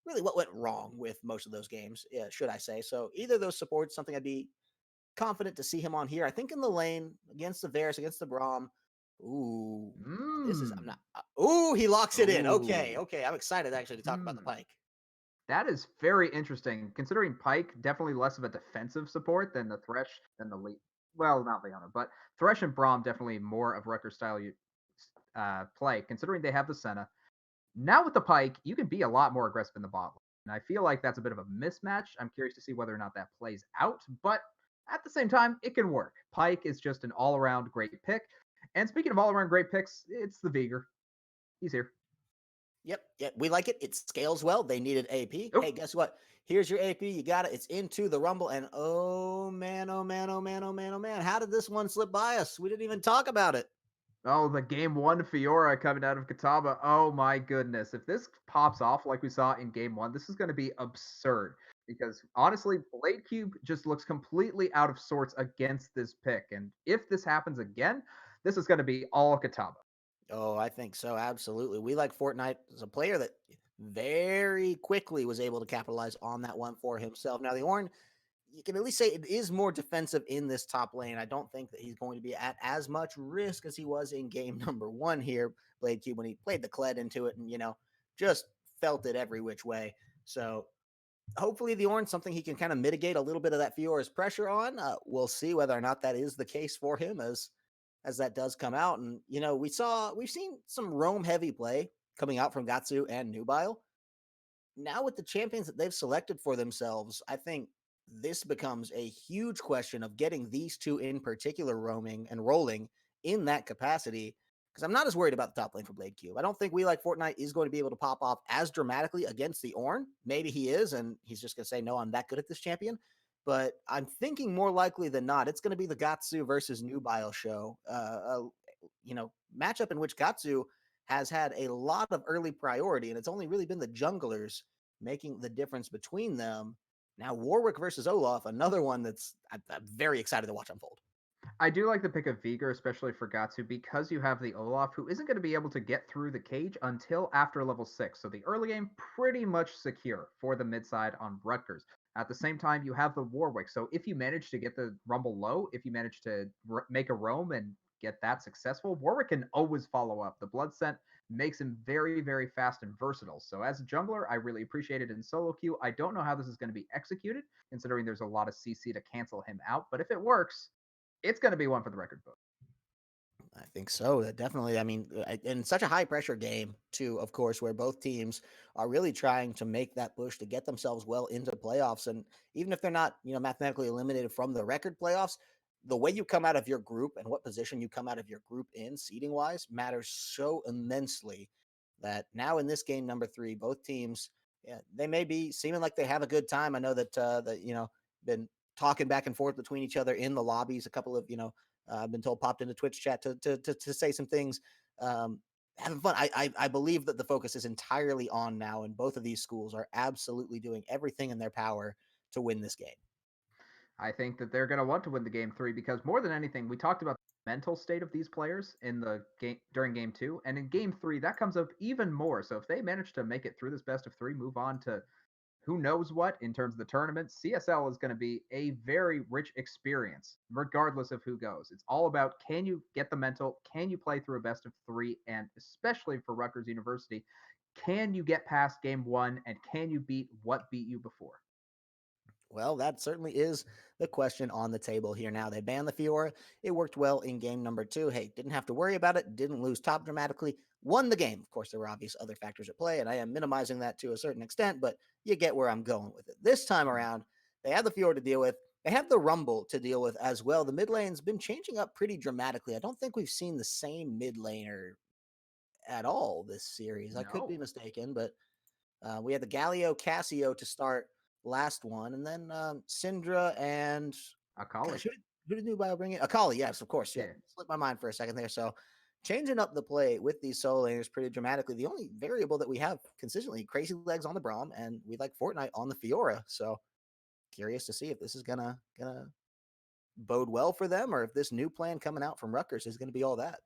S1: really what went wrong with most of those games, should I say. So either of those supports, something I'd be confident to see him on here. I think in the lane against the Varus, against the Braum. Ooh, this is, I'm
S4: Mm.
S1: not, ooh, he locks it in. Okay,
S4: Ooh.
S1: okay. I'm excited actually to talk about the Pike.
S4: That is very interesting, considering Pike definitely less of a defensive support than the Thresh than the Leap. Well, not Leona, but Thresh and Braum definitely more of Rutgers style play, considering they have the Senna. Now with the Pike, you can be a lot more aggressive in the bot lane. And I feel like that's a bit of a mismatch. I'm curious to see whether or not that plays out, but at the same time, it can work. Pike is just an all around great pick. And speaking of all around great picks, it's the Veigar. He's here.
S1: Yep, we like it. It scales well. They needed AP.
S4: Oh,
S1: Hey, guess what? Here's your AP. You got it. It's into the Rumble. And oh man, oh man, oh man, oh man, oh man. How did this one slip by us? We didn't even talk about it.
S4: Oh, the game one Fiora coming out of Catawba. Oh my goodness. If this pops off like we saw in game one, this is going to be absurd. Because honestly, Blade Cube just looks completely out of sorts against this pick. And if this happens again, this is going to be all Catawba.
S1: Oh, I think so. Absolutely. We like Fortnite as a player that very quickly was able to capitalize on that one for himself. Now, the Ornn, you can at least say it is more defensive in this top lane. I don't think that he's going to be at as much risk as he was in game number one here, Blade Cube, when he played the Kled into it and, just felt it every which way. So hopefully the Ornn, something he can kind of mitigate a little bit of that Fiora's pressure on. We'll see whether or not that is the case for him as that does come out. And we've seen some roam heavy play coming out from Gatsu and Nubile. Now with the champions that they've selected for themselves, I think this becomes a huge question of getting these two in particular roaming and rolling in that capacity. Because I'm not as worried about the top lane for Blade Cube. I don't think We Like Fortnite is going to be able to pop off as dramatically against the Ornn. Maybe he is, and he's just going to say, no, I'm that good at this champion. But I'm thinking more likely than not, it's going to be the Gatsu versus Nubile show. Matchup in which Gatsu has had a lot of early priority, and it's only really been the junglers making the difference between them. Now, Warwick versus Olaf, another one that's I'm very excited to watch unfold.
S4: I do like the pick of Veigar, especially for Gatsu, because you have the Olaf, who isn't going to be able to get through the cage until after level 6. So the early game, pretty much secure for the mid side on Rutgers. At the same time, you have the Warwick. So if you manage to get the Rumble low, if you manage to make a roam and get that successful, Warwick can always follow up. The Blood Scent makes him very, very fast and versatile. So as a jungler, I really appreciate it in solo queue. I don't know how this is going to be executed, considering there's a lot of CC to cancel him out. But if it works, it's going to be one for the record book.
S1: I think so. That definitely. I mean, in such a high pressure game, too, of course, where both teams are really trying to make that push to get themselves well into playoffs. And even if they're not, mathematically eliminated from the record playoffs, the way you come out of your group and what position you come out of your group in seeding wise matters so immensely that now in this game number 3, both teams, yeah, they may be seeming like they have a good time. I know that been talking back and forth between each other in the lobbies. A couple of I've been told popped into Twitch chat to say some things. Having fun. I believe that the focus is entirely on now, and both of these schools are absolutely doing everything in their power to win this game.
S4: I think that they're going to want to win the game 3 because more than anything, we talked about the mental state of these players in the game during game 2, and in game 3 that comes up even more. So if they manage to make it through this best of 3, move on to who knows what in terms of the tournament, CSL is going to be a very rich experience, regardless of who goes. It's all about, can you get the mental? Can you play through a best of 3? And especially for Rutgers University, can you get past game 1 and can you beat what beat you before?
S1: Well, that certainly is the question on the table here now. They banned the Fiora. It worked well in game number 2. Hey, didn't have to worry about it, didn't lose top dramatically, won the game. Of course, there were obvious other factors at play, and I am minimizing that to a certain extent, but you get where I'm going with it. This time around, they have the Fiora to deal with. They have the Rumble to deal with as well. The mid lane's been changing up pretty dramatically. I don't think we've seen the same mid laner at all this series. I could be
S4: No.
S1: mistaken, but we had the Galio Cassio to start last one, and then Syndra and
S4: Akali.
S1: gosh, who did Nubile bring in? Akali, yes, of course. Yeah,
S4: Yeah.
S1: slipped my mind for a second there. So changing up the play with these solo laners pretty dramatically. The only variable that we have consistently, Crazy Legs on the Braum, and we like Fortnite on the Fiora. So curious to see if this is gonna bode well for them, or if this new plan coming out from Rutgers is gonna be all that.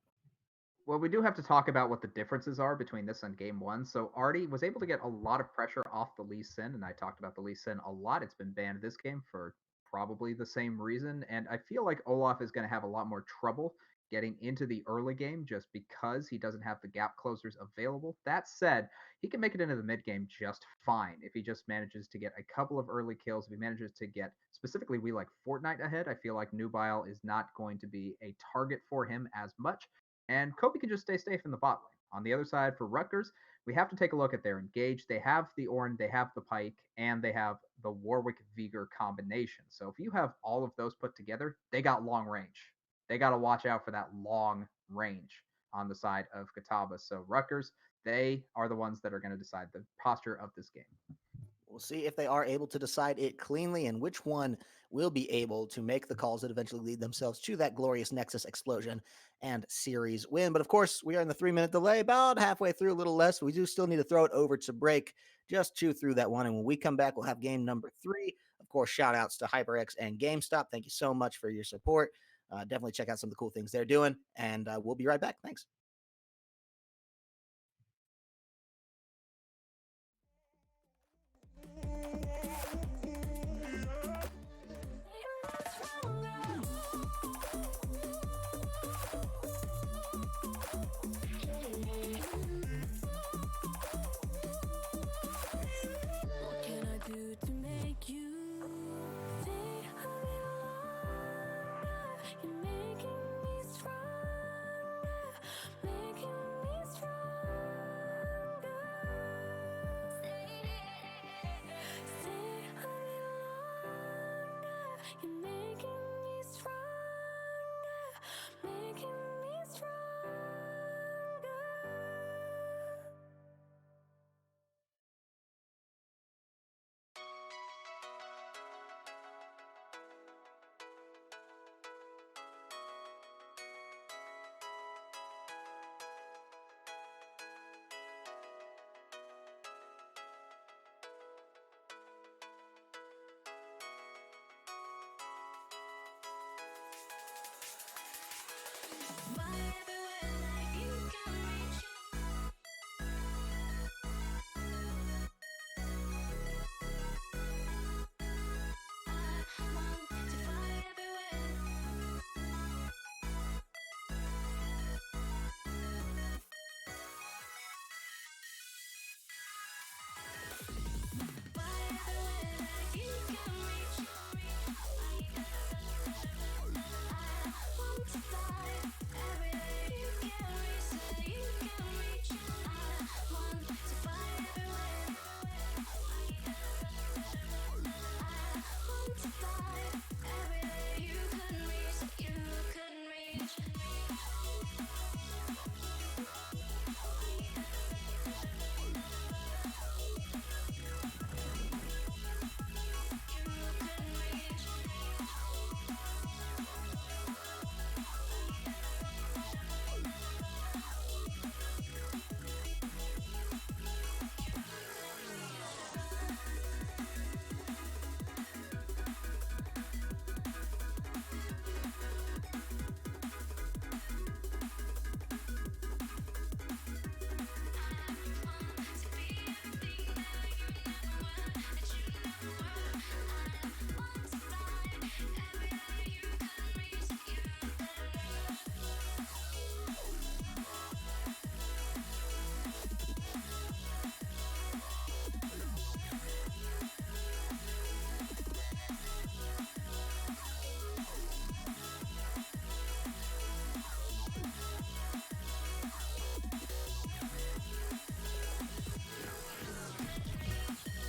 S4: Well, we do have to talk about what the differences are between this and game one. So Artie was able to get a lot of pressure off the Lee Sin, and I talked about the Lee Sin a lot. It's been banned this game for probably the same reason. And I feel like Olaf is going to have a lot more trouble getting into the early game just because he doesn't have the gap closers available. That said, he can make it into the mid game just fine if he just manages to get a couple of early kills. If he manages to get specifically we like Fortnite ahead, I feel like Nubile is not going to be a target for him as much. And Kobe can just stay safe in the bot lane. On the other side for Rutgers, we have to take a look at their engage. They have the Ornn, they have the Pike, and they have the Warwick Vigor combination. So if you have all of those put together, they got long range. They got to watch out for that long range on the side of Catawba. So Rutgers, they are the ones that are going to decide the posture of this game.
S1: We'll see if they are able to decide it cleanly and which one will be able to make the calls that eventually lead themselves to that glorious Nexus explosion and series win. But of course, we are in the 3-minute delay, about halfway through, a little less. We do still need to throw it over to break, just chew through that one. And when we come back, we'll have game number 3. Of course, shout outs to HyperX and GameStop. Thank you so much for your support. Definitely check out some of the cool things they're doing. And we'll be right back. Thanks.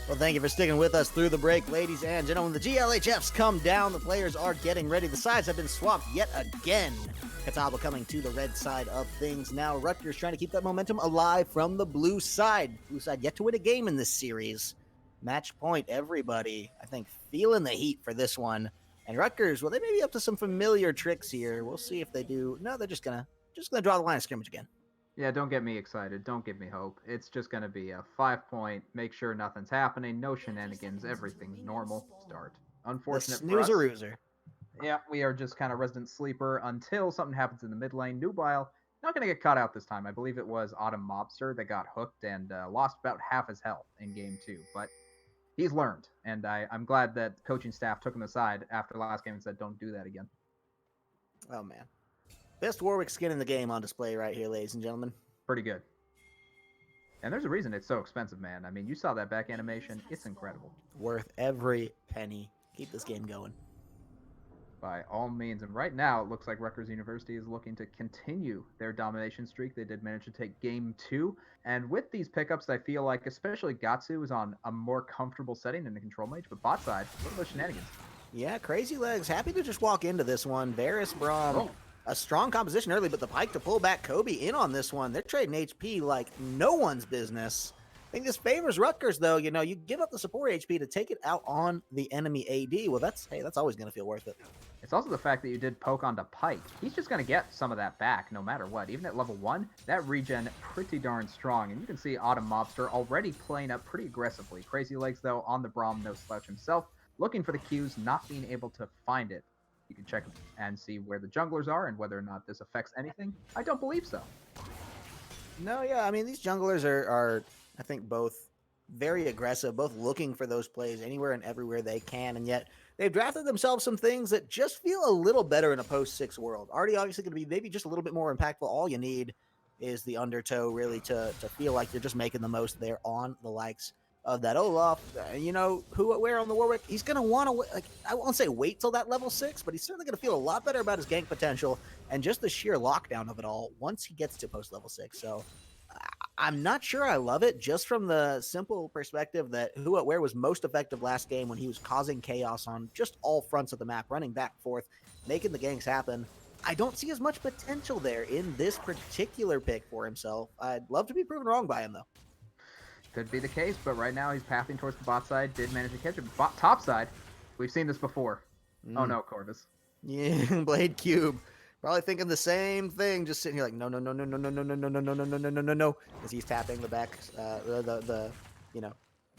S1: Well, thank you for sticking with us through the break, ladies and gentlemen. The GLHFs come down. The players are getting ready. The sides have been swapped yet again. Catawba coming to the red side of things now. Rutgers trying to keep that momentum alive from the blue side. Blue side yet to win a game in this series. Match point, everybody, I think, feeling the heat for this one. And Rutgers, well, they may be up to some familiar tricks here. We'll see if they do. No, they're just gonna draw the line of scrimmage again.
S2: Yeah, don't get me excited. Don't give me hope. It's just going to be a 5-point, make sure nothing's happening, no shenanigans, everything's normal start. Unfortunate for us.
S1: Snoozer-roozer.
S2: Yeah, we are just kind of resident sleeper until something happens in the mid lane. Nubile, not going to get caught out this time. I believe it was Autumn Mobster that got hooked and lost about half his health in game 2. But he's learned, and I'm glad that coaching staff took him aside after last game and said, don't do that again.
S1: Oh, man. Best Warwick skin in the game on display right here, ladies and gentlemen.
S2: Pretty good. And there's a reason it's so expensive, man. I mean, you saw that back animation. It's incredible.
S1: Worth every penny. Keep this game going.
S2: By all means. And right now, it looks like Rutgers University is looking to continue their domination streak. They did manage to take game 2. And with these pickups, I feel like especially Gatsu is on a more comfortable setting in the control mage. But bot side, what are those shenanigans?
S1: Yeah, Crazy Legs happy to just walk into this one. Varus, Braum, a strong composition early, but the Pike to pull back Kobe in on this one. They're trading HP like no one's business. I think this favors Rutgers, though. You know, you give up the support HP to take it out on the enemy AD. Well, that's always going to feel worth it.
S2: It's also the fact that you did poke onto Pike. He's just going to get some of that back no matter what. Even at level 1, that regen pretty darn strong. And you can see Autumn Mobster already playing up pretty aggressively. Crazy Legs, though, on the Braum, no slouch himself, looking for the Qs, not being able to find it. You can check and see where the junglers are and whether or not this affects anything. I don't believe so.
S1: No, yeah, I mean, these junglers are I think, both very aggressive, both looking for those plays anywhere and everywhere they can, and yet they've drafted themselves some things that just feel a little better in a post-6 world. Already obviously going to be maybe just a little bit more impactful. All you need is the undertow really to feel like you're just making the most there on the likes of that Olaf. You know, where on the Warwick, he's going to want to, like, I won't say wait till that level 6, but he's certainly going to feel a lot better about his gank potential and just the sheer lockdown of it all once he gets to post-level 6. So I'm not sure I love it, just from the simple perspective that where was most effective last game when he was causing chaos on just all fronts of the map, running back and forth, making the ganks happen. I don't see as much potential there in this particular pick for himself. I'd love to be proven wrong by him, though.
S2: Could be the case, but right now he's pathing towards the bot side. Did manage to catch him. Top side. We've seen this before. Oh no, Corvus.
S1: Yeah, Blade Cube. Probably thinking the same thing, just sitting here like, no, as he's tapping the back,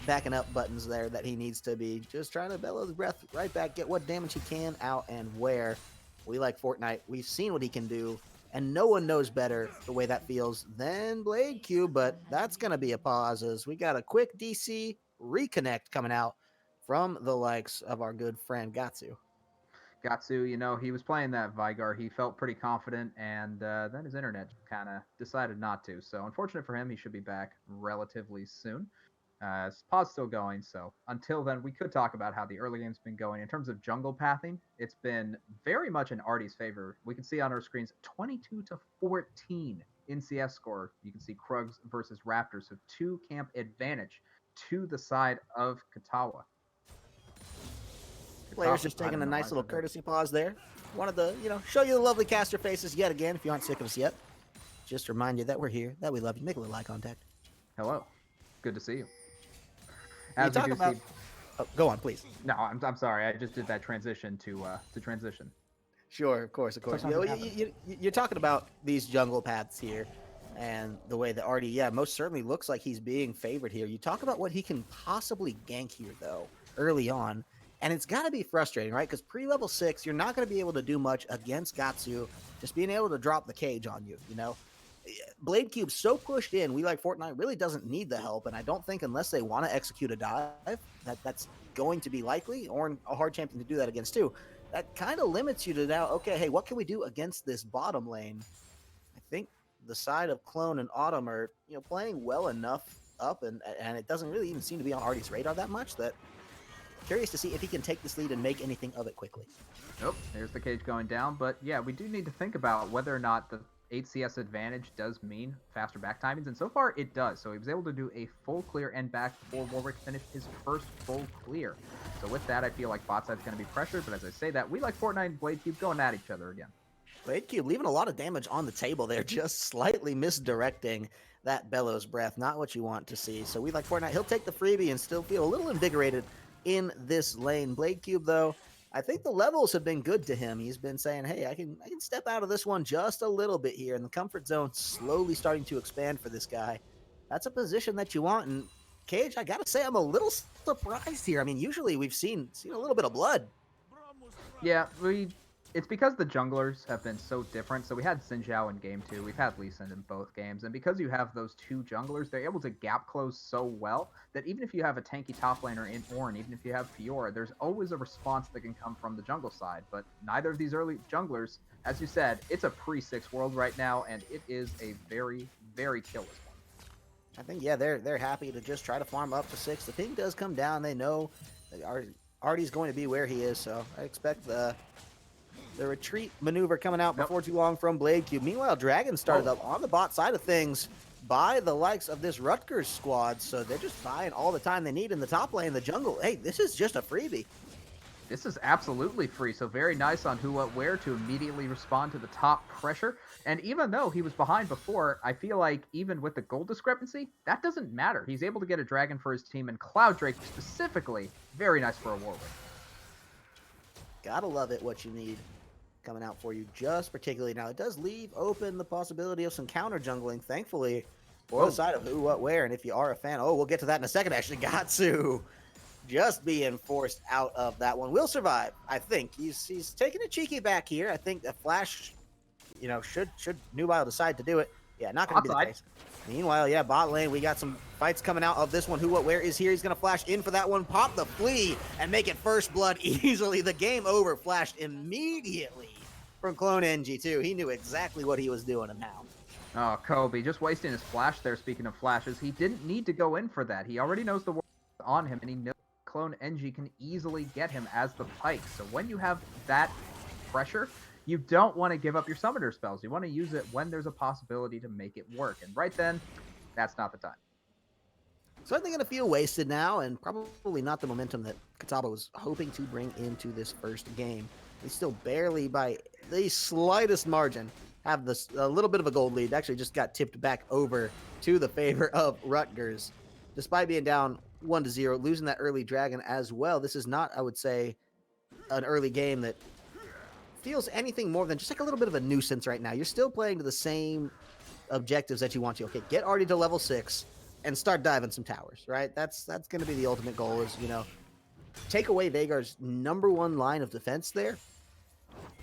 S1: backing up buttons there that he needs to be, just trying to bellow the breath right back, get what damage he can out and where. We like Fortnite. We've seen what he can do, and no one knows better the way that feels than Blade Cube, but that's going to be a pause as we got a quick DC reconnect coming out from the likes of our good friend Gatsu.
S2: Gatsu, he was playing that Vigar. He felt pretty confident, and then his internet kind of decided not to. So unfortunate for him, he should be back relatively soon. Pause still going, so until then, we could talk about how the early game's been going. In terms of jungle pathing, it's been very much in Artie's favor. We can see on our screens 22-14 in CS score. You can see Krugs versus Raptors, so 2 camp advantage to the side of Catawba.
S1: Players just taking a nice little courtesy pause there. Wanted to, show you the lovely caster faces yet again. If you aren't sick of us yet, just remind you that we're here, that we love you. Make a little eye contact.
S2: Hello. Good to see you.
S1: You talk about... Oh, go on, please.
S2: No, I'm sorry. I just did that transition to transition.
S1: Sure, of course. You're talking about these jungle paths here and the way that Artie, most certainly looks like he's being favored here. You talk about what he can possibly gank here, though, early on. And it's got to be frustrating, right? Because pre-level 6, you're not going to be able to do much against Gatsu, just being able to drop the cage on you, Blade Cube's so pushed in, we like Fortnite really doesn't need the help, and I don't think unless they want to execute a dive, that's going to be likely, or a hard champion to do that against too. That kind of limits you to now, okay, hey, what can we do against this bottom lane? I think the side of Clone and Autumn are, playing well enough up, and it doesn't really even seem to be on Artie's radar that much, that curious to see if he can take this lead and make anything of it quickly.
S2: Nope, there's the cage going down, but yeah, we do need to think about whether or not the
S4: 8 CS advantage does mean faster back timings, and so far it does. So he was able to do a full clear and back before Warwick finished his first full clear. So with that, I feel like bot side's going to be pressured, but as I say that, we like Fortnite and Blade Cube going at each other again.
S1: Blade Cube leaving a lot of damage on the table there, just slightly misdirecting that Bellows Breath. Not what you want to see. So we like Fortnite. He'll take the freebie and still feel a little invigorated in this lane. Blade Cube, though, I think the levels have been good to him. He's been saying, hey, I can step out of this one just a little bit here. And the comfort zone slowly starting to expand for this guy. That's a position that you want. And Cage, I got to say, I'm a little surprised here. I mean, usually we've seen a little bit of blood.
S4: Yeah, it's because the junglers have been so different. So we had Xin Zhao in game 2. We've had Lee Sin in both games. And because you have those two junglers, they're able to gap close so well that even if you have a tanky top laner in Ornn, even if you have Fiora, there's always a response that can come from the jungle side. But neither of these early junglers, as you said, it's a pre-6 world right now, and it is a very, very killless one.
S1: I think, yeah, they're happy to just try to farm up to 6. The ping does come down. They know that Artie's going to be where he is, so I expect the retreat maneuver coming out before too long from Blade Cube. Meanwhile, Dragon started up on the bot side of things by the likes of this Rutgers squad, so they're just buying all the time they need in the top lane, the jungle. Hey, this is just a freebie.
S4: This is absolutely free, so very nice on Who What Where to immediately respond to the top pressure. And even though he was behind before, I feel like even with the gold discrepancy, that doesn't matter. He's able to get a dragon for his team, and Cloud Drake specifically, very nice for a Warwick.
S1: Gotta love it, what you need coming out for you, just particularly now. It does leave open the possibility of some counter jungling, thankfully, for the side of Who What Where. And if you are a fan, we'll get to that in a second, actually. Gatsu just being forced out of that one. Will survive, I think. He's taking a cheeky back here. I think the flash, should Nubile decide to do it. Yeah, not going to be the case. Meanwhile, yeah, bot lane, we got some fights coming out of this one. Who What Where is here. He's going to flash in for that one, pop the flea, and make it first blood easily. The game over flashed immediately from Clone NG2. He knew exactly what he was doing, and now.
S4: Oh, Kobe, just wasting his flash there, speaking of flashes. He didn't need to go in for that. He already knows the world is on him, and he knows Clone NG can easily get him as the pike. So when you have that pressure, you don't want to give up your summoner spells. You want to use it when there's a possibility to make it work. And right then, that's not the time.
S1: So I think going to feel wasted now, and probably not the momentum that Catawba was hoping to bring into this first game. They still barely, by the slightest margin, have a little bit of a gold lead. Actually just got tipped back over to the favor of Rutgers. Despite being down 1-0, losing that early dragon as well. This is not, I would say, an early game that feels anything more than just like a little bit of a nuisance right now. You're still playing to the same objectives that you want to. Okay, get Artie to level 6 and start diving some towers, right? That's going to be the ultimate goal, is, take away Veigar's #1 line of defense there,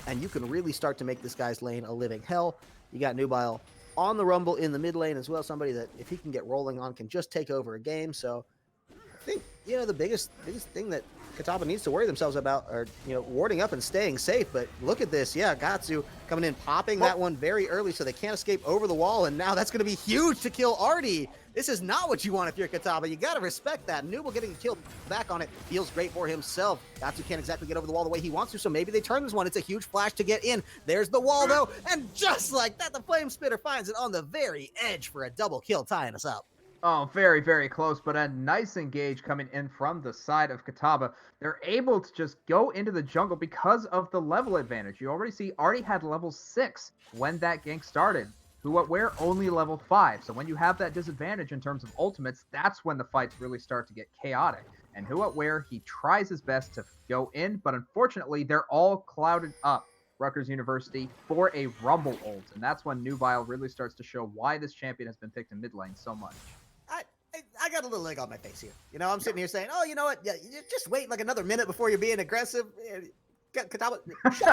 S1: and you can really start to make this guy's lane a living hell. You got Nubile on the rumble in the mid lane as well, somebody that if he can get rolling on can just take over a game. So I think, the biggest thing that Catawba needs to worry themselves about are, warding up and staying safe. But look at this. Yeah, Gatsu coming in, popping that one very early so they can't escape over the wall. And now that's going to be huge to kill Artie. This is not what you want if you're Catawba. You got to respect that. Nubile getting killed back on it feels great for himself. Gatsu can't exactly get over the wall the way he wants to, so maybe they turn this one. It's a huge flash to get in. There's the wall, though. And just like that, the Flame Spitter finds it on the very edge for a double kill, tying us up.
S4: Oh, very, very close, but a nice engage coming in from the side of Catawba. They're able to just go into the jungle because of the level advantage. You already see Artie had level 6 when that gank started. Who What Where only level 5. So when you have that disadvantage in terms of ultimates, that's when the fights really start to get chaotic. And Who What Where, he tries his best to go in, but unfortunately, they're all clouded up. Rutgers University for a rumble ult, and that's when Nubile really starts to show why this champion has been picked in mid lane so much.
S1: I got a little egg on my face here. I'm sitting here saying, oh, you know what? Yeah, you just wait like another minute before you're being aggressive. Catawba, shut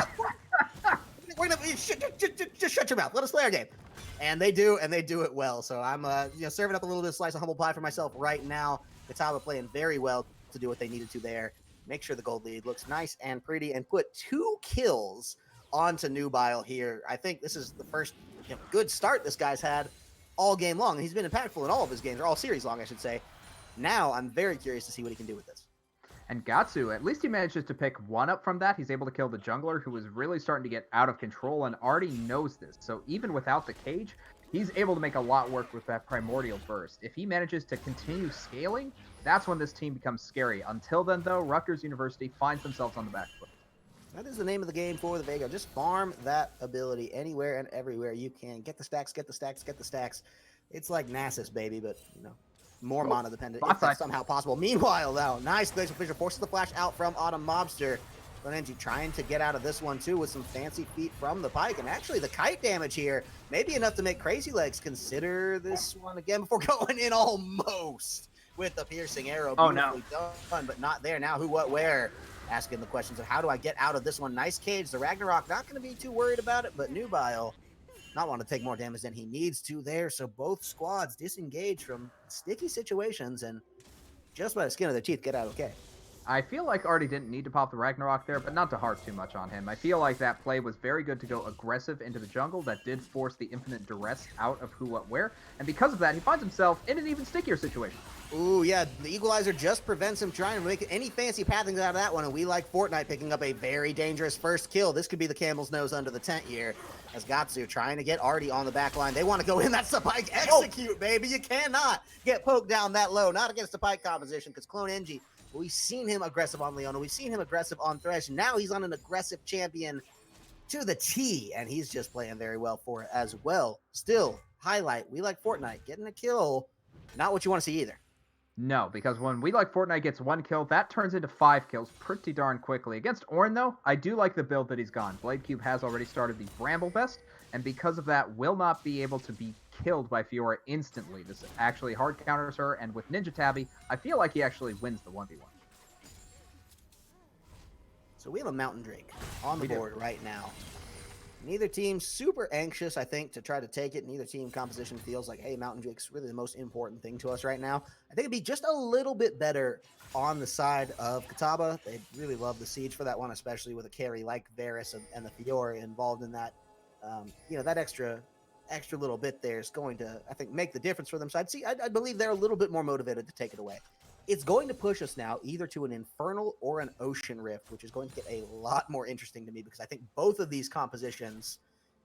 S1: up. We're gonna just shut your mouth. Let us play our game. And they do it well. So I'm serving up a little bit of slice of humble pie for myself right now. Catawba playing very well to do what they needed to there. Make sure the gold lead looks nice and pretty, and put 2 kills onto Nubile here. I think this is the first good start this guy's had all game long. He's been impactful in all of his games, or all series long, I should say. Now I'm very curious to see what he can do with this.
S4: And Gatsu, at least he manages to pick one up from that. He's able to kill the jungler, who was really starting to get out of control and already knows this. So even without the cage, he's able to make a lot work with that primordial burst. If he manages to continue scaling, that's when this team becomes scary. Until then, though, Rutgers University finds themselves on the back foot.
S1: That is the name of the game for the Vega. Just farm that ability anywhere and everywhere you can. Get the stacks, get the stacks, get the stacks. It's like Nasus, baby, but, more mana dependent if that's somehow possible. Meanwhile, though, nice Glacial Fissure forces the flash out from Autumn Mobster. Clonenji trying to get out of this one, too, with some fancy feet from the Pike. And actually, the kite damage here may be enough to make Crazy Legs consider this one again before going in almost with the piercing arrow. Beautifully done, but not there. Now, who, what, where? Asking the questions of how do I get out of this one. Nice cage. The Ragnarok not going to be too worried about it, but Nubile not want to take more damage than he needs to there. So both squads disengage from sticky situations and just by the skin of their teeth get out okay.
S4: I feel like Artie didn't need to pop the Ragnarok there, but not to harp too much on him. I feel like that play was very good to go aggressive into the jungle. That did force the infinite duress out of who, what, where. And because of that, he finds himself in an even stickier situation.
S1: Ooh, yeah, the Equalizer just prevents him trying to make any fancy pathings out of that one, and we like Fortnite picking up a very dangerous first kill. This could be the camel's nose under the tent here, as Gatsu trying to get Artie on the back line. They want to go in, that's the Pike execute, baby. You cannot get poked down that low, not against the Pike composition, because Clonenji, we've seen him aggressive on Leona, we've seen him aggressive on Thresh, now he's on an aggressive champion to the T, and he's just playing very well for it as well. Still, highlight, we like Fortnite, getting a kill, not what you want to see either.
S4: No, because when we like Fortnite gets 1 kill, that turns into 5 kills pretty darn quickly. Against Ornn, though, I do like the build that he's gone. Blade Cube has already started the Bramble Vest, and because of that, will not be able to be killed by Fiora instantly. This actually hard counters her, and with Ninja Tabby, I feel like he actually wins the 1v1.
S1: So we have a Mountain Drake on the board right now. Neither team super anxious, I think, to try to take it. Neither team composition feels like, hey, Mountain Drake's really the most important thing to us right now. I think it'd be just a little bit better on the side of Catawba. They really love the siege for that one, especially with a carry like Varus and the Fiora involved in that. That extra little bit there is going to, I think, make the difference for them. So I believe they're a little bit more motivated to take it away. It's going to push us now either to an Infernal or an Ocean Rift, which is going to get a lot more interesting to me because I think both of these compositions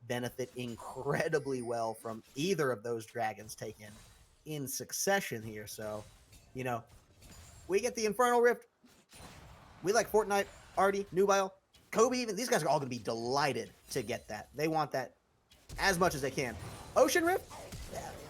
S1: benefit incredibly well from either of those dragons taken in succession here. So, we get the Infernal Rift. We like Fortnite, Artie, Nubile, Kobe, even. These guys are all going to be delighted to get that. They want that as much as they can. Ocean Rift,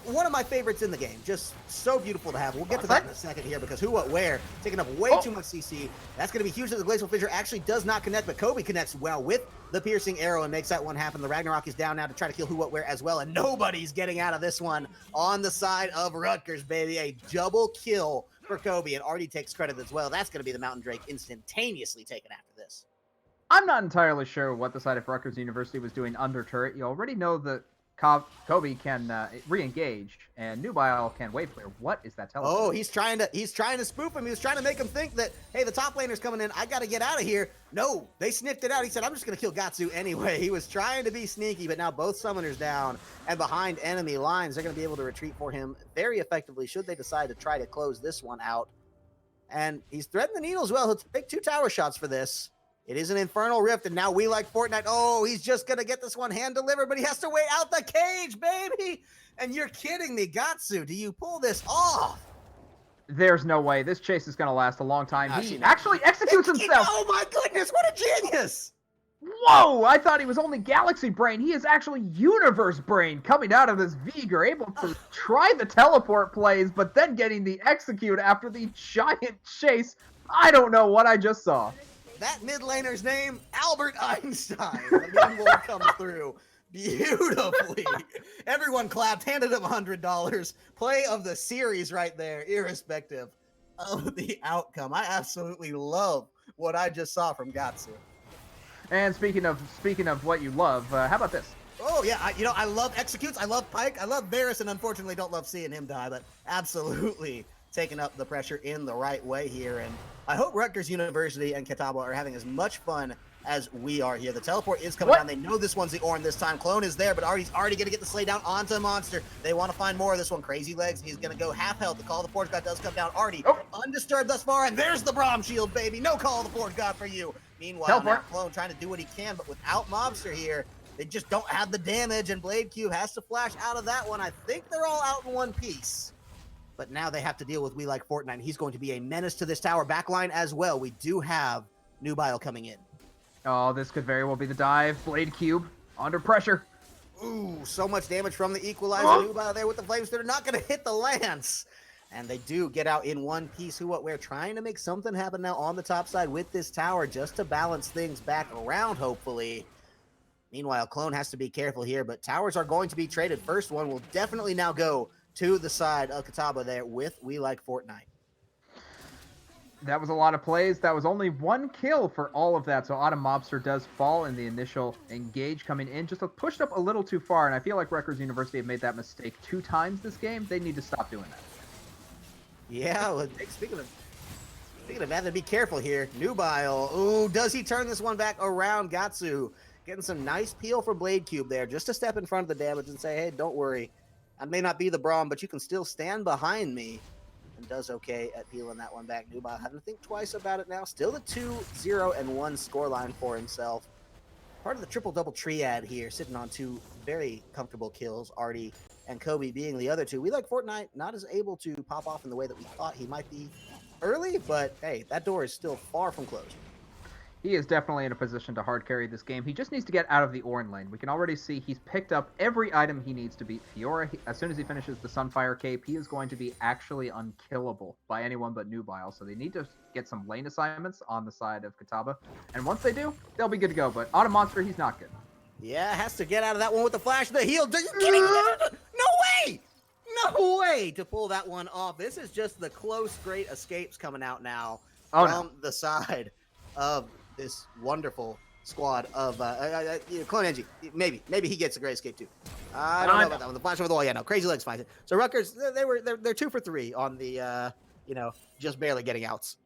S1: one of my favorites in the game. Just so beautiful to have. We'll get to that in a second here because who, what, where. Taking up way too much CC. That's going to be huge that the Glacial Fissure actually does not connect, but Kobe connects well with the piercing arrow and makes that one happen. The Ragnarok is down now to try to kill who, what, where as well, and nobody's getting out of this one on the side of Rutgers, baby. A double kill for Kobe, and Artie takes credit as well. That's going to be the Mountain Drake instantaneously taken after this.
S4: I'm not entirely sure what the side of Rutgers University was doing under turret. You already know that Kobe can re-engage, and Nubile can wave clear. What is that telling?
S1: Oh, he's trying to spoof him. He was trying to make him think that, hey, the top laner's coming in. I got to get out of here. No, they sniffed it out. He said, I'm just going to kill Gatsu anyway. He was trying to be sneaky, but now both summoners down and behind enemy lines. They're going to be able to retreat for him very effectively should they decide to try to close this one out. And he's threading the needle as well. He'll take 2 tower shots for this. It is an Infernal Rift, and now we like Fortnite. Oh, he's just going to get this one hand-delivered, but he has to wait out the cage, baby! And you're kidding me, Gatsu. Do you pull this off?
S4: There's no way. This chase is going to last a long time. He actually executes himself.
S1: Oh, my goodness. What a genius.
S4: Whoa, I thought he was only Galaxy Brain. He is actually Universe Brain coming out of this Vigor, able to try the teleport plays, but then getting the execute after the giant chase. I don't know what I just saw.
S1: That mid laner's name, Albert Einstein. The meme will come through beautifully. Everyone clapped, handed him $100. Play of the series right there, irrespective of the outcome. I absolutely love what I just saw from Gatsu.
S4: And speaking of what you love, how about this?
S1: Oh yeah, I love executes. I love Pike. I love Varus, and unfortunately don't love seeing him die, but absolutely taking up the pressure in the right way here. And I hope Rutgers University and Catawba are having as much fun as we are here. The teleport is coming down. They know this one's the Ornn this time. Clone is there, but he's already going to get the slay down onto Monster. They want to find more of this one. Crazy Legs, he's going to go half health. The Call of the Forge God does come down. Artie, undisturbed thus far, and there's the Braum Shield, baby. No Call of the Forge God for you. Meanwhile, now Clone trying to do what he can, but without Mobster here, they just don't have the damage, and Blade Cube has to flash out of that one. I think they're all out in one piece. But now they have to deal with We Like Fortnite. He's going to be a menace to this tower backline as well. We do have Nubile coming in.
S4: Oh, this could very well be the dive. Blade Cube under pressure.
S1: Ooh, so much damage from the Equalizer. Nubile there with the flames. They're not going to hit the lance. And they do get out in one piece. Who What Where trying to make something happen now on the top side with this tower just to balance things back around, hopefully. Meanwhile, Clone has to be careful here, but towers are going to be traded. First one will definitely now go to the side of Catawba there with We Like Fortnite.
S4: That was a lot of plays. That was only one kill for all of that. So Autumn Mobster does fall in the initial engage coming in. Just pushed up a little too far, and I feel like Rutgers University have made that mistake 2 times this game. They need to stop doing that.
S1: Yeah, well, speaking of that, to be careful here. Nubile, ooh, does he turn this one back around? Gatsu getting some nice peel for Blade Cube there, just to step in front of the damage and say, hey, don't worry. I may not be the Braum, but you can still stand behind me. And does okay at peeling that one back. Nubile having to think twice about it now. Still the 2-0-1 scoreline for himself. Part of the triple-double triad here, sitting on 2 very comfortable kills. Artie and Kobe being the other 2. We Like Fortnite not as able to pop off in the way that we thought he might be early, but hey, that door is still far from closed.
S4: He is definitely in a position to hard carry this game. He just needs to get out of the Ornn lane. We can already see he's picked up every item he needs to beat Fiora. As soon as he finishes the Sunfire Cape, he is going to be actually unkillable by anyone but Nubile. So they need to get some lane assignments on the side of Catawba. And once they do, they'll be good to go. But Autumn Monster, he's not good.
S1: Yeah, has to get out of that one with the flash. The heal. Are you kidding me? No way! No way to pull that one off. This is just the close, great escapes coming out now from the side of this wonderful squad of Clone Engie. Maybe he gets a great escape too. I don't know about that one. The flash over the wall. Yeah, no. Crazy Legs finds it. So Rutgers, they're 2 for 3 on the just barely getting outs.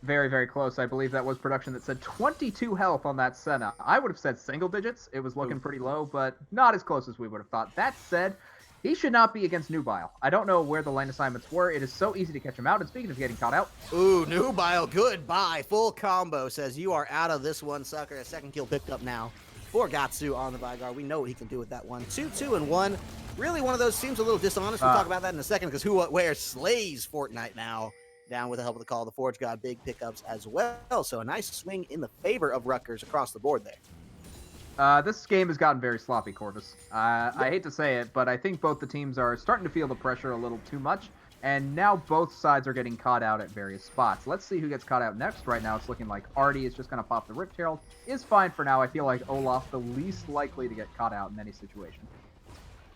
S4: Very, very close. I believe that was production that said 22 health on that Senna. I would have said single digits. It was looking pretty low, but not as close as we would have thought. That said, he should not be against Nubile. I don't know where the lane assignments were. It is so easy to catch him out. And speaking of getting caught out.
S1: Ooh, Nubile, goodbye. Full combo says you are out of this one, sucker. A second kill picked up now for Gatsu on the Vygar. We know what he can do with that one. 2-2-1. Really one of those seems a little dishonest. We'll talk about that in a second because Who What Where slays Fortnite now. Down with the help of the Call of the Forge God. Big pickups as well. So a nice swing in the favor of Rutgers across the board there.
S4: This game has gotten very sloppy, Corvus. I hate to say it, but I think both the teams are starting to feel the pressure a little too much, and now both sides are getting caught out at various spots. Let's see who gets caught out next. Right now, it's looking like Artie is just going to pop the Rift Herald. Is fine for now. I feel like Olaf the least likely to get caught out in any situation.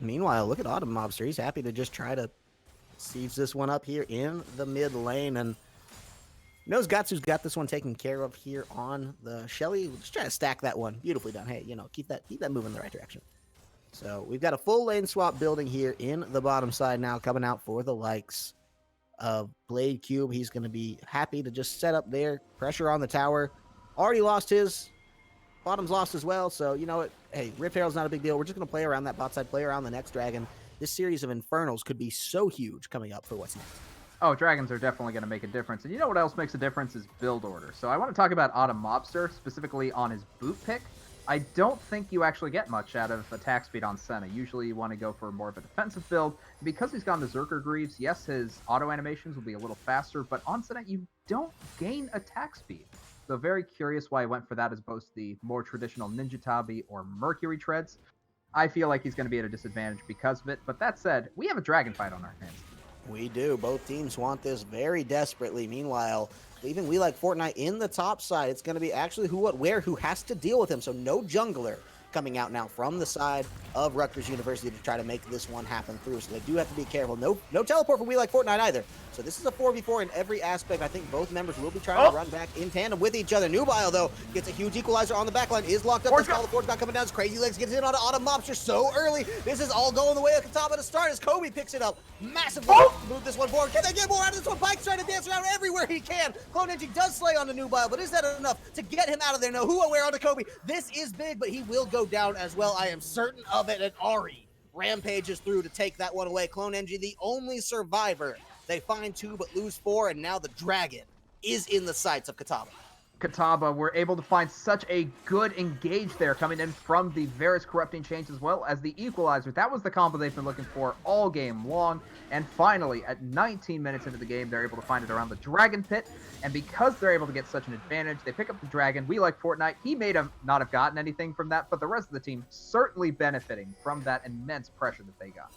S1: Meanwhile, look at Autumn Mobster. He's happy to just try to seize this one up here in the mid lane, and knows Gatsu's got this one taken care of here on the Shelly. We'll just try to stack that one. Beautifully done. Hey, keep that moving in the right direction. So we've got a full lane swap building here in the bottom side now, coming out for the likes of Blade Cube. He's going to be happy to just set up there. Pressure on the tower. Already lost his. Bottom's lost as well. So, you know what? Hey, Rift Herald's not a big deal. We're just going to play around that bot side, play around the next dragon. This series of Infernals could be so huge coming up for what's next.
S4: Oh, dragons are definitely going to make a difference. And you know what else makes a difference is build order. So I want to talk about Autumn Mobster, specifically on his boot pick. I don't think you actually get much out of attack speed on Senna. Usually you want to go for more of a defensive build. Because he's gone Berserker Greaves, yes, his auto animations will be a little faster, but on Senna you don't gain attack speed. So very curious why he went for that as opposed to the more traditional Ninja Tabi or Mercury Treads. I feel like he's going to be at a disadvantage because of it. But that said, we have a dragon fight on our hands.
S1: We do. Both teams want this very desperately. Meanwhile, leaving We Like Fortnite in the top side, it's going to be actually Who What Where who has to deal with him. So no jungler coming out now from the side of Rutgers University to try to make this one happen through. So they do have to be careful. No teleport for We Like Fortnite either. So So this is a 4v4 in every aspect. I think both members will be trying to run back in tandem with each other. Nubile, though, gets a huge equalizer on the backline, is locked up. The Forge got coming down. Crazy Legs gets in on Autumn Mobster so early. This is all going the way of Catawba to start as Kobe picks it up massively. Move this one forward. Can they get more out of this one? Pike's trying to dance around everywhere he can. Clone Energy does slay on the Nubile, but is that enough to get him out of there? No, who aware onto Kobe. This is big, but he will go down as well. I am certain of it. And Ari rampages through to take that one away. Clone Energy, the only survivor. They find 2 but lose 4, and now the dragon is in the sights of Catawba.
S4: Catawba were able to find such a good engage there coming in from the Varus Corrupting Chains as well as the Equalizer. That was the combo they've been looking for all game long. And finally, at 19 minutes into the game, they're able to find it around the Dragon Pit. And because they're able to get such an advantage, they pick up the Dragon. We like Fortnite. He may not have gotten anything from that, but the rest of the team certainly benefiting from that immense pressure that they got.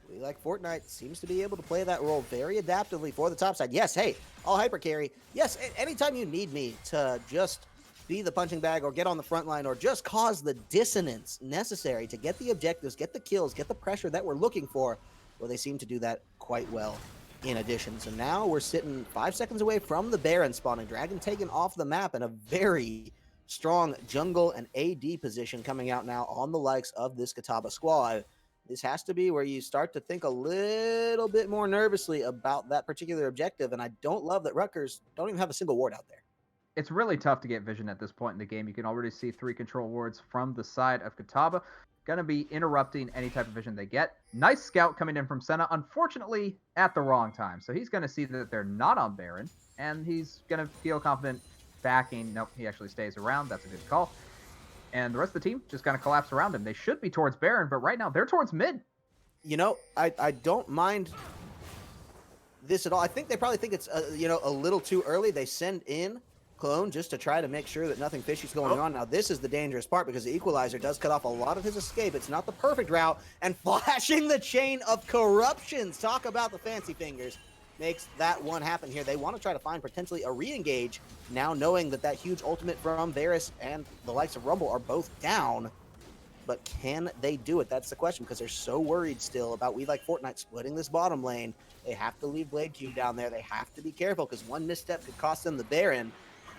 S1: We like Fortnite seems to be able to play that role very adaptively for the top side. Yes, hey, I'll hyper carry. Yes, anytime you need me to just be the punching bag or get on the front line or just cause the dissonance necessary to get the objectives, get the kills, get the pressure that we're looking for, well, they seem to do that quite well in addition. So now we're sitting 5 seconds away from the Baron spawning. Dragon taken off the map and a very strong jungle and AD position coming out now on the likes of this Catawba squad. This has to be where you start to think a little bit more nervously about that particular objective, and I don't love that Rutgers don't even have a single ward out there.
S4: It's really tough to get vision at this point in the game. You can already see 3 control wards from the side of Catawba. Going to be interrupting any type of vision they get. Nice scout coming in from Senna, unfortunately at the wrong time. So he's going to see that they're not on Baron, and he's going to feel confident backing. Nope, he actually stays around. That's a good call. And the rest of the team just kind of collapse around him. They should be towards Baron, but right now they're towards mid.
S1: You know, I don't mind this at all. I think they probably think it's, a little too early. They send in Clone just to try to make sure that nothing fishy's going on. Now, this is the dangerous part because the Equalizer does cut off a lot of his escape. It's not the perfect route. And flashing the chain of corruptions. Talk about the fancy fingers. Makes that one happen here. They want to try to find potentially a re-engage now knowing that huge ultimate from Varus and the likes of Rumble are both down. But can they do it? That's the question because they're so worried still about We Like Fortnite splitting this bottom lane. They have to leave Blade Cube down there. They have to be careful because one misstep could cost them the Baron.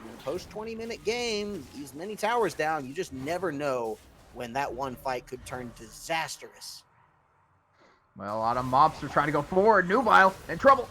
S1: In a post 20-minute game, these many towers down, you just never know when that one fight could turn disastrous.
S4: Well, a lot of mobs are trying to go forward. Nubile in trouble.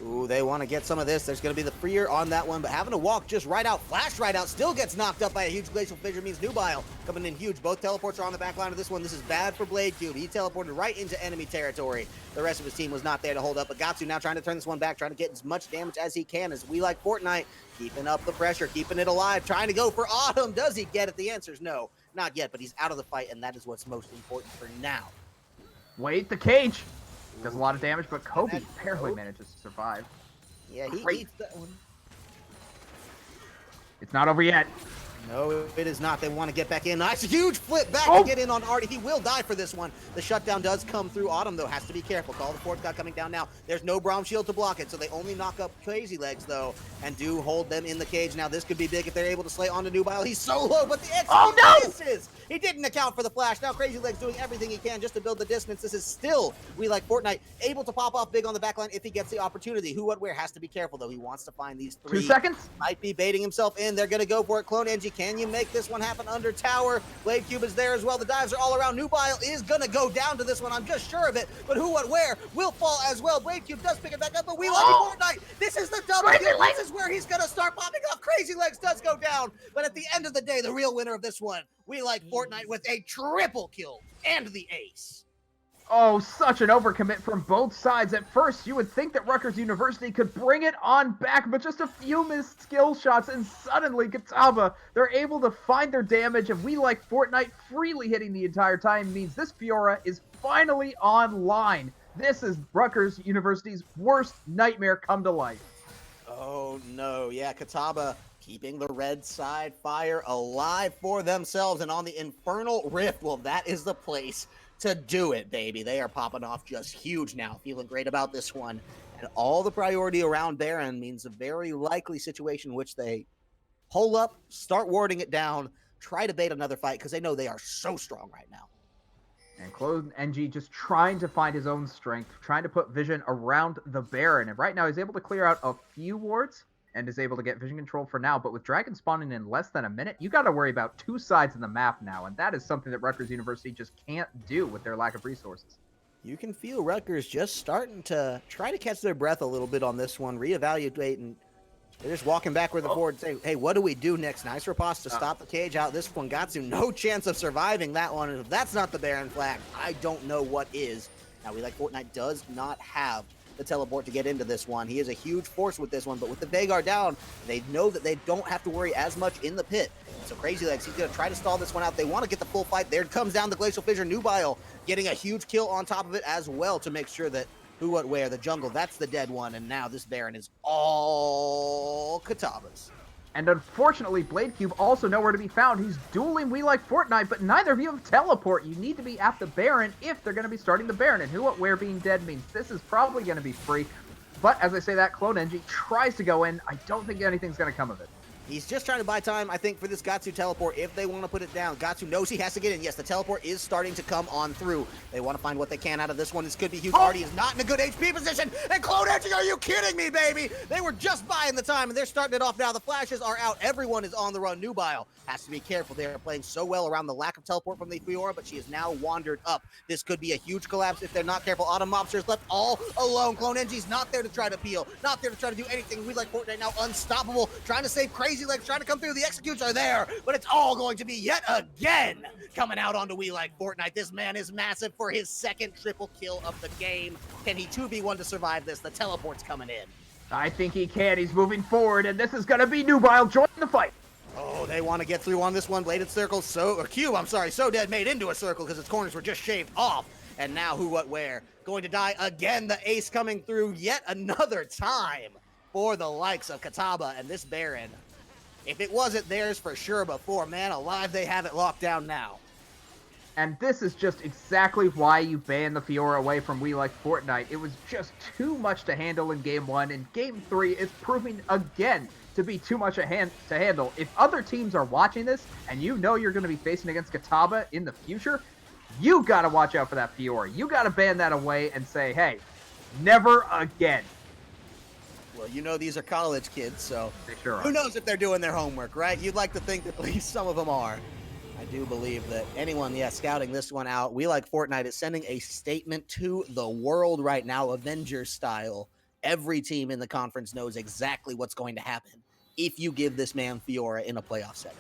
S1: Ooh, they want to get some of this. There's going to be the freer on that one, but having to walk just right out, flash right out, still gets knocked up by a huge glacial fissure, means Nubile coming in huge. Both teleports are on the back line of this one. This is bad for Blade Cube. He teleported right into enemy territory. The rest of his team was not there to hold up, but Gatsu now trying to turn this one back, trying to get as much damage as he can as We Like Fortnite, keeping up the pressure, keeping it alive, trying to go for Autumn. Does he get it? The answer is no, not yet, but he's out of the fight, and that is what's most important for now.
S4: Wait, the cage does a lot of damage, but Kobe barely manages to survive.
S1: Yeah, he eats that one.
S4: It's not over yet.
S1: No, it is not. They want to get back in. Nice, huge flip back to get in on Artie. He will die for this one. The shutdown does come through. Autumn, though, has to be careful. Call the Forge God coming down now. There's no Braum shield to block it, so they only knock up Crazy Legs, though, and do hold them in the cage. Now, this could be big if they're able to slay onto Nubile. He's so low, but the execute misses. He didn't account for the flash. Now, Crazy Legs doing everything he can just to build the distance. This is still We Like Fortnite, able to pop off big on the backline if he gets the opportunity. Who, what, where has to be careful, though. He wants to find these 3.
S4: 2 seconds.
S1: Might be baiting himself in. They're going to go for it. Clone Engie, can you make this one happen under tower? Blade Cube is there as well. The dives are all around. Nubile is going to go down to this one. I'm just sure of it. But who, what, where will fall as well. Blade Cube does pick it back up, but We Like Fortnite. This is the double kill. This is where he's going to start popping off. Crazy Legs does go down. But at the end of the day, the real winner of this one, We Like Fortnite with a triple kill and the ace.
S4: Oh, such an overcommit from both sides. At first, you would think that Rutgers University could bring it on back, but just a few missed skill shots, and suddenly Catawba, they're able to find their damage, and We Like Fortnite freely hitting the entire time means this Fiora is finally online. This is Rutgers University's worst nightmare come to life.
S1: Oh, no. Yeah, Catawba keeping the red side fire alive for themselves, and on the Infernal Rift, well, that is the place to do it, baby. They are popping off just huge now, feeling great about this one. And all the priority around Baron means a very likely situation in which they pull up, start warding it down, try to bait another fight, because they know they are so strong right now.
S4: And Clone NG just trying to find his own strength, trying to put vision around the Baron. And right now he's able to clear out a few wards and is able to get vision control for now. But with Dragon spawning in less than a minute, you got to worry about two sides of the map now. And that is something that Rutgers University just can't do with their lack of resources.
S1: You can feel Rutgers just starting to try to catch their breath a little bit on this one, reevaluate, and they're just walking backward the board and say, hey, what do we do next? Nice riposte to stop the cage out. This one got to no chance of surviving that one. And if that's not the Baron flag, I don't know what is. Now, We Like Fortnite does not have the teleport to get into this one. He is a huge force with this one, but with the Veigar down, they know that they don't have to worry as much in the pit. So Crazy Legs, he's going to try to stall this one out. They want to get the full fight. There comes down the Glacial Fissure. Nubile getting a huge kill on top of it as well to make sure that who, what, where, the jungle, that's the dead one. And now this Baron is all Catawbas.
S4: And unfortunately, Blade Cube also nowhere to be found. He's dueling We Like Fortnite, but neither of you have teleport. You need to be at the Baron if they're going to be starting the Baron. And who, what, where being dead means this is probably going to be free. But as I say that, Clone NG tries to go in. I don't think anything's going to come of it.
S1: He's just trying to buy time, I think, for this Gatsu teleport if they want to put it down. Gatsu knows he has to get in. Yes, the teleport is starting to come on through. They want to find what they can out of this one. This could be huge. Artie is not in a good HP position. And Clone Edging, are you kidding me, baby? They were just buying the time, and they're starting it off now. The flashes are out. Everyone is on the run. Nubile has to be careful. They are playing so well around the lack of teleport from the Fiora, but she has now wandered up. This could be a huge collapse if they're not careful. Autumn Mobster's left all alone. Clone NG's not there to try to peel, not there to try to do anything. We Like Fortnite now unstoppable, trying to save Crazy Legs, trying to come through. The executes are there, but it's all going to be yet again coming out onto We Like Fortnite. This man is massive for his second triple kill of the game. Can he 2v1 to survive this? The teleport's coming in.
S4: I think he can. He's moving forward, and this is going to be Nubile joining the fight.
S1: Oh, they want to get through on this one. Bladed circle, Cube, I'm sorry, So Dead made into a circle because its corners were just shaved off. And now who, what, where? Going to die again. The ace coming through yet another time for the likes of Catawba and this Baron. If it wasn't theirs for sure before, man alive, they have it locked down now.
S4: And this is just exactly why you banned the Fiora away from We Like Fortnite. It was just too much to handle in Game 1. In Game 3, it's proving again to be too much to handle. If other teams are watching this, and you know you're going to be facing against Catawba in the future, you got to watch out for that Fiora. You got to ban that away and say, hey, never again.
S1: Well, you know these are college kids, so
S4: Sure
S1: who knows if they're doing their homework, right? You'd like to think that at least some of them are. I do believe that anyone, scouting this one out, We Like Fortnite is sending a statement to the world right now, Avengers style. Every team in the conference knows exactly what's going to happen if you give this man Fiora in a playoff setting.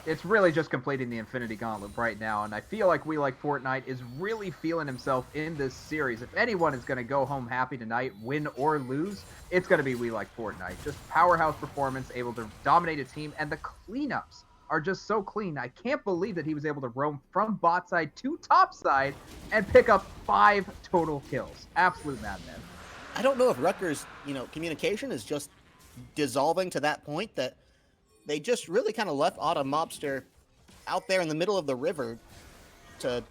S4: It's really just completing the Infinity Gauntlet right now, and I feel like We Like Fortnite is really feeling himself in this series. If anyone is going to go home happy tonight, win or lose, it's going to be We Like Fortnite. Just powerhouse performance, able to dominate a team, and the cleanups are just so clean. I can't believe that he was able to roam from bot side to top side and pick up 5 total kills. Absolute madman.
S1: I don't know if Rutgers, communication is just dissolving to that point that they just really kind of left Autumn Mobster out there in the middle of the river to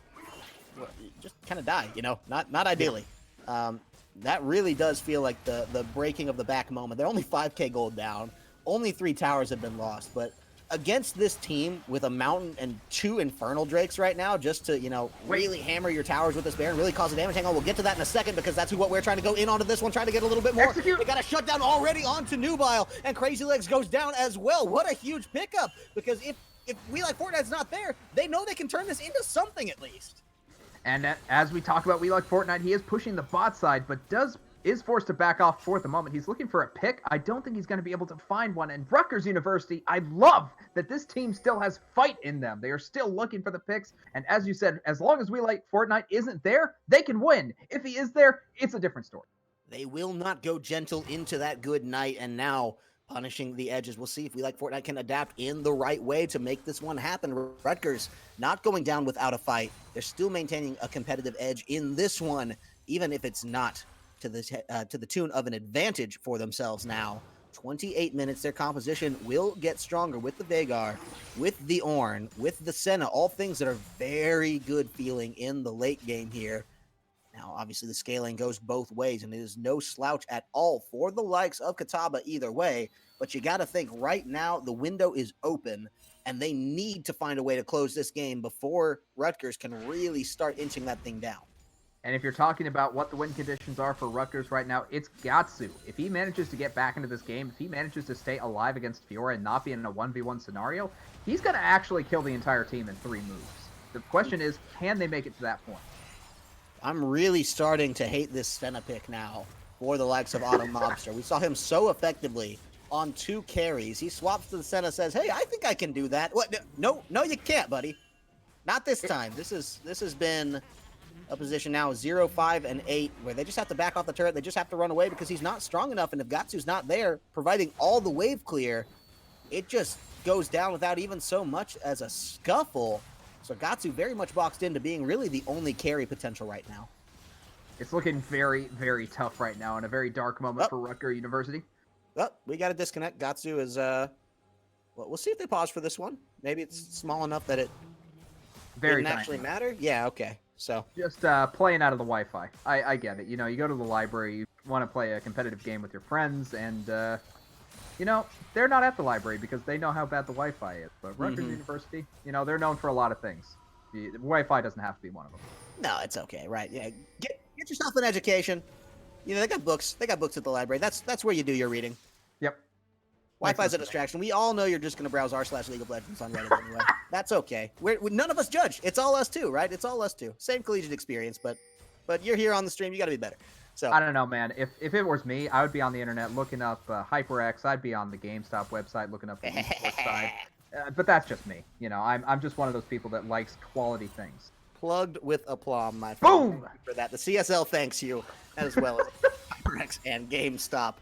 S1: just kind of die, not ideally. That really does feel like the breaking of the back moment. They're only 5k gold down. Only 3 towers have been lost, but against this team with a mountain and 2 infernal drakes right now, just to really hammer your towers with this Baron, really cause a damage. Hang on, we'll get to that in a second because that's what we're trying to go in onto this one, trying to get a little bit more.
S4: Execute.
S1: They got a shutdown already onto Nubile, and Crazy Legs goes down as well. What a huge pickup, because if We Like Fortnite's not there, they know they can turn this into something at least.
S4: And as we talk about We Like Fortnite, he is pushing the bot side, but is forced to back off for the moment. He's looking for a pick. I don't think he's going to be able to find one. And Rutgers University, I love that this team still has fight in them. They are still looking for the picks. And as you said, as long as We Like Fortnite isn't there, they can win. If he is there, it's a different story.
S1: They will not go gentle into that good night, and now punishing the edges. We'll see if We Like Fortnite can adapt in the right way to make this one happen. Rutgers not going down without a fight. They're still maintaining a competitive edge in this one, even if it's not to the tune of an advantage for themselves now. 28 minutes, their composition will get stronger with the Veigar, with the Ornn, with the Senna, all things that are very good feeling in the late game here. Now, obviously, the scaling goes both ways, and it is no slouch at all for the likes of Catawba either way. But you got to think right now the window is open, and they need to find a way to close this game before Rutgers can really start inching that thing down.
S4: And if you're talking about what the win conditions are for Rutgers right now, it's Gatsu. If he manages to get back into this game, if he manages to stay alive against Fiora and not be in a 1v1 scenario, he's going to actually kill the entire team in 3 moves. The question is, can they make it to that point?
S1: I'm really starting to hate this Senna pick now for the likes of Autumn Mobster. We saw him so effectively on 2 carries. He swaps to the Senna, says, hey, I think I can do that. What? No, you can't, buddy. Not this time. This has been a position now 0, 5, and 8, where they just have to back off the turret. They just have to run away because he's not strong enough. And if Gatsu's not there, providing all the wave clear, it just goes down without even so much as a scuffle. So Gatsu very much boxed into being really the only carry potential right now.
S4: It's looking very, very tough right now and a very dark moment for Rutgers University.
S1: Oh, we got to disconnect. Gatsu is, well, we'll see if they pause for this one. Maybe it's small enough that it didn't actually matter. Yeah, okay. So
S4: just playing out of the Wi-Fi. I get it. You know, you go to the library, you want to play a competitive game with your friends, and you know, they're not at the library because they know how bad the Wi-Fi is. But Rutgers University, you know, they're known for a lot of things. The Wi-Fi doesn't have to be one of them.
S1: No, it's okay, right? Yeah, get yourself an education. You know, they got books. They got books at the library. That's where you do your reading.
S4: Yep.
S1: Wi-Fi's a distraction. We all know you're just going to browse r/League of Legends on Reddit anyway. That's okay. None of us judge. It's all us too, right? It's all us too. Same collegiate experience, but you're here on the stream. You got to be better. So
S4: I don't know, man. If it was me, I would be on the internet looking up HyperX. I'd be on the GameStop website looking up the esports side. But that's just me. You know, I'm just one of those people that likes quality things.
S1: Plugged with aplomb, my friend.
S4: Boom!
S1: Thank you for that. The CSL thanks you, as well as HyperX and GameStop.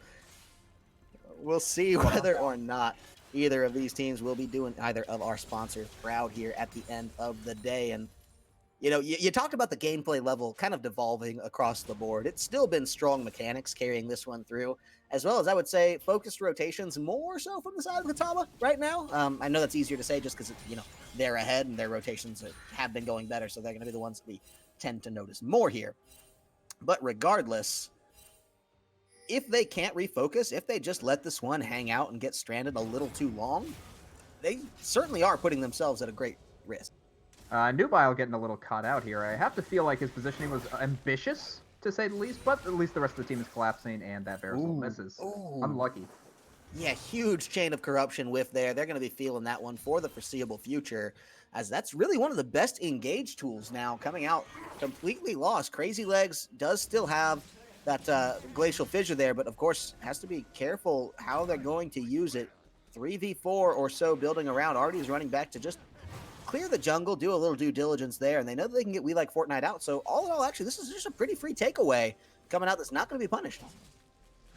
S1: We'll see whether or not either of these teams will be doing either of our sponsors proud here at the end of the day. And, you know, you talked about the gameplay level kind of devolving across the board. It's still been strong mechanics carrying this one through, as well as, I would say, focused rotations more so from the side of Catawba right now. I know that's easier to say just because, you know, they're ahead and their rotations have been going better, so they're going to be the ones that we tend to notice more here. But regardless, if they can't refocus, if they just let this one hang out and get stranded a little too long, they certainly are putting themselves at a great risk.
S4: Nubile getting a little caught out here. I have to feel like his positioning was ambitious, to say the least, but at least the rest of the team is collapsing, and that Barisol misses. Unlucky.
S1: Yeah, huge chain of corruption whiff there. They're going to be feeling that one for the foreseeable future, as that's really one of the best engage tools now coming out completely lost. Crazy Legs does still have that glacial fissure there, but of course has to be careful how they're going to use it. 3v4 or so building around. Artie is running back to just clear the jungle, do a little due diligence there, and they know that they can get We Like Fortnite out. So all in all, actually, this is just a pretty free takeaway coming out that's not going to be punished.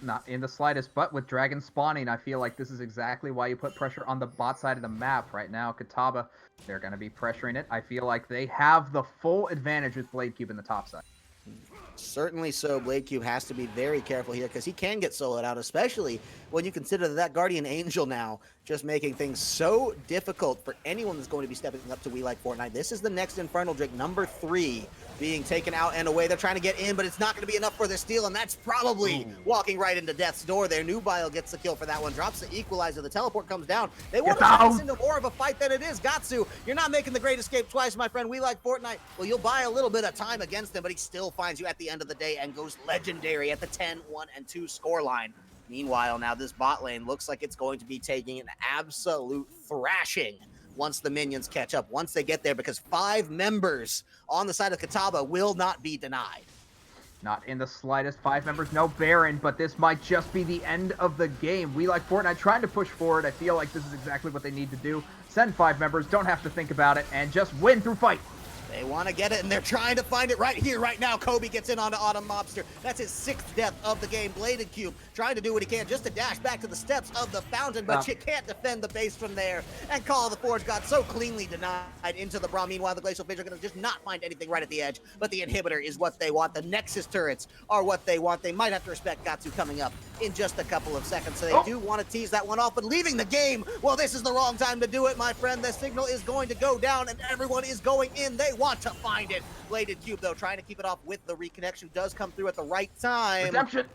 S4: Not in the slightest, but with Dragon spawning, I feel like this is exactly why you put pressure on the bot side of the map right now. Catawba, they're going to be pressuring it. I feel like they have the full advantage with Blade Cube in the top side.
S1: Certainly so. Blade Cube has to be very careful here because he can get soloed out, especially when you consider that Guardian Angel now just making things so difficult for anyone that's going to be stepping up to We Like Fortnite. This is the next Infernal Drake, number 3, being taken out and away. They're trying to get in, but it's not going to be enough for their steal, and that's probably walking right into death's door there. Nubile gets the kill for that one, drops the equalizer. The teleport comes down. They want to turn this into more of a fight than it is. Gatsu, you're not making the great escape twice, my friend. We Like Fortnite. Well, you'll buy a little bit of time against him, but he still finds you at the end of the day and goes legendary at the 10-1-2 scoreline. Meanwhile, now this bot lane looks like it's going to be taking an absolute thrashing once the minions catch up, once they get there, because 5 members on the side of Catawba will not be denied.
S4: Not in the slightest. 5 members, no Baron, but this might just be the end of the game. We Like Fortnite trying to push forward. I feel like this is exactly what they need to do. Send 5 members, don't have to think about it, and just win through fight.
S1: They want to get it, and they're trying to find it right here, right now. Kobe gets in onto Autumn Mobster. That's his 6th death of the game. Bladed Cube trying to do what he can just to dash back to the steps of the fountain, but you can't defend the base from there. And Call of the Forge got so cleanly denied into the Braum. Meanwhile, the Glacial Fish are going to just not find anything right at the edge, but the inhibitor is what they want. The Nexus turrets are what they want. They might have to respect Gatsu coming up in just a couple of seconds, so they do want to tease that one off, but leaving the game, well, this is the wrong time to do it, my friend. The signal is going to go down, and everyone is going in. They want to find it. Bladed Cube, though, trying to keep it off with the reconnection. Does come through at the right time.
S4: Redemption.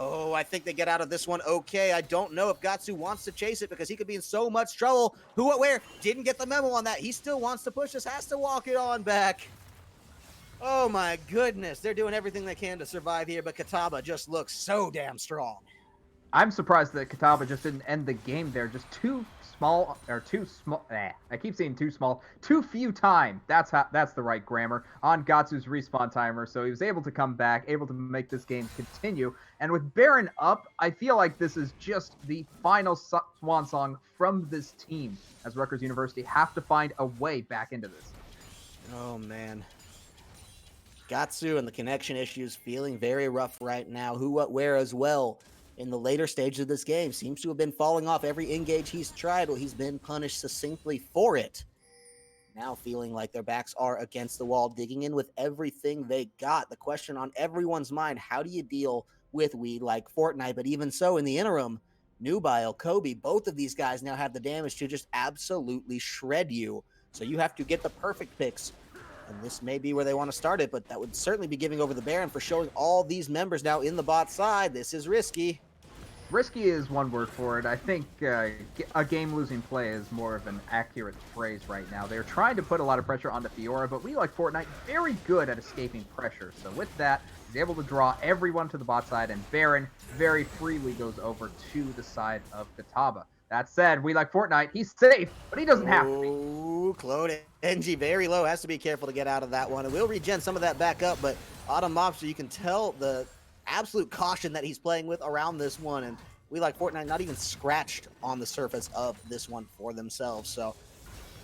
S1: Oh, I think they get out of this one okay. I don't know if Gatsu wants to chase it because he could be in so much trouble. Who, what, where? Didn't get the memo on that. He still wants to push this, has to walk it on back. Oh my goodness. They're doing everything they can to survive here, but Catawba just looks so damn strong.
S4: I'm surprised that Catawba just didn't end the game there. Just too small. I keep saying too small. Too few time. That's the right grammar on Gatsu's respawn timer. So he was able to come back, able to make this game continue. And with Baron up, I feel like this is just the final swan song from this team, as Rutgers University have to find a way back into this.
S1: Oh man. Gatsu and the connection issues feeling very rough right now. Who, what, where as well in the later stages of this game seems to have been falling off every engage he's tried. Well, he's been punished succinctly for it. Now feeling like their backs are against the wall, digging in with everything they got. The question on everyone's mind, how do you deal with we like Fortnite? But even so, in the interim, Nubile, Kobe, both of these guys now have the damage to just absolutely shred you. So you have to get the perfect picks. And this may be where they want to start it, but that would certainly be giving over the Baron for showing all these members now in the bot side. This is risky.
S4: Risky is one word for it. I think a game-losing play is more of an accurate phrase right now. They're trying to put a lot of pressure onto Fiora, but we like Fortnite very good at escaping pressure. So with that, he's able to draw everyone to the bot side, and Baron very freely goes over to the side of Catawba. That said, we like Fortnite. He's safe, but he doesn't have to be.
S1: Oh, Clone NG very low. Has to be careful to get out of that one. And we'll regen some of that back up, but Autumn Mobster, you can tell the absolute caution that he's playing with around this one. And we like Fortnite not even scratched on the surface of this one for themselves. So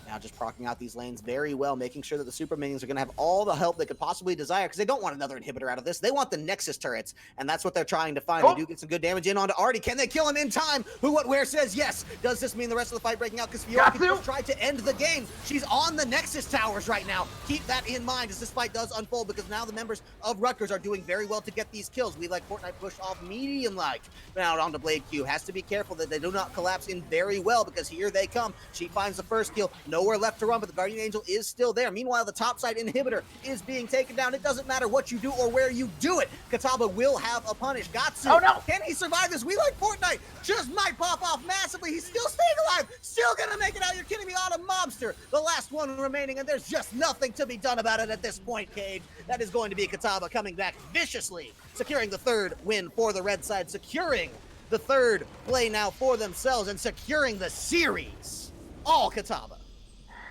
S1: now just procking out these lanes very well, making sure that the super minions are going to have all the help they could possibly desire, because they don't want another inhibitor out of this. They want the Nexus turrets, and that's what they're trying to find. They do get some good damage in onto Artie. Can they kill him in time? Who, what, where says yes. Does this mean the rest of the fight breaking out? Because Fiora just tried to end the game. She's on the Nexus towers right now. Keep that in mind as this fight does unfold, because now the members of Rutgers are doing very well to get these kills. We like Fortnite push off medium-like. Now onto Blade Q. Has to be careful that they do not collapse in very well, because here they come. She finds the first kill. Nowhere left to run, but the Guardian Angel is still there. Meanwhile, the topside inhibitor is being taken down. It doesn't matter what you do or where you do it. Catawba will have a punish. Gatsu,
S4: oh no!
S1: Can he survive this? We like Fortnite just might pop off massively. He's still staying alive. Still gonna make it out. You're kidding me. Autumn Mobster, the last one remaining, and there's just nothing to be done about it at this point, Cage. That is going to be Catawba coming back viciously, securing the third win for the red side, securing the third play now for themselves, and securing the series. All Catawba.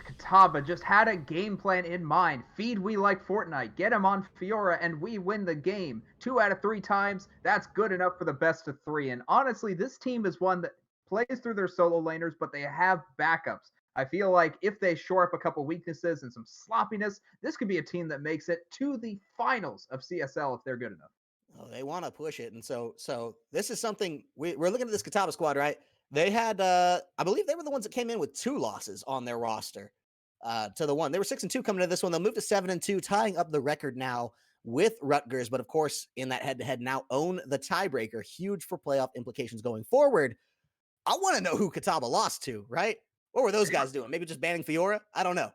S4: Catawba just had a game plan in mind. Feed We Like Fortnite, get him on Fiora, and we win the game. 2 out of 3 times, that's good enough for the best of 3. And honestly, this team is one that plays through their solo laners, but they have backups. I feel like if they shore up a couple weaknesses and some sloppiness, this could be a team that makes it to the finals of CSL if they're good enough.
S1: Oh, they want to push it. And so this is something we're looking at this Catawba squad, right? They had, I believe they were the ones that came in with 2 losses on their roster. To the one. They were 6-2 coming into this one. They'll move to 7-2, tying up the record now with Rutgers. But of course, in that head-to-head now own the tiebreaker. Huge for playoff implications going forward. I want to know who Catawba lost to, right? What were those guys doing? Maybe just banning Fiora? I don't know.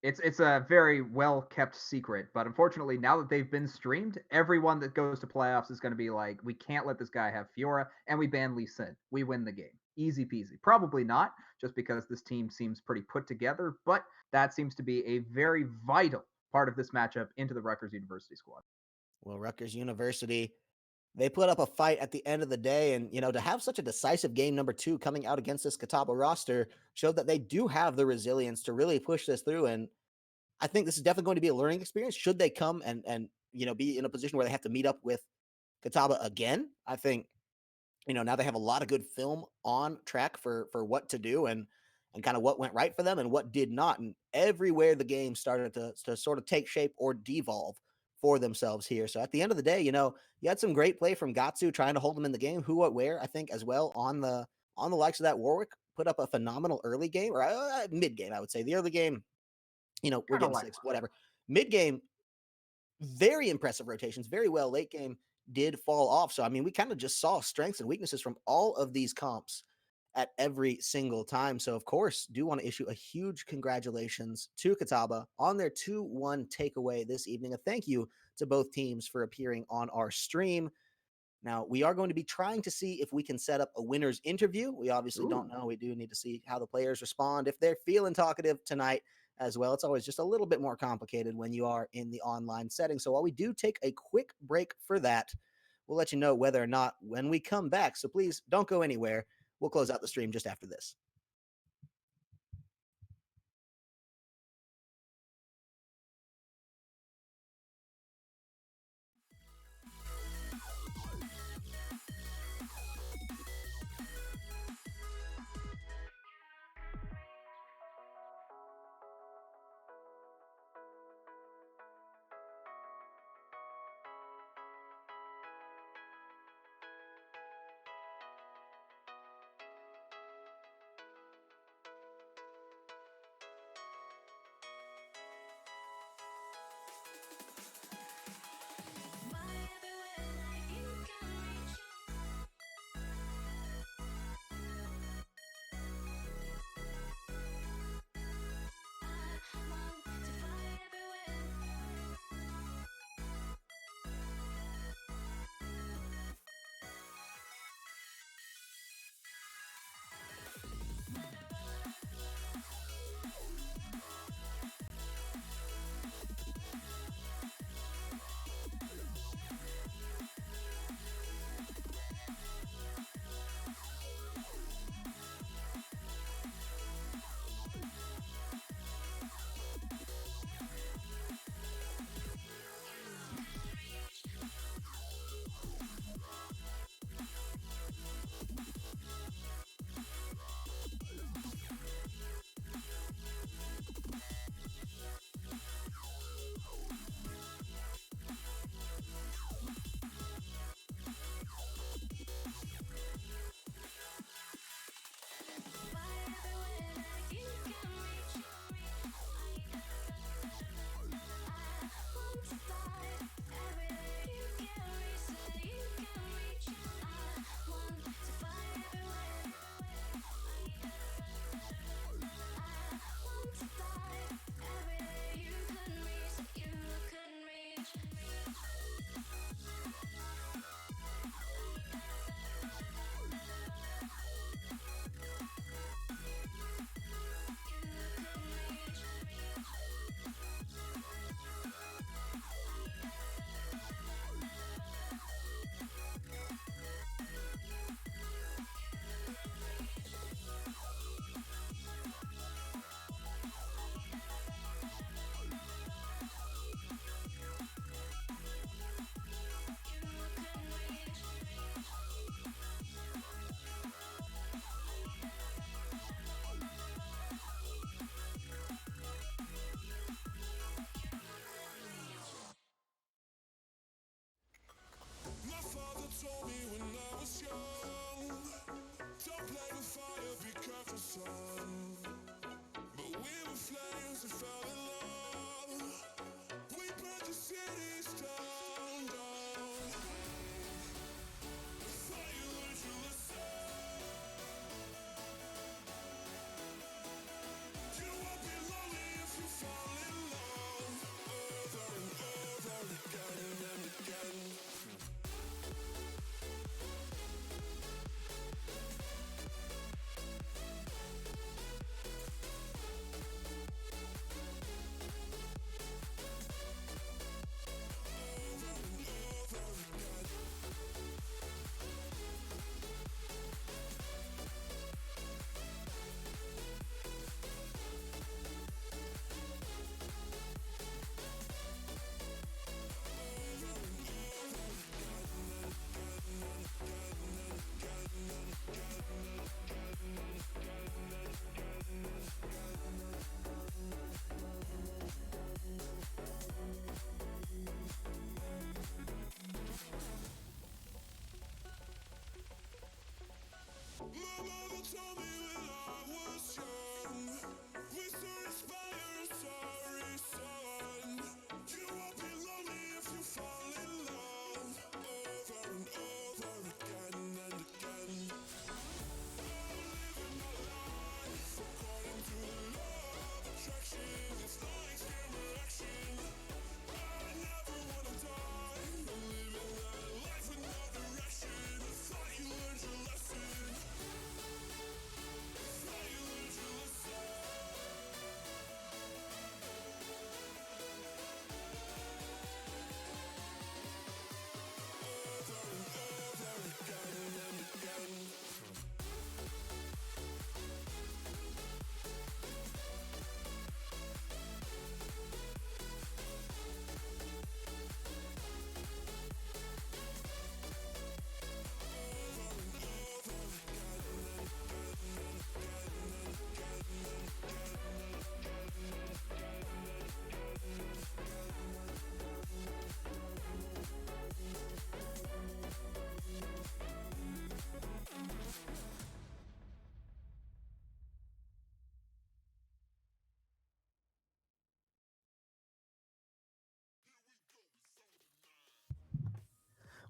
S4: It's a very well-kept secret, but unfortunately, now that they've been streamed, everyone that goes to playoffs is going to be like, we can't let this guy have Fiora, and we ban Lee Sin. We win the game. Easy peasy. Probably not, just because this team seems pretty put together, but that seems to be a very vital part of this matchup into the Rutgers University squad.
S1: Well, Rutgers University, they put up a fight at the end of the day, and, to have such a decisive game number 2 coming out against this Catawba roster showed that they do have the resilience to really push this through, and I think this is definitely going to be a learning experience should they come and be in a position where they have to meet up with Catawba again. I think, now they have a lot of good film on track for what to do and kind of what went right for them and what did not. And everywhere the game started to sort of take shape or devolve for themselves here. So at the end of the day, you had some great play from Gatsu trying to hold them in the game. Who, what, where, I think as well on the likes of that. Warwick put up a phenomenal early game or mid game, I would say. The early game, we're getting 6, whatever. Mid game, very impressive rotations, very well. Late game did fall off. So, I mean, we kind of just saw strengths and weaknesses from all of these comps at every single time. So, of course, do want to issue a huge congratulations to Catawba on their 2-1 takeaway this evening. A thank you to both teams for appearing on our stream. Now, we are going to be trying to see if we can set up a winner's interview. We obviously don't know. We do need to see how the players respond. If they're feeling talkative tonight as well, it's always just a little bit more complicated when you are in the online setting. So while we do take a quick break for that, we'll let you know whether or not when we come back. So please don't go anywhere. We'll close out the stream just after this.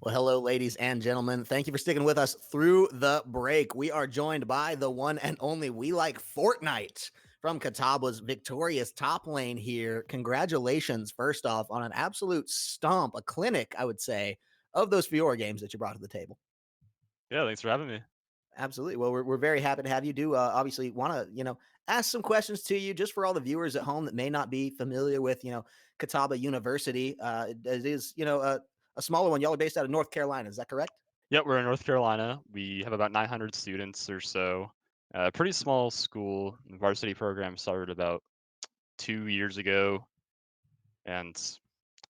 S1: Well, hello, ladies and gentlemen. Thank you for sticking with us through the break. We are joined by the one and only We Like Fortnite from Catawba's victorious top lane here. Congratulations, first off, on an absolute stomp, a clinic, I would say, of those Fiora games that you brought to the table.
S5: Yeah, thanks for having me.
S1: Absolutely. Well, we're very happy to have you. Do obviously want to ask some questions to you just for all the viewers at home that may not be familiar with Catawba University. It is a smaller one. Y'all are based out of North Carolina. Is that correct?
S5: Yeah, we're in North Carolina. We have about 900 students or so. Pretty small school. The varsity program started about 2 years ago, and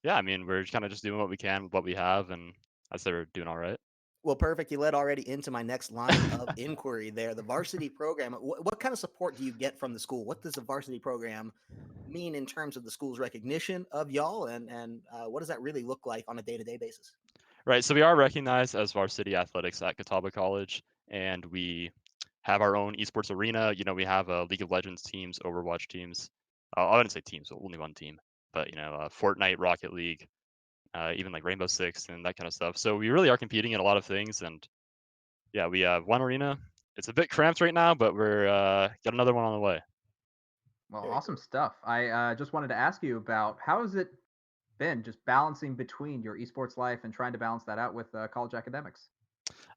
S5: yeah, I mean we're kind of just doing what we can with what we have, and I'd say we're doing all right.
S1: Well, perfect. You led already into my next line of inquiry there. The varsity program. What kind of support do you get from the school? What does a varsity program mean in terms of the school's recognition of y'all, and what does that really look like on a day-to-day basis?
S5: Right, so we are recognized as varsity athletics at Catawba College, and we have our own esports arena. We have League of Legends teams, Overwatch teams. I wouldn't say teams, only one team, but Fortnite, Rocket League, even like Rainbow Six and that kind of stuff. So we really are competing in a lot of things, and yeah, we have one arena. It's a bit cramped right now, but we're got another one on the way.
S4: Well,
S1: Very
S4: awesome
S1: cool.
S4: stuff. I just wanted to ask you about how has it been just balancing between your esports life and trying to balance that out with college academics?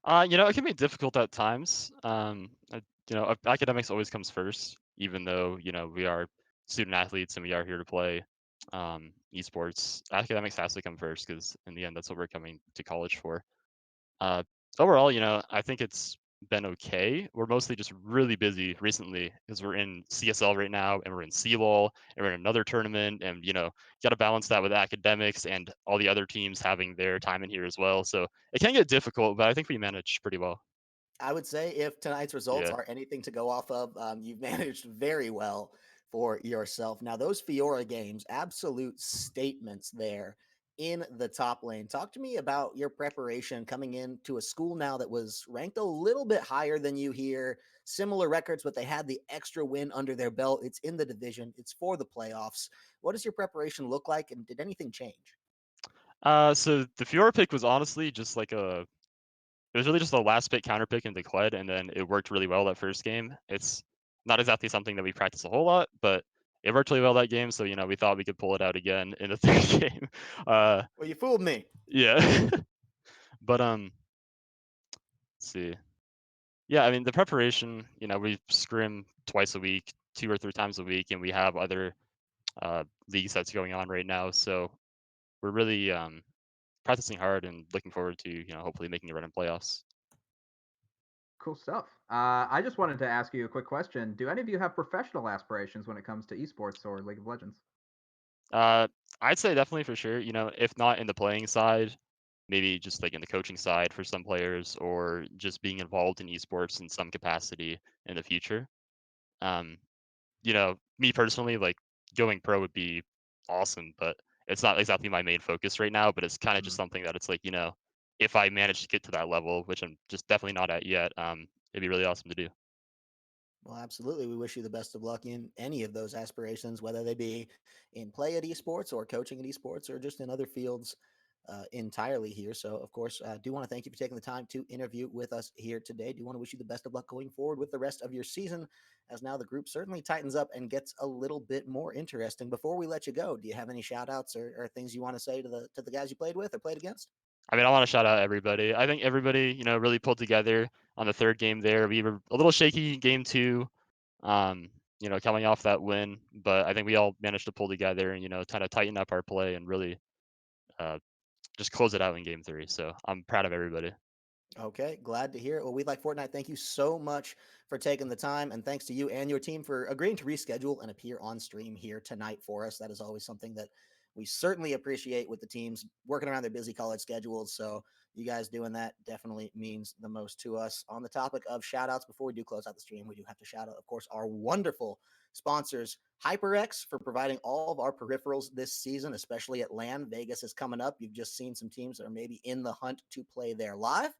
S5: It can be difficult at times. Academics always comes first, even though we are student athletes and we are here to play esports. Academics has to come first because in the end, that's what we're coming to college for. Uh, Overall, I think it's been okay. We're mostly just really busy recently because we're in CSL right now and we're in CLOL and we're in another tournament and got to balance that with academics and all the other teams having their time in here as well. So it can get difficult, but I think we manage pretty well.
S1: I would say if tonight's results
S5: Yeah.
S1: are anything to go off of, you've managed very well for yourself. Now, those Fiora games, absolute statements there in the top lane. Talk to me about your preparation coming into a school now that was ranked a little bit higher than you here. Similar records, but they had the extra win under their belt. It's in the division, it's for the playoffs. What does your preparation look like, and did anything change?
S5: So the Fiora pick was honestly just like it was really just a last pick counter pick into Kled, and then it worked really well that first game. It's not exactly something that we practice a whole lot, but it worked really well that game. So we thought we could pull it out again in the third game.
S1: Well, you fooled me.
S5: Yeah, but let's see. Yeah, I mean the preparation. We scrim twice a week, 2 or 3 times a week, and we have other leagues that's going on right now. So we're really practicing hard and looking forward to hopefully making a run in playoffs.
S4: Cool stuff. I just wanted to ask you a quick question. Do any of you have professional aspirations when it comes to esports or League of Legends?
S5: Uh, I'd say definitely for sure. If not in the playing side, maybe just like in the coaching side for some players, or just being involved in esports in some capacity in the future. Um, Me personally, like going pro would be awesome, but it's not exactly my main focus right now. But it's kind of just
S4: Mhm.
S5: something that it's like, if I manage to get to that level, which I'm just definitely not at yet, it'd be really awesome to do.
S1: Well, absolutely. We wish you the best of luck in any of those aspirations, whether they be in play at esports or coaching at esports or just in other fields entirely here. So, of course, I do want to thank you for taking the time to interview with us here today. Do want to wish you the best of luck going forward with the rest of your season, as now the group certainly tightens up and gets a little bit more interesting. Before we let you go, do you have any shout outs or things you want to say to the guys you played with or played against?
S5: I mean, I want to shout out everybody. I think everybody, really pulled together on the third game there. We were a little shaky game two, um, coming off that win, but I think we all managed to pull together and, kind of tighten up our play and really uh, just close it out in game three. So I'm proud of everybody.
S1: Okay, glad to hear it. Well, we like Fortnite. Thank you so much for taking the time, and thanks to you and your team for agreeing to reschedule and appear on stream here tonight for us. That is always something that we certainly appreciate with the teams working around their busy college schedules. So you guys doing that definitely means the most to us. On the topic of shout outs, before we do close out the stream, we do have to shout out, of course, our wonderful sponsors, HyperX, for providing all of our peripherals this season, especially at LAN. Vegas is coming up. You've just seen some teams that are maybe in the hunt to play there live.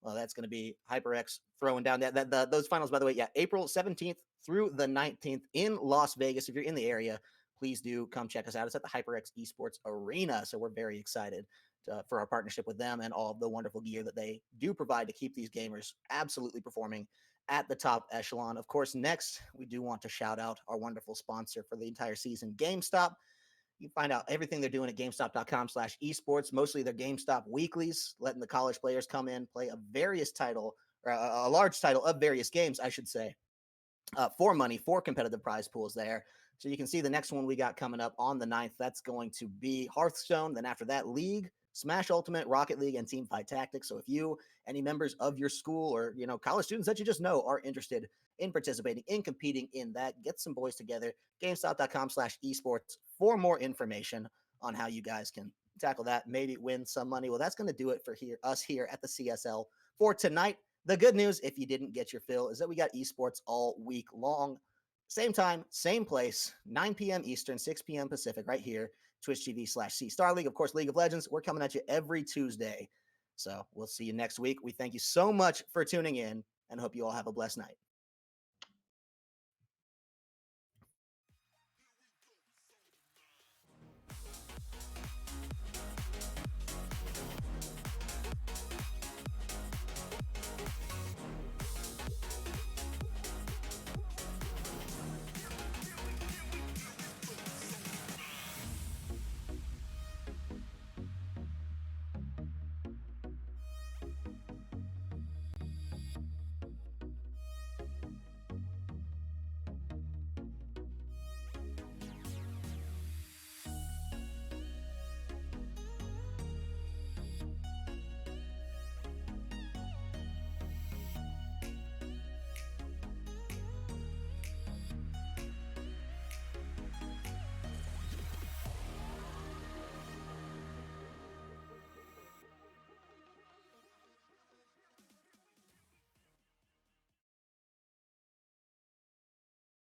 S1: Well, that's going to be HyperX throwing down those finals, by the way. Yeah, April 17th through the 19th in Las Vegas. If you're in the area, please do come check us out. It's at the HyperX Esports Arena. So we're very excited for our partnership with them and all of the wonderful gear that they do provide to keep these gamers absolutely performing at the top echelon. Of course, next, we do want to shout out our wonderful sponsor for the entire season, GameStop. You can find out everything they're doing at GameStop.com/esports, mostly their GameStop weeklies, letting the college players come in, play a large title of various games, I should say, for money, for competitive prize pools there. So you can see the next one we got coming up on the 9th. That's going to be Hearthstone. Then after that, League, Smash Ultimate, Rocket League, and Teamfight Tactics. So if you, any members of your school or, college students that you just know are interested in participating, in competing in that, get some boys together. GameStop.com/esports for more information on how you guys can tackle that, maybe win some money. Well, that's going to do it for us here at the CSL for tonight. The good news, if you didn't get your fill, is that we got esports all week long. Same time, same place, 9 p.m. Eastern, 6 p.m. Pacific, right here, Twitch TV/C Star League. Of course, League of Legends, we're coming at you every Tuesday. So we'll see you next week. We thank you so much for tuning in and hope you all have a blessed night.